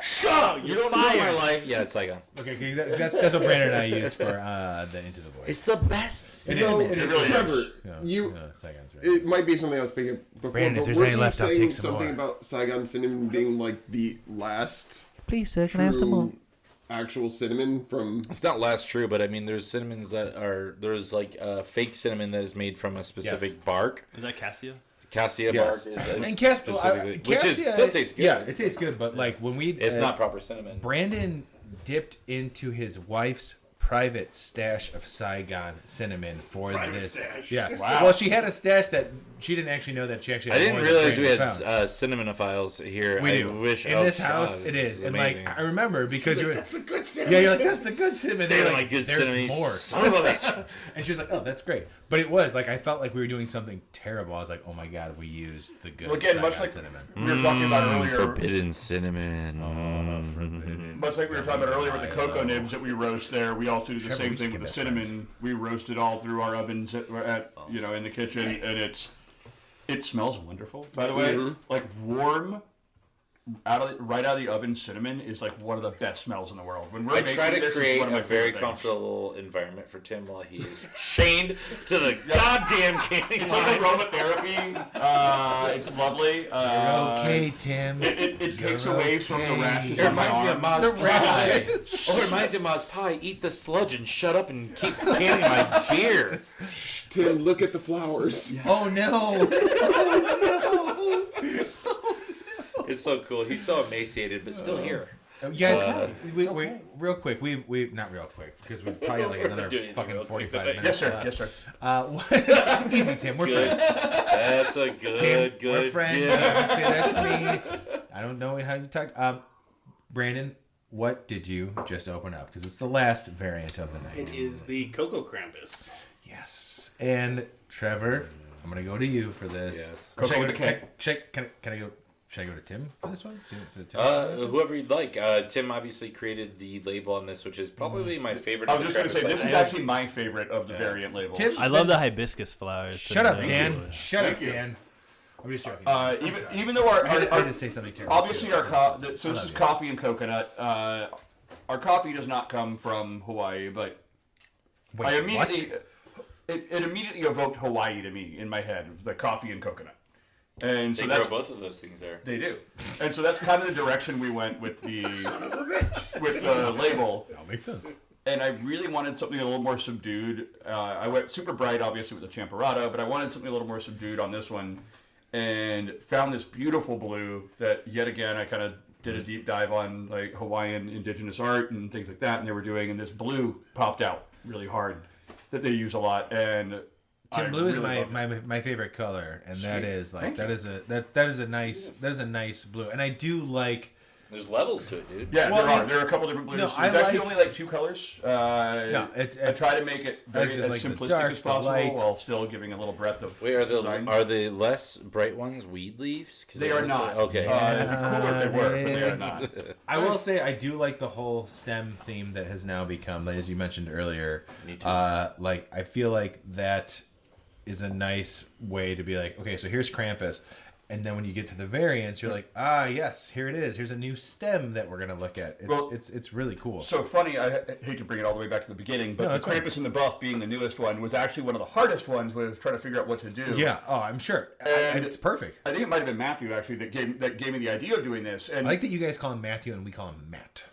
[SPEAKER 1] Shut up! You don't know my life. Yeah, it's Saigon.
[SPEAKER 3] Okay, that's what Brandon and I use for the Into the Void.
[SPEAKER 1] It's the best.
[SPEAKER 3] It
[SPEAKER 7] So,
[SPEAKER 3] is. It really
[SPEAKER 7] Trevor,
[SPEAKER 3] is. Saigon's right.
[SPEAKER 7] it might be something I was thinking before.
[SPEAKER 3] Brandon, if
[SPEAKER 7] but
[SPEAKER 3] there's
[SPEAKER 7] were
[SPEAKER 3] any
[SPEAKER 7] you
[SPEAKER 3] left, I'll
[SPEAKER 7] saying
[SPEAKER 3] take some
[SPEAKER 7] something
[SPEAKER 3] more.
[SPEAKER 7] about Saigon cinnamon being like the last
[SPEAKER 3] Please, sir,
[SPEAKER 7] can I have some more? Actual cinnamon from.
[SPEAKER 1] It's not last true, but I mean, there's cinnamons that are like fake cinnamon that is made from a specific bark.
[SPEAKER 2] Is that cassia?
[SPEAKER 1] Cassia
[SPEAKER 3] Yes.
[SPEAKER 1] bark,
[SPEAKER 3] And
[SPEAKER 1] specifically, which still tastes good.
[SPEAKER 3] Yeah, it tastes good, but like when we,
[SPEAKER 1] It's not proper cinnamon.
[SPEAKER 3] Brandon dipped into his wife's private stash of Saigon cinnamon for this.
[SPEAKER 9] Stash.
[SPEAKER 3] Yeah. Wow. Well, she had a stash that she didn't actually know that she actually.
[SPEAKER 1] I
[SPEAKER 3] Had
[SPEAKER 1] didn't
[SPEAKER 3] more that
[SPEAKER 1] realize we
[SPEAKER 3] Brandon
[SPEAKER 1] had
[SPEAKER 3] found.
[SPEAKER 1] cinnamonophiles here.
[SPEAKER 3] We
[SPEAKER 1] I
[SPEAKER 3] do.
[SPEAKER 1] wish
[SPEAKER 3] In this house, it is. And
[SPEAKER 1] amazing.
[SPEAKER 3] like I remember because you're
[SPEAKER 8] That's the good cinnamon.
[SPEAKER 3] yeah, you're like that's the good cinnamon.
[SPEAKER 1] They
[SPEAKER 3] They're
[SPEAKER 1] were
[SPEAKER 3] like,
[SPEAKER 1] like, good
[SPEAKER 3] there's
[SPEAKER 1] cinnamon, you
[SPEAKER 3] more.
[SPEAKER 1] son of a bitch.
[SPEAKER 3] And she was like, oh, that's great. But it was like I felt like we were doing something terrible. I was like, oh my god, we used the good
[SPEAKER 9] Well, again,
[SPEAKER 3] Saigon
[SPEAKER 9] much like
[SPEAKER 3] cinnamon.
[SPEAKER 9] we were talking about earlier.
[SPEAKER 1] Forbidden cinnamon.
[SPEAKER 9] Much like we were talking about earlier with the cocoa nibs that we roast there, we also do the
[SPEAKER 3] Trevor,
[SPEAKER 9] same
[SPEAKER 3] we
[SPEAKER 9] thing
[SPEAKER 3] should
[SPEAKER 9] with the
[SPEAKER 3] get best
[SPEAKER 9] cinnamon. We roast it all through our ovens in the kitchen, and it smells wonderful. By the way, like warm right out of the oven cinnamon is like one of the best smells in the world. When we're
[SPEAKER 1] I
[SPEAKER 9] making
[SPEAKER 1] try to
[SPEAKER 9] this, it's
[SPEAKER 1] create
[SPEAKER 9] one of my
[SPEAKER 1] a very
[SPEAKER 9] favorite things.
[SPEAKER 1] comfortable environment for Tim while he is chained to the goddamn canning
[SPEAKER 9] It's
[SPEAKER 1] line.
[SPEAKER 9] like aromatherapy. It's lovely.
[SPEAKER 3] Okay, Tim.
[SPEAKER 9] It takes away from the rashes
[SPEAKER 1] It
[SPEAKER 9] on my
[SPEAKER 1] reminds me of
[SPEAKER 9] arm.
[SPEAKER 1] Ma's
[SPEAKER 3] The
[SPEAKER 1] pie.
[SPEAKER 3] rashes.
[SPEAKER 1] Oh, it reminds me of Ma's pie. Eat the sludge and shut up and keep canning my beer.
[SPEAKER 7] Tim, look at the flowers.
[SPEAKER 3] Oh no!
[SPEAKER 1] It's so cool. He's so emaciated, but still here.
[SPEAKER 3] You guys, we real quick. We not real quick because we probably have like another
[SPEAKER 1] doing
[SPEAKER 3] fucking
[SPEAKER 1] real quick
[SPEAKER 3] 45
[SPEAKER 1] today.
[SPEAKER 3] minutes.
[SPEAKER 9] Yes, sir. Yes, sir.
[SPEAKER 3] Easy, Tim. We're
[SPEAKER 1] Good.
[SPEAKER 3] friends.
[SPEAKER 1] That's a good,
[SPEAKER 3] Tim,
[SPEAKER 1] good.
[SPEAKER 3] we're friends.
[SPEAKER 1] Yeah.
[SPEAKER 3] You can say that to me. I don't know how you talk. Brandon, what did you just open up? Because it's the last variant of the night.
[SPEAKER 8] It is the Cocoa Krampus.
[SPEAKER 3] Yes. And Trevor, I'm gonna go to you for this.
[SPEAKER 1] Yes.
[SPEAKER 3] Or should I
[SPEAKER 9] Cocoa
[SPEAKER 3] go
[SPEAKER 9] with
[SPEAKER 3] to-
[SPEAKER 9] a K.
[SPEAKER 3] can I go? Should I go to Tim for this one? Is it Tim?
[SPEAKER 1] Whoever you'd like. Tim obviously created the label on this, which is probably my favorite.
[SPEAKER 9] I
[SPEAKER 1] of
[SPEAKER 9] was
[SPEAKER 1] the
[SPEAKER 9] just going to say,
[SPEAKER 1] Krampus
[SPEAKER 9] this is
[SPEAKER 1] items.
[SPEAKER 9] actually my favorite of the variant labels.
[SPEAKER 3] Tim?
[SPEAKER 2] I love the hibiscus flowers.
[SPEAKER 3] Shut up,
[SPEAKER 2] Thank
[SPEAKER 3] Dan.
[SPEAKER 2] you.
[SPEAKER 3] Shut up,
[SPEAKER 9] Thank you.
[SPEAKER 3] Dan. I'm just joking.
[SPEAKER 9] Even though our
[SPEAKER 3] I had to say something terrible.
[SPEAKER 9] obviously
[SPEAKER 3] too.
[SPEAKER 9] so
[SPEAKER 3] I
[SPEAKER 9] this
[SPEAKER 3] love
[SPEAKER 9] is
[SPEAKER 3] you.
[SPEAKER 9] coffee and coconut. Our coffee does not come from Hawaii, but
[SPEAKER 3] Wait,
[SPEAKER 9] I immediately
[SPEAKER 3] what?
[SPEAKER 9] it immediately evoked Hawaii to me in my head, the coffee and coconut. And so
[SPEAKER 1] They
[SPEAKER 9] that's
[SPEAKER 1] grow both of those things there.
[SPEAKER 9] they do, and so that's kind of the direction we went with the with the label.
[SPEAKER 3] That makes sense.
[SPEAKER 9] And I really wanted something a little more subdued. I went super bright, obviously, with the Champorata, but I wanted something a little more subdued on this one, and found this beautiful blue that, yet again, I kind of did a deep dive on like Hawaiian indigenous art and things like that, and they were doing, and this blue popped out really hard that they use a lot, and
[SPEAKER 3] Tim,
[SPEAKER 9] I
[SPEAKER 3] blue is
[SPEAKER 9] really loved it.
[SPEAKER 3] my favorite color, and that
[SPEAKER 9] Sweet.
[SPEAKER 3] is like
[SPEAKER 9] Thank
[SPEAKER 3] that is a nice blue, and I do like.
[SPEAKER 1] There's levels to it, dude.
[SPEAKER 9] Yeah,
[SPEAKER 3] Well,
[SPEAKER 9] there are a couple different blues.
[SPEAKER 3] No, I
[SPEAKER 9] It's actually
[SPEAKER 3] like-
[SPEAKER 9] only like two colors.
[SPEAKER 3] No,
[SPEAKER 9] I try to make it very
[SPEAKER 3] it's
[SPEAKER 9] as
[SPEAKER 3] like the
[SPEAKER 9] simplistic
[SPEAKER 3] dark,
[SPEAKER 9] as
[SPEAKER 3] the
[SPEAKER 9] possible
[SPEAKER 3] light.
[SPEAKER 9] while still giving a little breadth of
[SPEAKER 1] Wait, are
[SPEAKER 9] design.
[SPEAKER 1] the less bright ones weed leaves? 'Cause
[SPEAKER 9] They
[SPEAKER 1] it
[SPEAKER 9] are
[SPEAKER 1] looks
[SPEAKER 9] not.
[SPEAKER 1] like- okay.
[SPEAKER 9] It'd be cooler if they were, but they are not.
[SPEAKER 3] I will say I do like the whole STEM theme that has now become, as you mentioned earlier.
[SPEAKER 1] Me too.
[SPEAKER 3] Like I feel like that is a nice way to be like, okay, so here's Krampus, and then when you get to the variants, you're like, yes, here it is. Here's a new stem that we're gonna look at. It's really cool.
[SPEAKER 9] So funny, I hate to bring it all the way back to the beginning, but
[SPEAKER 3] No,
[SPEAKER 9] the
[SPEAKER 3] it's fine.
[SPEAKER 9] Krampus and the Buff being the newest one was actually one of the hardest ones, was trying to figure out what to do.
[SPEAKER 3] Yeah. Oh, I'm sure.
[SPEAKER 9] And
[SPEAKER 3] it's perfect.
[SPEAKER 9] I think it might have been Matthew actually that gave me the idea of doing this. And
[SPEAKER 3] I like that you guys call him Matthew and we call him Matt.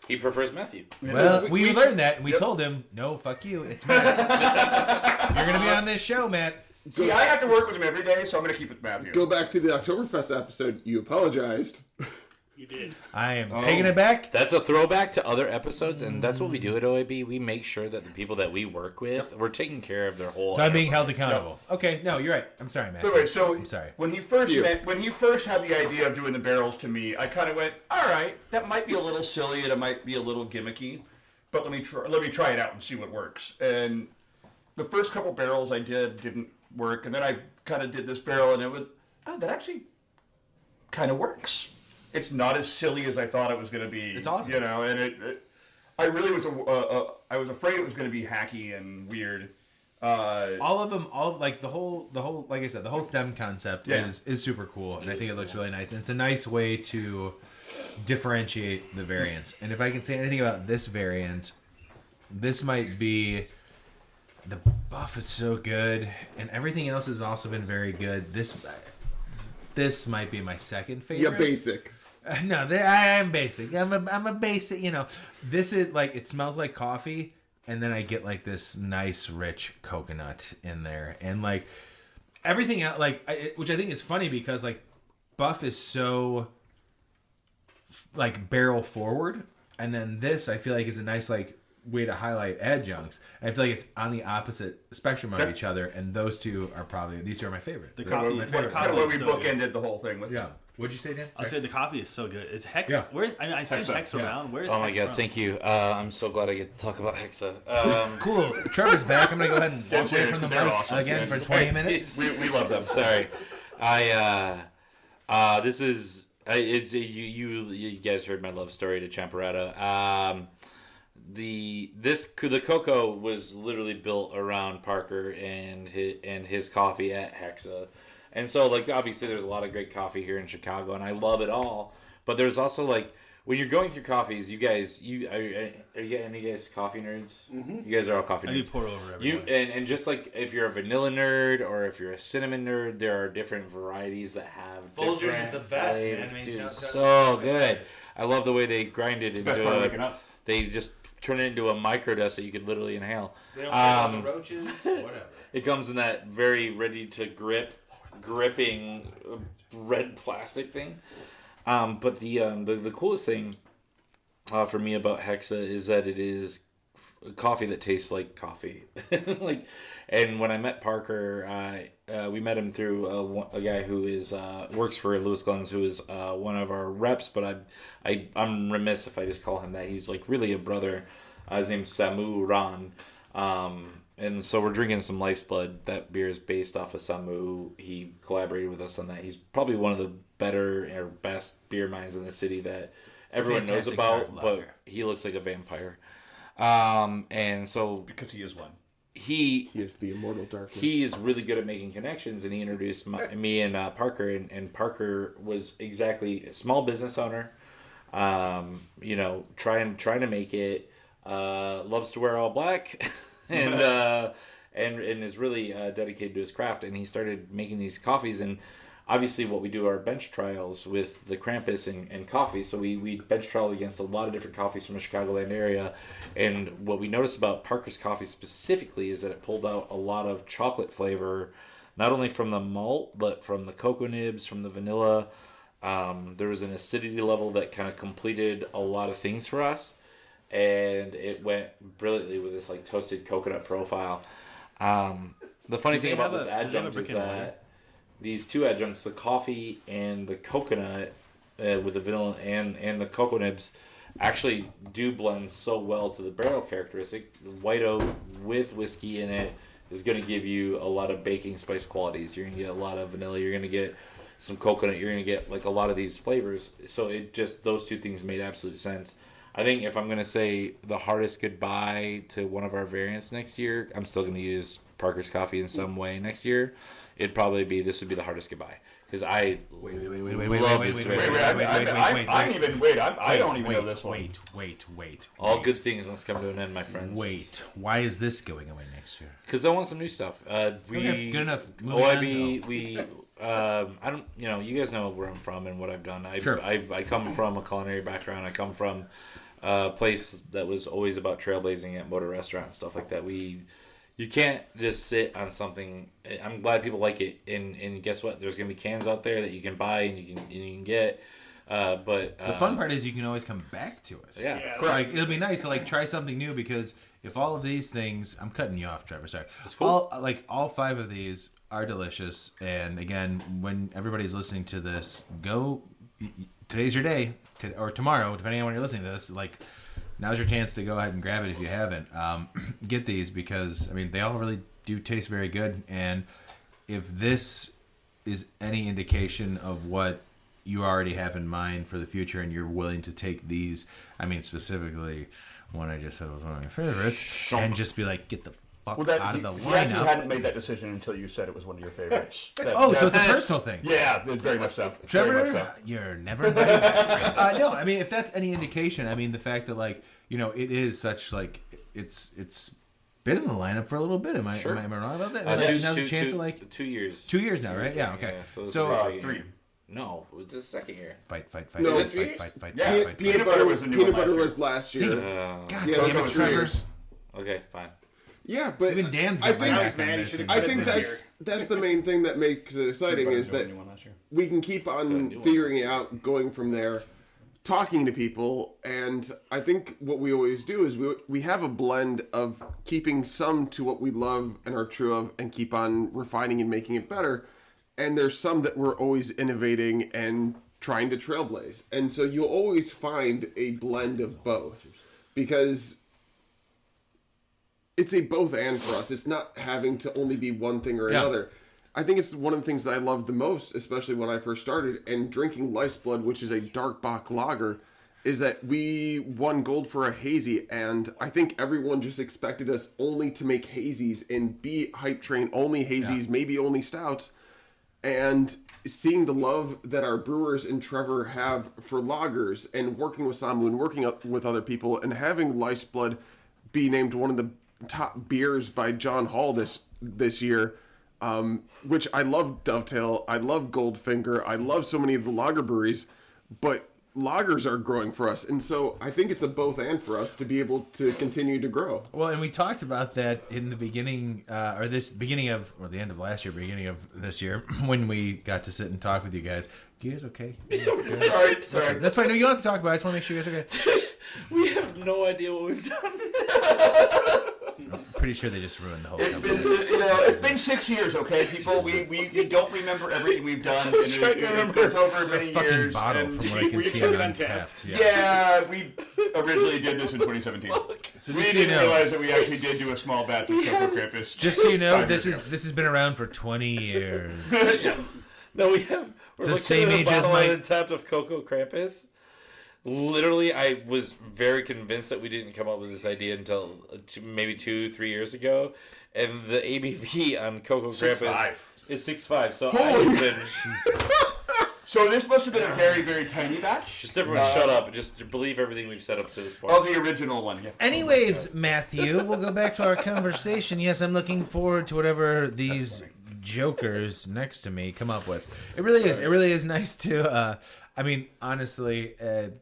[SPEAKER 1] He prefers Matthew.
[SPEAKER 3] Well, we learned that, and we told him, no, fuck you, it's Matt. You're gonna be on this show, Matt.
[SPEAKER 9] See, I have to work with him every day, so I'm going to keep it Matthew.
[SPEAKER 7] Go back to the Oktoberfest episode. You apologized.
[SPEAKER 8] You did.
[SPEAKER 3] I am taking it back.
[SPEAKER 1] That's a throwback to other episodes, and that's what we do at OAB. We make sure that the people that we work with, we're taking care of their whole.
[SPEAKER 3] So I'm being held
[SPEAKER 1] enterprise.
[SPEAKER 3] accountable. Okay, no, you're right. I'm sorry, Matt.
[SPEAKER 9] Anyway, so
[SPEAKER 3] I'm sorry.
[SPEAKER 9] when he first had the idea of doing the barrels to me, I kind of went, all right, that might be a little silly and it might be a little gimmicky, but let me try it out and see what works. And the first couple barrels I didn't work, and then I kind of did this barrel, and it was that actually kind of works. it's not as silly as I thought it was going to be.
[SPEAKER 3] It's awesome.
[SPEAKER 9] You know, and I really was I was afraid it was going to be hacky and weird.
[SPEAKER 3] All of them, like the whole, like I said, the whole stem concept is super cool, and I think it looks really nice. And it's a nice way to differentiate the variants. And if I can say anything about this variant, this might be the buff is so good, and everything else has also been very good. This might be my second favorite.
[SPEAKER 7] Yeah, basic.
[SPEAKER 3] No, I am basic. I'm a basic. You know, this is like it smells like coffee. And then I get like this nice rich coconut in there, and like everything else, which I think is funny because like Buff is so like barrel forward, and then this I feel like is a nice like way to highlight adjuncts. And I feel like it's on the opposite spectrum of each other, and these two are my favorite.
[SPEAKER 2] The coffee,
[SPEAKER 9] kind of where we bookended the whole thing with.
[SPEAKER 3] Yeah. What'd you say, Dan?
[SPEAKER 2] I'll say the coffee is so good. Is Hex?
[SPEAKER 3] Yeah.
[SPEAKER 2] Where? I mean, I've seen Hex around. Where is?
[SPEAKER 1] Oh my
[SPEAKER 2] Hex
[SPEAKER 1] god,
[SPEAKER 2] from?
[SPEAKER 1] thank you. I'm so glad I get to talk about Hexa.
[SPEAKER 3] Cool. Trevor's back. I'm gonna go ahead and walk away from the
[SPEAKER 9] They're
[SPEAKER 3] mic
[SPEAKER 9] awesome.
[SPEAKER 3] again for 20 minutes.
[SPEAKER 9] We love them.
[SPEAKER 1] Sorry. This is you guys heard my love story to Champorata. The cocoa was literally built around Parker and his coffee at Hexa. And so, like, obviously there's a lot of great coffee here in Chicago, and I love it all. But there's also, like, when you're going through coffees, are you any guys coffee nerds? Mm-hmm. You guys are all coffee nerds.
[SPEAKER 2] I do pour over everywhere.
[SPEAKER 1] And just like if you're a vanilla nerd or if you're a cinnamon nerd, there are different varieties that have
[SPEAKER 3] Folgers
[SPEAKER 1] different
[SPEAKER 3] is the best,
[SPEAKER 1] flavor.
[SPEAKER 3] man. I mean,
[SPEAKER 1] Dude, so good. I love the way they grind it
[SPEAKER 9] Best part of waking
[SPEAKER 1] into
[SPEAKER 9] up.
[SPEAKER 1] they just turn it into a micro dust that you could literally inhale.
[SPEAKER 3] They don't care about the roaches, whatever.
[SPEAKER 1] It comes in that very ready to gripping red plastic thing. But the coolest thing for me about Hexa is that it is coffee that tastes like coffee. And when I met Parker, we met him through a guy who is works for Lewis Glenn's, who is one of our reps. But I'm remiss if I just call him that. He's like really a brother. His name's Samu Ran. And so we're drinking some Life's Blood. That beer is based off of Samu. He collaborated with us on that. He's probably one of the better or best beer minds in the city that everyone knows about, but he looks like a vampire. And so
[SPEAKER 9] Because he is one.
[SPEAKER 1] He
[SPEAKER 7] is the immortal darkness.
[SPEAKER 1] He is really good at making connections, and he introduced me and Parker, and Parker was exactly a small business owner, trying to make it, loves to wear all black, and is really dedicated to his craft. And he started making these coffees, and obviously what we do are bench trials with the Krampus and coffee. So we bench trial against a lot of different coffees from the Chicagoland area. And what we noticed about Parker's coffee specifically is that it pulled out a lot of chocolate flavor, not only from the malt, but from the cocoa nibs, from the vanilla. There was an acidity level that kind of completed a lot of things for us. And it went brilliantly with this like toasted coconut profile. The funny thing about this adjunct is that these two adjuncts, the coffee and the coconut with the vanilla and the cocoa nibs, actually do blend so well to the barrel characteristic. The white oak with whiskey in it is going to give you a lot of baking spice qualities. You're going to get a lot of vanilla. You're going to get some coconut. You're going to get like a lot of these flavors. So it just, those two things made absolute sense. I think if I'm going to say the hardest goodbye to one of our variants next year, I'm still going to use Parker's Coffee in some way next year. It'd probably be, this would be the hardest goodbye. Because I love this variant.
[SPEAKER 9] I don't even know this one.
[SPEAKER 3] Wait.
[SPEAKER 1] All good things must come to an end, my friends.
[SPEAKER 3] Wait. Why is this going away next year?
[SPEAKER 1] Because I want some new stuff.
[SPEAKER 3] Good enough.
[SPEAKER 1] OIB, I don't, you guys know where I'm from and what I've done. I come from a culinary background. I come from a place that was always about trailblazing at Motor Restaurant and stuff like that. You can't just sit on something. I'm glad people like it, and guess what? There's gonna be cans out there that you can buy and you can get. But
[SPEAKER 3] the fun part is you can always come back to it.
[SPEAKER 1] Yeah.
[SPEAKER 3] Like, it'll be nice to like try something new, because if all of these things, I'm cutting you off, Trevor. Sorry.
[SPEAKER 1] Cool.
[SPEAKER 3] All 5 of these are delicious. And again, when everybody's listening to this, today's your day, or tomorrow, depending on when you're listening to this. Like, now's your chance to go ahead and grab it if you haven't. Get these, because they all really do taste very good. And if this is any indication of what you already have in mind for the future, and you're willing to take these. I mean, specifically, one I just said was one of my favorites, and just be like, get the fuck out of the
[SPEAKER 9] He actually
[SPEAKER 3] lineup.
[SPEAKER 9] hadn't made that decision until you said it was one of your favorites.
[SPEAKER 3] So it's a personal thing.
[SPEAKER 9] Yeah, very much so.
[SPEAKER 3] Trevor,
[SPEAKER 9] Very much so.
[SPEAKER 3] you're never invited back. No, I mean, if that's any indication, I mean, the fact that, like, you know, it is such, like, it's been in the lineup for a little bit. Am I wrong about that? Now's a chance to, like...
[SPEAKER 1] 2 years.
[SPEAKER 3] 2 years now, right? Yeah, okay.
[SPEAKER 1] So
[SPEAKER 9] 3.
[SPEAKER 1] No, it's the second year.
[SPEAKER 3] Fight.
[SPEAKER 7] No,
[SPEAKER 3] fight.
[SPEAKER 7] Peanut butter was a new one. Peanut butter was last year.
[SPEAKER 3] God
[SPEAKER 7] Yeah,
[SPEAKER 3] damn
[SPEAKER 7] it
[SPEAKER 3] it,
[SPEAKER 7] was 3
[SPEAKER 3] Trevor.
[SPEAKER 7] years.
[SPEAKER 1] Okay, fine.
[SPEAKER 7] Yeah, but
[SPEAKER 3] Even Dan's
[SPEAKER 7] I
[SPEAKER 3] got my
[SPEAKER 7] think
[SPEAKER 3] back on this.
[SPEAKER 7] I think that's the main thing that makes it exciting is that we can keep on figuring it out, going from there, talking to people, and I think what we always do is we have a blend of keeping some to what we love and are true of, and keep on refining and making it better. And there's some that we're always innovating and trying to trailblaze, and so you'll always find a blend of both, because it's a both and for us. It's not having to only be one thing or another. I think it's one of the things that I loved the most, especially when I first started, and drinking Lifeblood, which is a dark bock lager, is that we won gold for a hazy, and I think everyone just expected us only to make hazies and be hype train only hazies, maybe only stouts, and seeing the love that our brewers and Trevor have for lagers, and working with Samu and working with other people, and having Lifeblood be named one of the top beers by John Hall this year, which I love Dovetail, I love Goldfinger, I love so many of the lager breweries, but lagers are growing for us, and so I think it's a both and for us to be able to continue to grow.
[SPEAKER 3] Well, and we talked about that in the beginning, or the end of last year, beginning of this year, when we got to sit and talk with you guys. You guys okay?
[SPEAKER 9] Sorry.
[SPEAKER 3] That's fine. No, you don't have to talk about it. I just want to make sure you guys are okay.
[SPEAKER 1] We have no idea what we've done.
[SPEAKER 3] Pretty sure they just ruined the whole
[SPEAKER 9] It's
[SPEAKER 3] company.
[SPEAKER 9] it's been 6 years, okay, people. We don't remember everything we've done. And it's over many
[SPEAKER 3] Fucking
[SPEAKER 9] years.
[SPEAKER 3] bottle
[SPEAKER 9] and
[SPEAKER 3] from what I can see on Untapped.
[SPEAKER 9] yeah, we originally did this in 2017.
[SPEAKER 3] So
[SPEAKER 9] We
[SPEAKER 3] just so you
[SPEAKER 9] didn't
[SPEAKER 3] know,
[SPEAKER 9] realize that we actually did do a small batch of Cocoa Krampus.
[SPEAKER 3] just so you know,
[SPEAKER 9] 5
[SPEAKER 3] this
[SPEAKER 9] years
[SPEAKER 3] has been around for 20 years.
[SPEAKER 1] No, we're
[SPEAKER 3] the
[SPEAKER 1] looking
[SPEAKER 3] same
[SPEAKER 1] at a
[SPEAKER 3] age as
[SPEAKER 1] bottle
[SPEAKER 3] my-
[SPEAKER 1] Untapped of Cocoa Krampus. Literally, I was very convinced that we didn't come up with this idea until maybe 2-3 years ago, and the ABV on Cocoa Krampus is 6.5. So I've been
[SPEAKER 9] So this must have been a very, very tiny batch.
[SPEAKER 1] just everyone shut up and just believe everything we've said up to this point.
[SPEAKER 9] Of the original one, yeah.
[SPEAKER 3] Anyways, Matthew, we'll go back to our conversation. Yes, I'm looking forward to whatever these jokers next to me come up with. It really is. It really is nice to. I mean, honestly,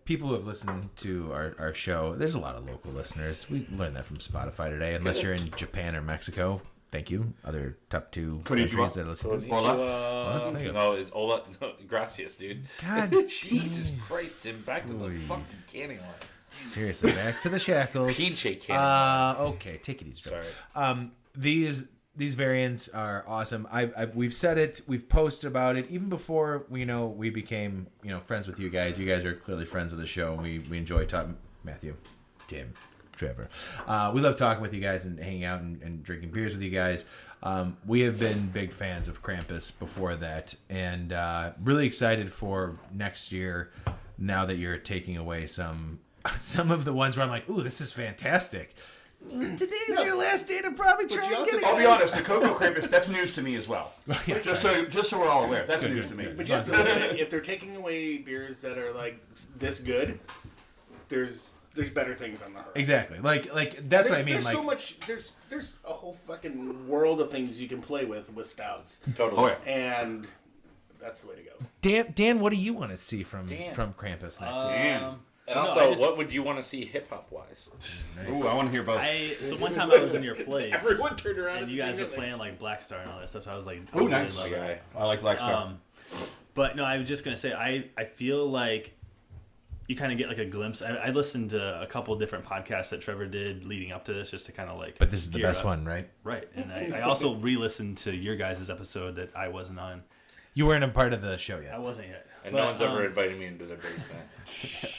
[SPEAKER 3] people who have listened to our show, there's a lot of local listeners. We learned that from Spotify today. Unless you're in Japan or Mexico, thank you. Other top 2 countries that listen to us.
[SPEAKER 1] Hola.
[SPEAKER 3] There you go.
[SPEAKER 1] No, it's Hola. No, gracias, dude.
[SPEAKER 3] God,
[SPEAKER 1] Jesus Christ, Tim. Back to the fucking canning line.
[SPEAKER 3] seriously, back to the shackles.
[SPEAKER 1] Pinche canning line.
[SPEAKER 3] Okay, take it easy.
[SPEAKER 1] Sorry.
[SPEAKER 3] These variants are awesome. We've said it. We've posted about it even before we became friends with you guys. You guys are clearly friends of the show, and we enjoy talking. Matthew, Tim, Trevor. We love talking with you guys and hanging out and drinking beers with you guys. We have been big fans of Krampus before that, and really excited for next year. Now that you're taking away some of the ones where I'm like, ooh, this is fantastic. Today's your last day to probably try and get it.
[SPEAKER 9] I'll be honest, the Cocoa Krampus, that's news to me as well. Just so we're all aware, that's news to me.
[SPEAKER 8] But you have to look at it, if they're taking away beers that are like this good, there's better things on the horizon.
[SPEAKER 3] Exactly. Like that's what I mean.
[SPEAKER 8] There's
[SPEAKER 3] like
[SPEAKER 8] so much. There's a whole fucking world of things you can play with stouts.
[SPEAKER 1] Totally.
[SPEAKER 9] Oh, yeah.
[SPEAKER 8] And that's the way to go.
[SPEAKER 3] Dan, what do you want to see from Krampus next?
[SPEAKER 1] And also, what would you want to see hip hop wise?
[SPEAKER 9] Ooh, I want to hear both.
[SPEAKER 2] So one time I was in your place,
[SPEAKER 8] Everyone turned around
[SPEAKER 2] and you guys were playing like Black Star and all that stuff. So I was like,
[SPEAKER 9] Oh, nice.
[SPEAKER 2] love it.
[SPEAKER 9] I like Black Star.
[SPEAKER 2] But no, I was just gonna say I feel like you kind of get like a glimpse. I listened to a couple different podcasts that Trevor did leading up to this, just to kind of like.
[SPEAKER 3] But this is the
[SPEAKER 2] gear
[SPEAKER 3] best
[SPEAKER 2] up.
[SPEAKER 3] one, right?
[SPEAKER 2] Right, and I also re-listened to your guys' episode that I wasn't on.
[SPEAKER 3] You weren't a part of the show yet.
[SPEAKER 2] I wasn't yet.
[SPEAKER 1] And no one's ever invited me into their basement.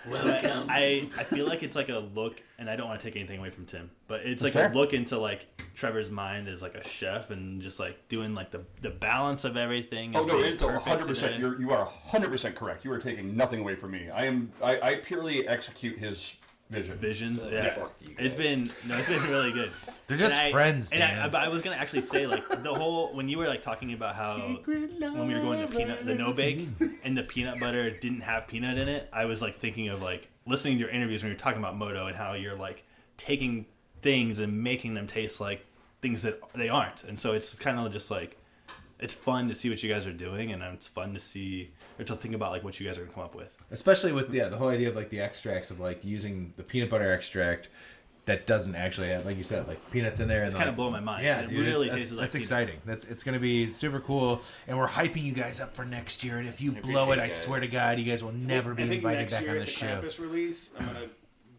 [SPEAKER 2] Welcome. I feel like it's like a look, and I don't want to take anything away from Tim, but it's like
[SPEAKER 9] fair.
[SPEAKER 2] a look into like Trevor's mind as like a chef and just like doing like the balance of everything.
[SPEAKER 9] Oh no,
[SPEAKER 2] being
[SPEAKER 9] it's
[SPEAKER 2] perfect
[SPEAKER 9] 100%.
[SPEAKER 2] today.
[SPEAKER 9] You are 100% correct. You are taking nothing away from me. I purely execute his
[SPEAKER 2] visions.
[SPEAKER 9] Yeah.
[SPEAKER 2] It's been really good.
[SPEAKER 3] They're just friends, Dan.
[SPEAKER 2] But I was gonna actually say like the whole when you were like talking about how when we were going to the no bake and the peanut butter didn't have peanut in it, I was like thinking of like listening to your interviews when you're talking about Moto and how you're like taking things and making them taste like things that they aren't, and so it's kind of just like it's fun to see what you guys are doing, and it's fun to see or to think about like what you guys are gonna come up with.
[SPEAKER 3] Especially with the whole idea of like the extracts of like using the peanut butter extract that doesn't actually have, like you said, like peanuts in there.
[SPEAKER 2] It's
[SPEAKER 3] and
[SPEAKER 2] kind
[SPEAKER 3] like,
[SPEAKER 2] of blowing my mind.
[SPEAKER 3] Yeah,
[SPEAKER 2] it
[SPEAKER 3] dude,
[SPEAKER 2] really
[SPEAKER 3] that's
[SPEAKER 2] tastes like
[SPEAKER 3] that's
[SPEAKER 2] peanut.
[SPEAKER 3] exciting. It's going to be super cool, and we're hyping you guys up for next year. And if you blow it, I swear to God, you guys will never be invited back on the show.
[SPEAKER 8] Krampus release,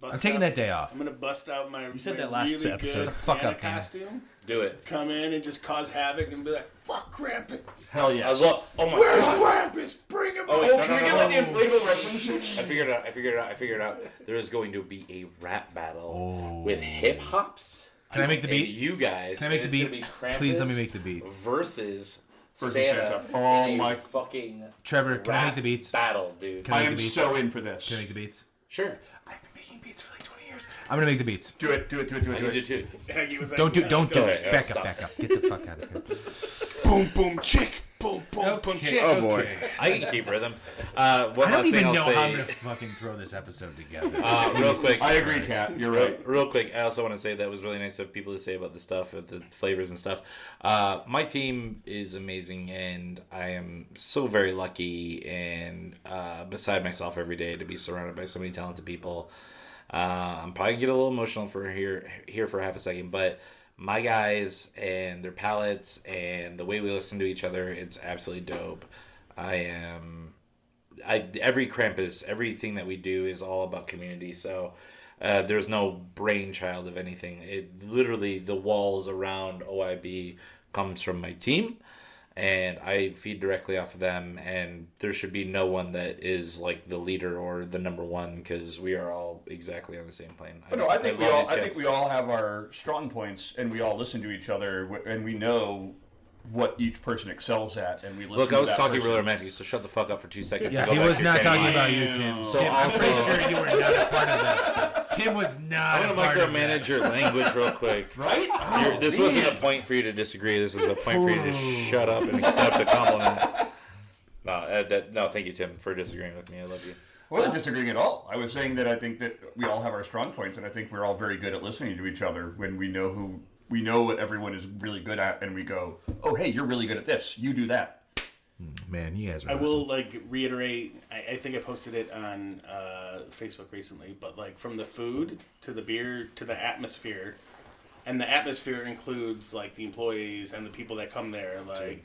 [SPEAKER 3] I'm taking that day off.
[SPEAKER 8] I'm gonna bust out my
[SPEAKER 2] You said
[SPEAKER 8] my
[SPEAKER 2] that last
[SPEAKER 8] really
[SPEAKER 2] episode.
[SPEAKER 8] good
[SPEAKER 3] The fuck
[SPEAKER 8] Santa
[SPEAKER 3] up, Dan.
[SPEAKER 8] costume.
[SPEAKER 1] Do it.
[SPEAKER 8] Come in and just cause havoc and be like, "Fuck Krampus!
[SPEAKER 9] Hell yeah.
[SPEAKER 1] I love. Oh my
[SPEAKER 8] Where's
[SPEAKER 1] god.
[SPEAKER 8] Krampus? Bring him
[SPEAKER 1] Oh,
[SPEAKER 8] on!"
[SPEAKER 1] wait, no,
[SPEAKER 9] Can we
[SPEAKER 1] no,
[SPEAKER 9] get
[SPEAKER 1] no,
[SPEAKER 9] like
[SPEAKER 1] no.
[SPEAKER 9] the inflatable wrestling suit?
[SPEAKER 1] I figured it out. There is going to be a rap battle with hip hops.
[SPEAKER 3] Can I make the beat?
[SPEAKER 1] And you guys.
[SPEAKER 3] Can I make
[SPEAKER 1] and
[SPEAKER 3] the
[SPEAKER 1] it's
[SPEAKER 3] beat?
[SPEAKER 1] gonna be Krampus
[SPEAKER 3] Please let me make the beat.
[SPEAKER 1] Versus
[SPEAKER 9] Versus
[SPEAKER 1] Santa.
[SPEAKER 9] Santa. Oh
[SPEAKER 1] in a
[SPEAKER 9] my-
[SPEAKER 1] fucking
[SPEAKER 3] Trevor, can I
[SPEAKER 1] rap
[SPEAKER 3] make the beats?
[SPEAKER 1] battle, dude.
[SPEAKER 3] Can I
[SPEAKER 9] I
[SPEAKER 3] make
[SPEAKER 9] am
[SPEAKER 3] the beats?
[SPEAKER 9] so in for this.
[SPEAKER 3] Can I make the beats?
[SPEAKER 1] Sure.
[SPEAKER 3] I've been making beats for like 20 years. I'm gonna make the beats.
[SPEAKER 9] Do it.
[SPEAKER 1] I can do too.
[SPEAKER 8] He was like,
[SPEAKER 3] Don't do
[SPEAKER 1] Okay,
[SPEAKER 3] it. Back
[SPEAKER 1] stop.
[SPEAKER 3] up, back up. Get the fuck out of here.
[SPEAKER 8] boom, boom, chick, boom, boom, boom, chick.
[SPEAKER 7] Oh boy.
[SPEAKER 1] I can keep rhythm. One
[SPEAKER 3] I don't
[SPEAKER 1] last thing
[SPEAKER 3] even
[SPEAKER 1] I'll
[SPEAKER 3] know
[SPEAKER 1] say.
[SPEAKER 3] how I'm gonna fucking throw this episode together.
[SPEAKER 1] Real quick.
[SPEAKER 9] I agree, Kat. You're right.
[SPEAKER 1] Real quick, I also want to say that was really nice of people to say about the stuff, the flavors and stuff. My team is amazing, and I am so very lucky and beside myself every day to be surrounded by so many talented people. I'm probably gonna get a little emotional for here for half a second, but my guys and their palates and the way we listen to each other, it's absolutely dope. Every Krampus, everything that we do is all about community. So there's no brainchild of anything. It literally the walls around OIB comes from my team, and I feed directly off of them. And there should be no one that is like the leader or the number one because we are all exactly on the same plane.
[SPEAKER 9] I think we all have our strong points, and we all listen to each other, and we know what each person excels at, and we listen.
[SPEAKER 1] Look, I was
[SPEAKER 9] to that
[SPEAKER 1] talking
[SPEAKER 9] person.
[SPEAKER 1] really romantic, so shut the fuck up for 2 seconds.
[SPEAKER 3] Yeah,
[SPEAKER 1] and go
[SPEAKER 3] he
[SPEAKER 1] back
[SPEAKER 3] was
[SPEAKER 1] to your
[SPEAKER 3] not
[SPEAKER 1] damn
[SPEAKER 3] talking
[SPEAKER 1] mind.
[SPEAKER 3] about you, Tim.
[SPEAKER 1] So
[SPEAKER 3] Tim, I'm
[SPEAKER 1] also-
[SPEAKER 3] pretty sure you were not a part of that. Tim was not
[SPEAKER 1] I'm
[SPEAKER 3] a
[SPEAKER 1] gonna
[SPEAKER 3] part of that.
[SPEAKER 1] micromanage your language real quick.
[SPEAKER 9] Right?
[SPEAKER 1] This wasn't a point for you to disagree. This was a point for you to shut up and accept a compliment. No, thank you, Tim, for disagreeing with me. I love you.
[SPEAKER 9] I wasn't disagreeing at all. I was saying that I think that we all have our strong points, and I think we're all very good at listening to each other when we know what everyone is really good at, and we go, "Oh, hey, you're really good at this. You do that."
[SPEAKER 3] Man, you guys are
[SPEAKER 8] I
[SPEAKER 3] awesome.
[SPEAKER 8] will reiterate. I think I posted it on Facebook recently, but from the food to the beer to the atmosphere, and the atmosphere includes the employees and the people that come there.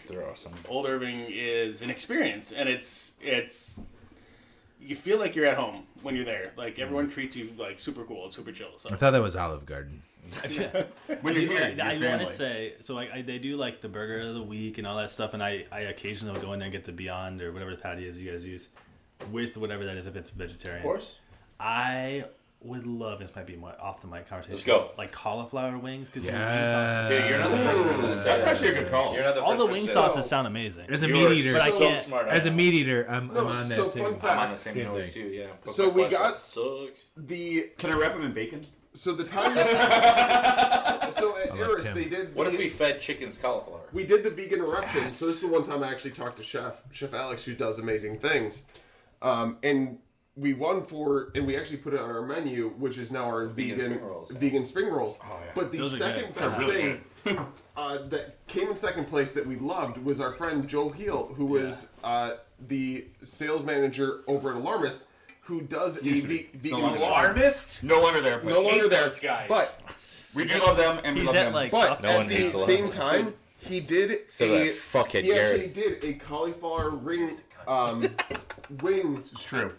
[SPEAKER 1] They're awesome.
[SPEAKER 8] Old Irving is an experience, and it's you feel like you're at home when you're there. Everyone treats you super cool and super chill. So
[SPEAKER 3] I thought that was Olive Garden.
[SPEAKER 9] When you're here,
[SPEAKER 2] I
[SPEAKER 9] your
[SPEAKER 2] want
[SPEAKER 9] family.
[SPEAKER 2] to say so. They do the burger of the week and all that stuff, and I occasionally will go in there and get the Beyond or whatever the patty is you guys use, with whatever that is if it's vegetarian.
[SPEAKER 1] Of course.
[SPEAKER 2] I would love. This might be more off the mic conversation.
[SPEAKER 1] Let's go.
[SPEAKER 2] Cauliflower wings because
[SPEAKER 3] Yeah.
[SPEAKER 1] Dude, you're not the first person to say
[SPEAKER 9] That's
[SPEAKER 1] that.
[SPEAKER 9] actually a good call.
[SPEAKER 1] You're not the
[SPEAKER 2] all
[SPEAKER 1] first
[SPEAKER 2] the
[SPEAKER 1] person
[SPEAKER 2] wing
[SPEAKER 1] to say
[SPEAKER 2] sauces
[SPEAKER 1] that.
[SPEAKER 2] sound amazing.
[SPEAKER 3] As a
[SPEAKER 1] You
[SPEAKER 3] meat
[SPEAKER 1] are
[SPEAKER 3] eater,
[SPEAKER 2] But I
[SPEAKER 1] so
[SPEAKER 2] can't-
[SPEAKER 1] smart
[SPEAKER 3] as a
[SPEAKER 1] at
[SPEAKER 3] meat eater, I'm
[SPEAKER 7] No,
[SPEAKER 3] on that
[SPEAKER 7] so
[SPEAKER 3] same.
[SPEAKER 7] fun
[SPEAKER 1] it.
[SPEAKER 7] fact.
[SPEAKER 1] I'm on the same
[SPEAKER 3] Same
[SPEAKER 1] noise
[SPEAKER 3] thing.
[SPEAKER 1] too. Yeah. But
[SPEAKER 7] So
[SPEAKER 1] my
[SPEAKER 7] we
[SPEAKER 1] cholesterol
[SPEAKER 7] got-
[SPEAKER 1] sucks.
[SPEAKER 9] Can I wrap them in bacon?
[SPEAKER 7] So the time that, so at
[SPEAKER 3] love
[SPEAKER 7] Eris
[SPEAKER 3] Tim.
[SPEAKER 7] they did.
[SPEAKER 1] What if we fed chickens cauliflower?
[SPEAKER 7] We did the vegan eruption. So this is the one time I actually talked to Chef Alex, who does amazing things, and we won and we actually put it on our menu, which is now our
[SPEAKER 1] Vegan spring rolls, yeah.
[SPEAKER 7] vegan spring rolls.
[SPEAKER 9] Oh, yeah.
[SPEAKER 7] But the
[SPEAKER 2] Those are
[SPEAKER 7] second
[SPEAKER 2] good.
[SPEAKER 7] best
[SPEAKER 9] They're really
[SPEAKER 7] thing that came in second place that we loved was our friend Joe Heel, who was the sales manager over at Alarmist, who does a vegan
[SPEAKER 3] Alarmist?
[SPEAKER 9] No longer there. But
[SPEAKER 7] No longer there,
[SPEAKER 8] those guys.
[SPEAKER 7] but
[SPEAKER 9] we do love them, and we
[SPEAKER 2] He's
[SPEAKER 9] love
[SPEAKER 2] at
[SPEAKER 9] them.
[SPEAKER 7] But
[SPEAKER 1] No
[SPEAKER 7] at
[SPEAKER 1] one
[SPEAKER 7] the
[SPEAKER 1] hates
[SPEAKER 7] same
[SPEAKER 1] Alarmist.
[SPEAKER 7] time, he did
[SPEAKER 1] So that fuckhead
[SPEAKER 7] he
[SPEAKER 1] Garrett.
[SPEAKER 7] actually did a cauliflower ring wing,
[SPEAKER 9] It's true.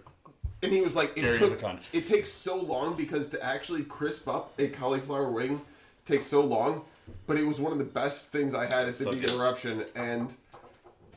[SPEAKER 7] and he was like,
[SPEAKER 9] Gary the cunt.
[SPEAKER 7] it takes so long because to actually crisp up a cauliflower wing takes so long, but it was one of the best things I had at the
[SPEAKER 1] So
[SPEAKER 7] vegan
[SPEAKER 1] good.
[SPEAKER 7] eruption, and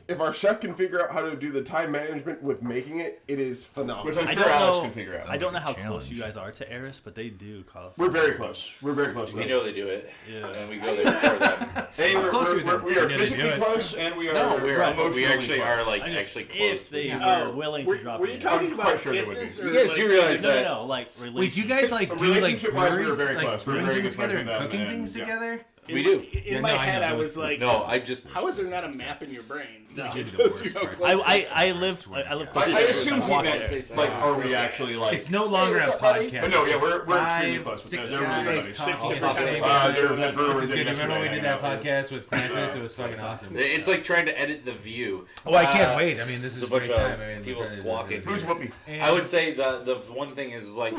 [SPEAKER 7] if our chef can figure out how to do the time management with making it, it is phenomenal.
[SPEAKER 9] Which I'm
[SPEAKER 2] I
[SPEAKER 9] sure
[SPEAKER 2] don't
[SPEAKER 9] Alex
[SPEAKER 2] know.
[SPEAKER 9] can figure out.
[SPEAKER 2] I don't know how
[SPEAKER 3] Challenge.
[SPEAKER 2] close you guys are to Eris, but they do call.
[SPEAKER 9] We're very close. We're very close.
[SPEAKER 1] We know they do it.
[SPEAKER 2] Yeah.
[SPEAKER 1] And we go there for them.
[SPEAKER 9] Hey,
[SPEAKER 3] closer to them.
[SPEAKER 9] we are
[SPEAKER 3] Yeah, they do
[SPEAKER 9] physically
[SPEAKER 3] it.
[SPEAKER 9] close, and we are
[SPEAKER 1] No, we
[SPEAKER 9] emotionally
[SPEAKER 1] actually
[SPEAKER 9] close.
[SPEAKER 1] are like
[SPEAKER 2] I just-
[SPEAKER 1] actually close.
[SPEAKER 2] If they
[SPEAKER 3] Yeah.
[SPEAKER 2] were willing
[SPEAKER 10] Were,
[SPEAKER 2] to drop
[SPEAKER 10] were
[SPEAKER 2] it
[SPEAKER 10] you
[SPEAKER 2] in.
[SPEAKER 10] talking
[SPEAKER 9] I'm
[SPEAKER 10] about
[SPEAKER 9] quite sure they would
[SPEAKER 10] distance
[SPEAKER 9] be.
[SPEAKER 10] or
[SPEAKER 1] You guys
[SPEAKER 10] like,
[SPEAKER 1] do realize
[SPEAKER 2] No,
[SPEAKER 1] that.
[SPEAKER 2] no, like
[SPEAKER 3] Wait, you guys like do like
[SPEAKER 9] Relationship-wise, we were
[SPEAKER 3] breweries,
[SPEAKER 9] very
[SPEAKER 3] like
[SPEAKER 9] close. We were
[SPEAKER 3] brewing
[SPEAKER 9] very
[SPEAKER 3] things
[SPEAKER 9] good
[SPEAKER 3] together and
[SPEAKER 9] friends with
[SPEAKER 3] cooking
[SPEAKER 9] them,
[SPEAKER 3] things
[SPEAKER 9] and,
[SPEAKER 3] together?
[SPEAKER 1] We do.
[SPEAKER 10] In my head, I was like,
[SPEAKER 1] No, I just.
[SPEAKER 10] how is there not a map in your brain?
[SPEAKER 3] This is the
[SPEAKER 10] Shows
[SPEAKER 3] worst
[SPEAKER 10] you how
[SPEAKER 3] part.
[SPEAKER 10] close it is.
[SPEAKER 2] I live close to
[SPEAKER 9] I
[SPEAKER 2] Eris.
[SPEAKER 9] assume he
[SPEAKER 2] walk
[SPEAKER 9] meant,
[SPEAKER 2] there.
[SPEAKER 9] like, are we actually like?
[SPEAKER 3] It's no longer
[SPEAKER 9] Hey,
[SPEAKER 3] a
[SPEAKER 9] what's up, buddy?
[SPEAKER 3] podcast.
[SPEAKER 9] But no, yeah, we're extremely
[SPEAKER 3] 5,
[SPEAKER 9] close.
[SPEAKER 3] 6
[SPEAKER 9] They're really
[SPEAKER 3] guys
[SPEAKER 9] buddies.
[SPEAKER 3] talking
[SPEAKER 10] different
[SPEAKER 3] about the same
[SPEAKER 10] kinds
[SPEAKER 3] thing.
[SPEAKER 10] of
[SPEAKER 9] they're brewers
[SPEAKER 3] This is
[SPEAKER 9] in
[SPEAKER 3] good. Remember when we did that
[SPEAKER 9] yesterday.
[SPEAKER 3] podcast with Krampus? It was fucking awesome.
[SPEAKER 1] It's like trying to edit the view.
[SPEAKER 3] Oh, I can't wait. I mean, this is
[SPEAKER 1] a
[SPEAKER 3] a
[SPEAKER 1] bunch
[SPEAKER 3] great
[SPEAKER 1] of
[SPEAKER 3] time. I mean,
[SPEAKER 1] people squawking.
[SPEAKER 9] Who's Whoopi?
[SPEAKER 1] I would say the one thing is like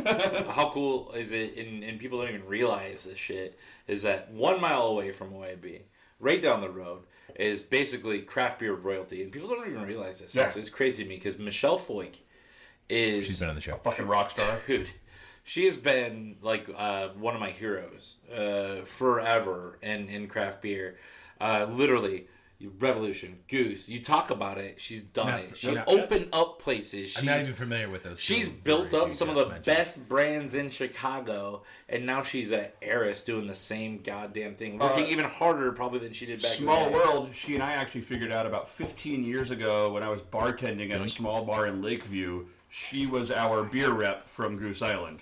[SPEAKER 1] how cool is it, and people don't even realize this shit, is that 1 mile away from OAB, right down the road, is basically craft beer royalty, and people don't even realize this.
[SPEAKER 9] Yeah.
[SPEAKER 1] It's crazy to me because Michelle Foyk is
[SPEAKER 3] She's been on the show.
[SPEAKER 9] Fucking rock star.
[SPEAKER 1] dude. She has been like one of my heroes forever in craft beer. Literally, Revolution, Goose. You talk about it, she's done
[SPEAKER 3] Not-
[SPEAKER 1] it. She
[SPEAKER 3] not-
[SPEAKER 1] opened up places.
[SPEAKER 3] I'm not even familiar with those.
[SPEAKER 1] She's
[SPEAKER 3] two
[SPEAKER 1] built
[SPEAKER 3] breweries
[SPEAKER 1] up
[SPEAKER 3] you
[SPEAKER 1] some of
[SPEAKER 3] just
[SPEAKER 1] the
[SPEAKER 3] mentioned.
[SPEAKER 1] best brands in Chicago, and now she's at Eris doing the same goddamn thing, working even harder probably than she did back
[SPEAKER 9] Small
[SPEAKER 1] in the day.
[SPEAKER 9] world. She and I actually figured out about 15 years ago when I was bartending at a small bar in Lakeview. She was our beer rep from Goose Island,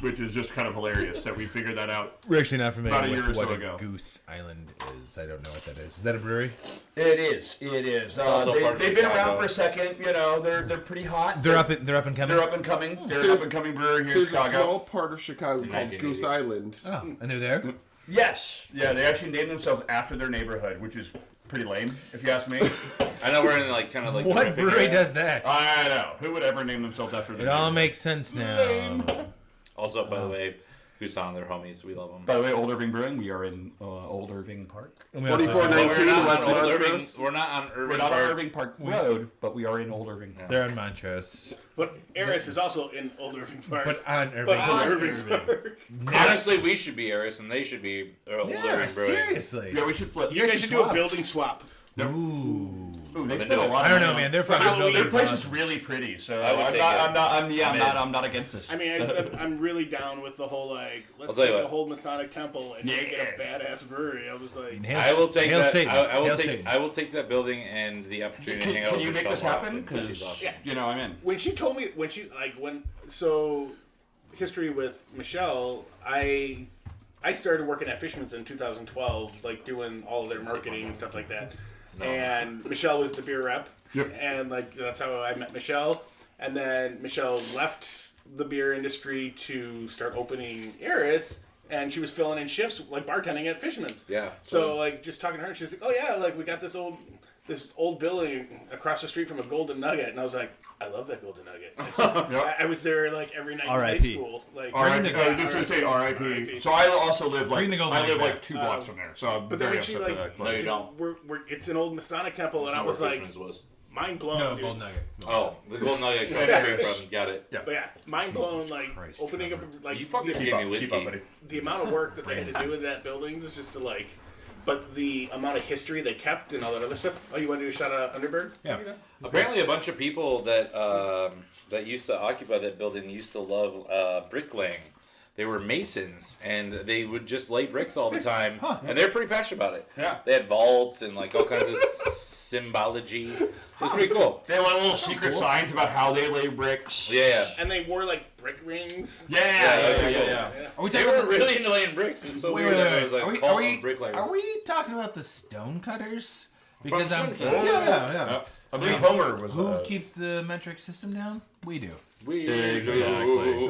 [SPEAKER 9] which is just kind of hilarious that we figured that out.
[SPEAKER 3] We're actually not familiar
[SPEAKER 9] About a year
[SPEAKER 3] with
[SPEAKER 9] or so
[SPEAKER 3] what
[SPEAKER 9] ago.
[SPEAKER 3] a Goose Island is. I don't know what that is. Is that a brewery?
[SPEAKER 9] It is. It is.
[SPEAKER 1] also part of
[SPEAKER 9] They've been
[SPEAKER 1] Chicago.
[SPEAKER 9] around for a second. You know, they're pretty hot.
[SPEAKER 3] They're up and coming.
[SPEAKER 9] They're up and coming. They're an up and coming brewery here in
[SPEAKER 7] There's a
[SPEAKER 9] Chicago.
[SPEAKER 7] small part of Chicago called
[SPEAKER 1] 1980.
[SPEAKER 7] Goose Island.
[SPEAKER 3] Oh, and they're there.
[SPEAKER 9] Yes. Yeah, they actually named themselves after their neighborhood, which is pretty lame, if you ask me.
[SPEAKER 1] I know we're in like kind of like
[SPEAKER 3] What
[SPEAKER 1] terrific
[SPEAKER 3] brewery
[SPEAKER 1] area.
[SPEAKER 3] does that?
[SPEAKER 9] I know. Who would ever name themselves after their
[SPEAKER 3] It all
[SPEAKER 9] neighborhood?
[SPEAKER 3] makes sense now.
[SPEAKER 1] Also, by the way, Busan, they're homies. We love them.
[SPEAKER 9] By the way, Old Irving Brewing, we are in Old Irving Park.
[SPEAKER 3] And we also-
[SPEAKER 7] 4419
[SPEAKER 1] we're not
[SPEAKER 7] West
[SPEAKER 1] on Old Irving.
[SPEAKER 7] Montrose.
[SPEAKER 1] We're not on Irving.
[SPEAKER 9] We're not on
[SPEAKER 1] Park.
[SPEAKER 9] Irving Park Road, but we are in Old Irving.
[SPEAKER 3] They're on Montrose,
[SPEAKER 10] But Eris is also in Old Irving Park.
[SPEAKER 3] but on Irving.
[SPEAKER 10] But on Irving Park.
[SPEAKER 1] Honestly, we should be Eris, and they should be Old
[SPEAKER 3] Yeah,
[SPEAKER 1] Irving Brewing.
[SPEAKER 3] seriously.
[SPEAKER 9] Yeah, we should flip.
[SPEAKER 10] You guys should do a building swap.
[SPEAKER 3] Ooh.
[SPEAKER 9] Ooh, they
[SPEAKER 1] They
[SPEAKER 9] spent
[SPEAKER 1] do
[SPEAKER 9] a
[SPEAKER 1] it.
[SPEAKER 9] lot.
[SPEAKER 3] I don't
[SPEAKER 9] of
[SPEAKER 3] know,
[SPEAKER 9] money
[SPEAKER 3] man. They're
[SPEAKER 9] on-
[SPEAKER 3] fucking
[SPEAKER 10] Halloween.
[SPEAKER 3] building.
[SPEAKER 9] Their place is really pretty, so
[SPEAKER 1] I would
[SPEAKER 9] I'm
[SPEAKER 1] take
[SPEAKER 9] not.
[SPEAKER 1] it.
[SPEAKER 9] I'm not against this.
[SPEAKER 10] I mean, I'm really down with the whole like let's
[SPEAKER 1] tell you
[SPEAKER 10] take a
[SPEAKER 1] what.
[SPEAKER 10] whole Masonic temple and make it a
[SPEAKER 9] Yeah.
[SPEAKER 10] badass brewery. I was like,
[SPEAKER 1] I will take
[SPEAKER 3] Hail
[SPEAKER 1] that.
[SPEAKER 3] Satan.
[SPEAKER 1] I will
[SPEAKER 3] Hail
[SPEAKER 1] take.
[SPEAKER 3] Satan.
[SPEAKER 1] I will take that building and the opportunity to hang out
[SPEAKER 9] Can
[SPEAKER 1] with
[SPEAKER 9] you make
[SPEAKER 1] Michelle
[SPEAKER 9] this
[SPEAKER 1] more
[SPEAKER 9] happen?
[SPEAKER 1] often,
[SPEAKER 9] Because
[SPEAKER 1] she's awesome.
[SPEAKER 10] Yeah.
[SPEAKER 9] you know, I'm in.
[SPEAKER 10] when she told me so history with Michelle, I started working at Fishman's in 2012, like doing all of their marketing and stuff like that. And Michelle was the beer rep, and like that's how I met Michelle. And then Michelle left the beer industry to start opening Eris, and she was filling in shifts like bartending at Fishman's.
[SPEAKER 1] Yeah.
[SPEAKER 10] So like just talking to her, she's like, "Oh yeah, like we got this old building across the street from a Golden Nugget," and I was like, "I love that Golden Nugget." I was there like every night in high
[SPEAKER 2] R.I.P.
[SPEAKER 10] school. Like,
[SPEAKER 9] R.I.P.
[SPEAKER 10] yeah,
[SPEAKER 9] Just to say
[SPEAKER 10] R.I.P.
[SPEAKER 9] R.I.P. So I also live like
[SPEAKER 3] Bring the Golden
[SPEAKER 9] I live
[SPEAKER 3] Nugget
[SPEAKER 9] like 2 blocks from there. So I'm
[SPEAKER 10] But then
[SPEAKER 9] very
[SPEAKER 10] when she
[SPEAKER 9] upset
[SPEAKER 10] like,
[SPEAKER 9] with that.
[SPEAKER 1] No, you don't.
[SPEAKER 10] it's an old Masonic temple, and I
[SPEAKER 1] Not
[SPEAKER 10] was
[SPEAKER 1] where
[SPEAKER 10] like,
[SPEAKER 1] Fishman's was.
[SPEAKER 10] mind blown,
[SPEAKER 3] No,
[SPEAKER 10] dude.
[SPEAKER 3] Golden Nugget.
[SPEAKER 1] Oh, the Golden Nugget across the street from. Got it.
[SPEAKER 10] But yeah, mind blown. Like
[SPEAKER 3] Christ,
[SPEAKER 10] opening
[SPEAKER 3] Trevor.
[SPEAKER 10] up like
[SPEAKER 1] You fucking
[SPEAKER 10] the,
[SPEAKER 1] gave me whiskey.
[SPEAKER 9] Keep up, buddy.
[SPEAKER 10] the amount of work that they had to do in that building was just to like. But the amount of history they kept and all that other stuff. Oh, you want to do a shot of Underberg?
[SPEAKER 3] Yeah.
[SPEAKER 1] Apparently, a bunch of people that that used to occupy that building used to love bricklaying. They were masons, and they would just lay bricks all the time, and they're pretty passionate about it.
[SPEAKER 9] Yeah.
[SPEAKER 1] They had vaults and like all kinds of symbology. It was pretty cool.
[SPEAKER 9] They have like little secret signs about how they lay bricks.
[SPEAKER 1] Yeah.
[SPEAKER 10] And they wore like brick rings.
[SPEAKER 9] Yeah.
[SPEAKER 3] Are we
[SPEAKER 1] They
[SPEAKER 3] talking
[SPEAKER 1] were
[SPEAKER 3] about
[SPEAKER 1] really into laying bricks. It's so
[SPEAKER 3] Wait,
[SPEAKER 1] weird
[SPEAKER 3] wait,
[SPEAKER 1] that
[SPEAKER 3] wait.
[SPEAKER 1] it was like
[SPEAKER 3] Are we,
[SPEAKER 1] cult
[SPEAKER 3] are, we,
[SPEAKER 1] of bricklayers.
[SPEAKER 3] are we talking about the stone cutters? Because I'm.
[SPEAKER 1] From
[SPEAKER 3] Yeah.
[SPEAKER 9] I believe Homer was.
[SPEAKER 3] Who keeps the metric system down? We do.
[SPEAKER 1] We
[SPEAKER 9] Exactly.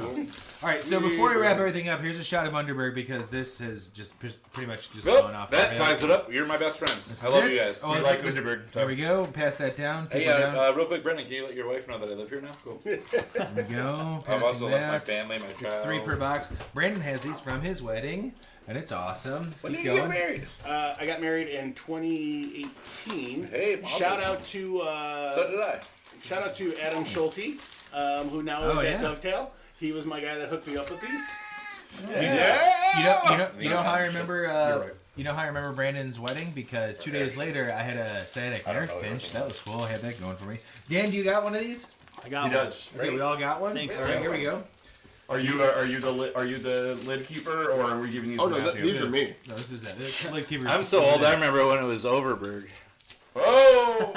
[SPEAKER 3] All right, so before we wrap everything up, here's a shot of Underberg because this has just pretty much just
[SPEAKER 1] Well,
[SPEAKER 3] gone off.
[SPEAKER 1] that
[SPEAKER 3] the
[SPEAKER 1] ties
[SPEAKER 3] rails.
[SPEAKER 1] it up. You're my best friends.
[SPEAKER 3] This
[SPEAKER 1] I
[SPEAKER 3] is
[SPEAKER 1] love
[SPEAKER 3] it?
[SPEAKER 1] you guys.
[SPEAKER 3] Oh,
[SPEAKER 9] We
[SPEAKER 3] it's
[SPEAKER 9] like
[SPEAKER 3] this-
[SPEAKER 9] Underberg.
[SPEAKER 3] There we go. Pass that down. Take
[SPEAKER 1] Hey,
[SPEAKER 3] it down.
[SPEAKER 1] real quick, Brendan, can you let your wife know that I live here now? Cool.
[SPEAKER 3] There we go.
[SPEAKER 1] I've
[SPEAKER 3] Passing
[SPEAKER 1] also left my
[SPEAKER 3] that.
[SPEAKER 1] family, my child.
[SPEAKER 3] It's 3 per box. Brandon has these from his wedding, and it's awesome.
[SPEAKER 1] When
[SPEAKER 3] Keep
[SPEAKER 1] did you
[SPEAKER 3] going.
[SPEAKER 1] get married?
[SPEAKER 10] I got married in 2018.
[SPEAKER 1] Hey,
[SPEAKER 10] shout out to
[SPEAKER 1] So did I.
[SPEAKER 10] shout out to Adam Schulte, who now is
[SPEAKER 3] Oh,
[SPEAKER 10] at
[SPEAKER 3] yeah.
[SPEAKER 10] Dovetail. He was my guy that hooked me up with these.
[SPEAKER 3] You know how I remember. You know how I remember Brandon's wedding? Because 2 days later, I had a sciatic nerve pinch. That was cool. I had that going for me. Dan, do you got one of these?
[SPEAKER 2] I got one.
[SPEAKER 9] He does.
[SPEAKER 3] Okay, we all got one.
[SPEAKER 2] Thanks,
[SPEAKER 3] All right,
[SPEAKER 2] Trevor.
[SPEAKER 3] here we go.
[SPEAKER 9] Are you the lid keeper, or are we giving these?
[SPEAKER 7] Oh
[SPEAKER 9] to
[SPEAKER 7] no,
[SPEAKER 9] Matthew?
[SPEAKER 7] these are me.
[SPEAKER 3] No, this is it. This lid keeper's
[SPEAKER 1] I'm so old. I remember when it was Overberg.
[SPEAKER 9] Oh!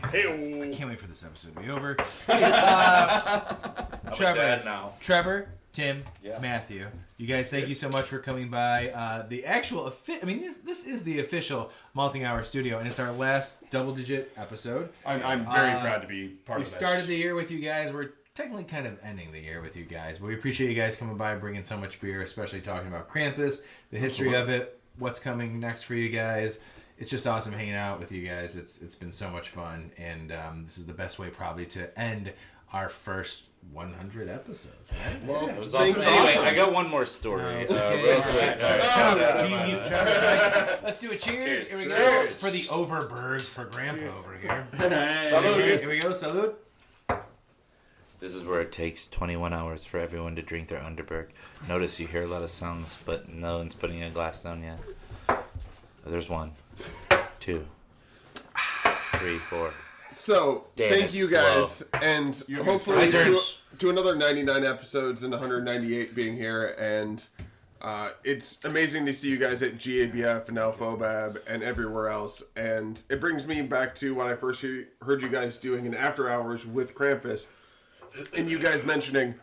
[SPEAKER 3] Okay. I can't wait for this episode to be over. Hey,
[SPEAKER 1] Trevor now.
[SPEAKER 3] Trevor, Tim,
[SPEAKER 1] Yeah.
[SPEAKER 3] Matthew, you guys, thank you so much for coming by. The actual, this is the official Malting Hour studio, and it's our last double-digit episode.
[SPEAKER 9] I'm very proud to be part of
[SPEAKER 3] We
[SPEAKER 9] this.
[SPEAKER 3] started the year with you guys. We're technically kind of ending the year with you guys, but we appreciate you guys coming by and bringing so much beer, especially talking about Krampus, the history of it, what's coming next for you guys. It's just awesome hanging out with you guys. It's been so much fun, and this is the best way probably to end our first 100 episodes. Right?
[SPEAKER 1] Well, it was awesome. Anyway, I got one more story. Real quick.
[SPEAKER 3] Can you mute Trevor? Let's do a cheers.
[SPEAKER 1] Cheers.
[SPEAKER 3] Here we go.
[SPEAKER 1] Cheers.
[SPEAKER 3] For the Overberg for Grandpa over here.
[SPEAKER 1] Salud.
[SPEAKER 3] Here we go. Salute.
[SPEAKER 1] This is where it takes 21 hours for everyone to drink their Underberg. Notice you hear a lot of sounds, but no one's putting a glass down yet. There's 1, 2, 3, 4.
[SPEAKER 7] So,
[SPEAKER 1] Damn,
[SPEAKER 7] thank
[SPEAKER 1] it's
[SPEAKER 7] you guys, and hopefully
[SPEAKER 1] My turn.
[SPEAKER 7] to another 99 episodes and 198 being here, and it's amazing to see you guys at GABF and Alphobab and everywhere else, and it brings me back to when I first heard you guys doing an after hours with Krampus, and you guys mentioning,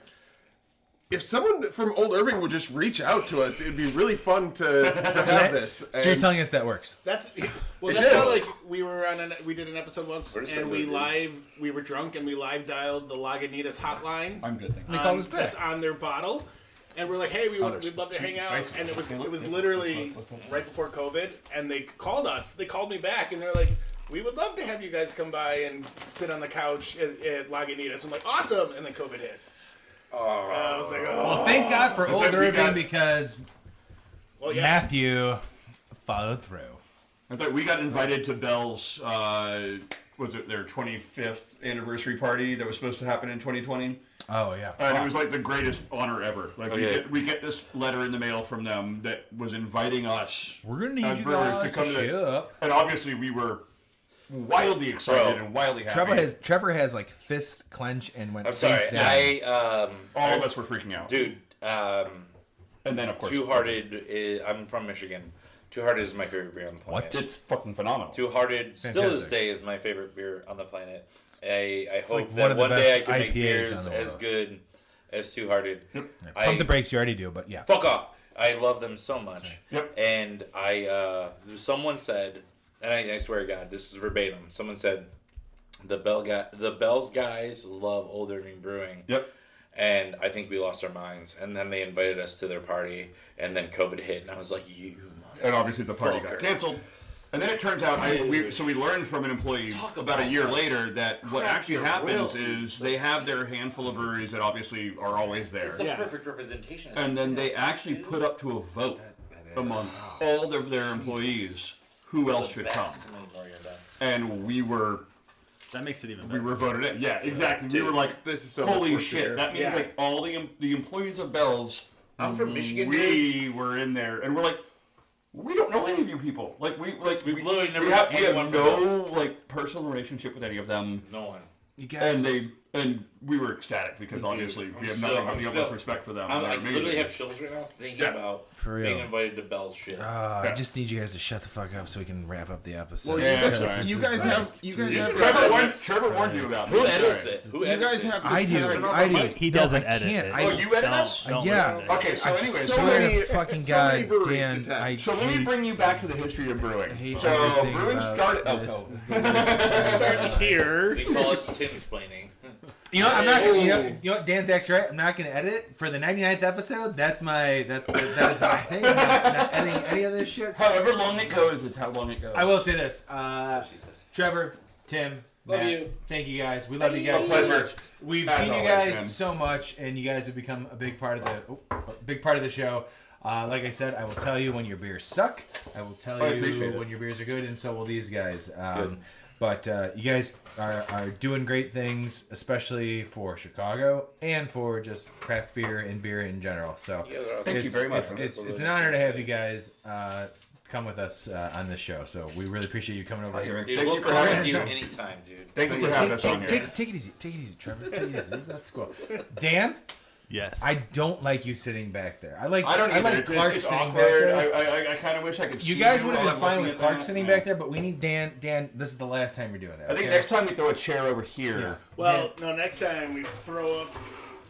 [SPEAKER 7] if someone from Old Irving would just reach out to us, it'd be really fun to have this.
[SPEAKER 3] So you're telling us that works?
[SPEAKER 10] That's
[SPEAKER 7] It
[SPEAKER 10] how
[SPEAKER 7] did.
[SPEAKER 10] we did an episode once, and we were drunk and we live dialed the Lagunitas hotline.
[SPEAKER 9] I'm good, thank you.
[SPEAKER 3] They called us back.
[SPEAKER 10] That's on their bottle, and we're like, hey, we'd love to hang out. And it was literally right before COVID, and they called us. They called me back, and they're like, we would love to have you guys come by and sit on the couch at Lagunitas. I'm like, awesome, and then COVID hit. I was like, oh.
[SPEAKER 3] Well, thank God for Old
[SPEAKER 9] like we
[SPEAKER 3] Irving
[SPEAKER 9] got-
[SPEAKER 3] because Matthew followed through.
[SPEAKER 9] I thought we got invited to Bell's, was it their 25th anniversary party that was supposed to happen in 2020?
[SPEAKER 3] Oh, yeah.
[SPEAKER 9] And it was like the greatest honor ever. Like
[SPEAKER 1] Okay.
[SPEAKER 9] we get this letter in the mail from them that was inviting us.
[SPEAKER 3] We're going to
[SPEAKER 9] as
[SPEAKER 3] need you
[SPEAKER 9] brewers
[SPEAKER 3] guys
[SPEAKER 9] to come
[SPEAKER 3] to
[SPEAKER 9] to
[SPEAKER 3] show up.
[SPEAKER 9] And obviously we were wildly excited and wildly happy.
[SPEAKER 3] Trevor has like fists clenched and went
[SPEAKER 1] I'm sorry.
[SPEAKER 3] face down.
[SPEAKER 9] All of us were freaking out.
[SPEAKER 1] Dude,
[SPEAKER 9] and then of course
[SPEAKER 1] Two Hearted. I'm from Michigan. Two Hearted is my favorite beer on the planet.
[SPEAKER 9] It's fucking phenomenal.
[SPEAKER 1] Two Hearted, still to this
[SPEAKER 3] Fantastic.
[SPEAKER 1] day, is my favorite beer on the planet. I hope
[SPEAKER 3] like one
[SPEAKER 1] that
[SPEAKER 3] of the
[SPEAKER 1] one day I
[SPEAKER 3] best
[SPEAKER 1] can make
[SPEAKER 3] IPAs
[SPEAKER 1] beers
[SPEAKER 3] on the
[SPEAKER 1] as
[SPEAKER 3] world.
[SPEAKER 1] good as Two Hearted.
[SPEAKER 3] Pump the brakes, you already do, but yeah.
[SPEAKER 1] Fuck off. I love them so much.
[SPEAKER 9] Yep.
[SPEAKER 1] And someone said, and I swear to God, this is verbatim. Someone said, the Bell's guys love Old Irving Brewing.
[SPEAKER 9] Yep.
[SPEAKER 1] And I think we lost our minds. And then they invited us to their party, and then COVID hit, and I was like, you motherfucker.
[SPEAKER 9] And obviously the party got canceled. And then it turns out, we learned from an employee about a year later that what actually happens is they have their handful of breweries that obviously are always there.
[SPEAKER 1] It's a perfect representation.
[SPEAKER 9] And then they actually put up to a vote among all of their employees who else should come. And we were...
[SPEAKER 2] That makes it even
[SPEAKER 9] We
[SPEAKER 2] better.
[SPEAKER 9] were voted in. Yeah, exactly.
[SPEAKER 7] Dude,
[SPEAKER 9] we were like,
[SPEAKER 7] this is so much
[SPEAKER 9] holy
[SPEAKER 7] work
[SPEAKER 9] shit.
[SPEAKER 7] here.
[SPEAKER 9] That means like all the employees of Bell's,
[SPEAKER 1] I'm from Michigan,
[SPEAKER 9] we were in there. And we're like, we don't know any of you people. Like we
[SPEAKER 1] literally never
[SPEAKER 9] we
[SPEAKER 1] met
[SPEAKER 9] have
[SPEAKER 1] anyone from
[SPEAKER 9] no like personal relationship with any of them.
[SPEAKER 1] No one.
[SPEAKER 3] You guys...
[SPEAKER 9] And we were ecstatic because obviously we have nothing but the utmost respect for them.
[SPEAKER 1] I
[SPEAKER 9] They're
[SPEAKER 1] literally
[SPEAKER 9] amazing.
[SPEAKER 1] have chills right now thinking about
[SPEAKER 3] For real.
[SPEAKER 1] being invited to Bell's shit.
[SPEAKER 3] I just need you guys to shut the fuck up so we can wrap up the episode.
[SPEAKER 7] Well,
[SPEAKER 9] Yeah,
[SPEAKER 3] Because
[SPEAKER 9] that's
[SPEAKER 3] this
[SPEAKER 7] you
[SPEAKER 3] is
[SPEAKER 7] guys
[SPEAKER 3] like-
[SPEAKER 7] have
[SPEAKER 9] Trevor warned you about
[SPEAKER 1] Who
[SPEAKER 9] this.
[SPEAKER 1] edits
[SPEAKER 9] Sorry.
[SPEAKER 1] it? Who
[SPEAKER 7] you
[SPEAKER 1] edits
[SPEAKER 7] guys
[SPEAKER 1] it?
[SPEAKER 7] have to
[SPEAKER 3] I do.
[SPEAKER 7] turn-
[SPEAKER 3] I do.
[SPEAKER 2] He doesn't
[SPEAKER 3] I
[SPEAKER 2] edit
[SPEAKER 3] can't.
[SPEAKER 2] it.
[SPEAKER 9] Oh, you edit us?
[SPEAKER 3] Yeah.
[SPEAKER 2] listen to it.
[SPEAKER 9] Okay, so anyway,
[SPEAKER 7] so
[SPEAKER 3] swear
[SPEAKER 7] many-
[SPEAKER 3] to fucking
[SPEAKER 7] so many
[SPEAKER 3] God,
[SPEAKER 7] breweries
[SPEAKER 3] Dan,
[SPEAKER 7] to tap.
[SPEAKER 3] I
[SPEAKER 9] So let me
[SPEAKER 3] hate-
[SPEAKER 9] bring you back to the history of brewing.
[SPEAKER 3] I hate
[SPEAKER 9] So
[SPEAKER 3] everything
[SPEAKER 9] brewing
[SPEAKER 3] about
[SPEAKER 9] started.
[SPEAKER 3] this.
[SPEAKER 9] Oh,
[SPEAKER 3] This is the worst.
[SPEAKER 10] Start here.
[SPEAKER 1] We call it Timsplaining.
[SPEAKER 3] You know, I'm not gonna. You know what? Dan's actually right. I'm not gonna edit it for the 99th episode. That's my that is my thing. I'm not editing any of this shit.
[SPEAKER 9] however long it goes is how long it goes.
[SPEAKER 3] I will say this.
[SPEAKER 1] She said.
[SPEAKER 3] Trevor, Tim,
[SPEAKER 1] Love
[SPEAKER 3] Matt,
[SPEAKER 1] you.
[SPEAKER 3] thank you guys. We love you guys so
[SPEAKER 9] Pleasure.
[SPEAKER 3] much. We've
[SPEAKER 9] As
[SPEAKER 3] seen you
[SPEAKER 9] always,
[SPEAKER 3] guys
[SPEAKER 9] man.
[SPEAKER 3] so much, and you guys have become a big part of the show. Like I said, I will tell you when your beers suck. I will tell
[SPEAKER 9] I
[SPEAKER 3] you
[SPEAKER 9] appreciate it.
[SPEAKER 3] when your beers are good, and so will these guys. But you guys are doing great things, especially for Chicago and for just craft beer and beer in general. So
[SPEAKER 9] Thank you very much.
[SPEAKER 3] It's an honor to have you guys come with us on this show. So we really appreciate you coming over here.
[SPEAKER 1] Dude, we'll come with you anytime, dude.
[SPEAKER 9] Thank you for having us on here.
[SPEAKER 3] Take it easy. Take it easy, Trevor. Take it easy. That's cool. Dan?
[SPEAKER 2] Yes.
[SPEAKER 3] I don't like you sitting back there. I like
[SPEAKER 9] Clark
[SPEAKER 3] it's
[SPEAKER 9] sitting
[SPEAKER 3] back
[SPEAKER 9] there.
[SPEAKER 3] there.
[SPEAKER 9] I kind of wish I could see
[SPEAKER 3] You guys
[SPEAKER 9] him
[SPEAKER 3] would have
[SPEAKER 9] while
[SPEAKER 3] been
[SPEAKER 9] I'm
[SPEAKER 3] fine
[SPEAKER 9] looking
[SPEAKER 3] with
[SPEAKER 9] at
[SPEAKER 3] Clark
[SPEAKER 9] that.
[SPEAKER 3] sitting back there, but we need Dan. Dan, this is the last time you're doing that.
[SPEAKER 9] I think
[SPEAKER 3] okay?
[SPEAKER 9] next time we throw a chair over here.
[SPEAKER 3] Yeah.
[SPEAKER 10] Well, no, next time we throw up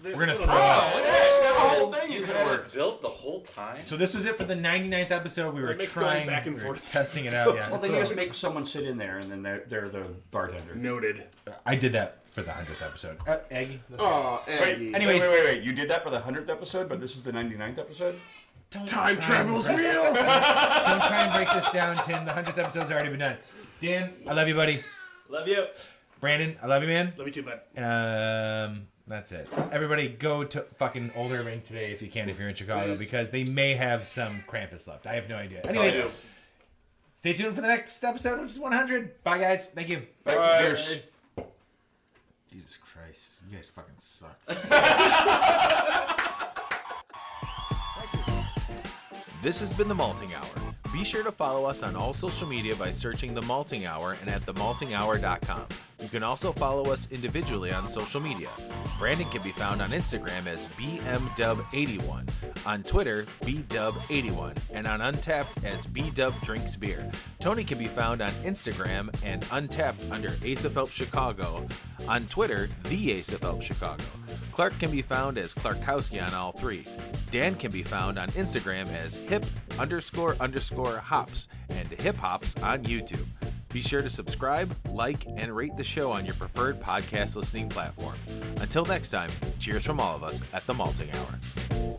[SPEAKER 10] this.
[SPEAKER 3] We're gonna
[SPEAKER 10] little
[SPEAKER 3] throw up.
[SPEAKER 9] The whole thing
[SPEAKER 1] You
[SPEAKER 9] could
[SPEAKER 1] had
[SPEAKER 9] work.
[SPEAKER 1] it built the whole time?
[SPEAKER 3] So this was it for the 99th episode. We were
[SPEAKER 10] Mix
[SPEAKER 3] trying,
[SPEAKER 10] going back and
[SPEAKER 3] we were
[SPEAKER 10] forth.
[SPEAKER 3] testing it out. Yeah.
[SPEAKER 9] Well, then you just make someone sit in there, and then they're the bartender.
[SPEAKER 10] Noted.
[SPEAKER 3] I did that for the 100th episode. Aggie.
[SPEAKER 7] Oh,
[SPEAKER 9] Wait,
[SPEAKER 3] Anyways.
[SPEAKER 9] wait. You did that for the 100th episode, but this is the 99th episode?
[SPEAKER 10] Time travel's real.
[SPEAKER 3] Don't try and break this down, Tim. The 100th episode's already been done. Dan, I love you, buddy.
[SPEAKER 10] Love you.
[SPEAKER 3] Brandon, I love you, man.
[SPEAKER 10] Love you too, bud.
[SPEAKER 3] That's it. Everybody go to fucking Old Irving today if you can, if you're in Chicago, because they may have some Krampus left. I have no idea. Anyways, stay tuned for the next episode, which is 100. Bye, guys. Thank you.
[SPEAKER 9] Bye.
[SPEAKER 3] Jesus Christ. You guys fucking suck.
[SPEAKER 5] This has been The Malting Hour. Be sure to follow us on all social media by searching The Malting Hour and at themaltinghour.com. You can also follow us individually on social media. Brandon can be found on Instagram as BMDub81, on Twitter, BDub81, and on Untapped as BDubDrinksBeer. Tony can be found on Instagram and Untapped under Ace of Help Chicago, on Twitter, The Ace of Help Chicago. Clark can be found as Clarkowski on all three. Dan can be found on Instagram as hip__hops and hip hops on YouTube. Be sure to subscribe, like, and rate the show on your preferred podcast listening platform. Until next time, cheers from all of us at The Malting Hour.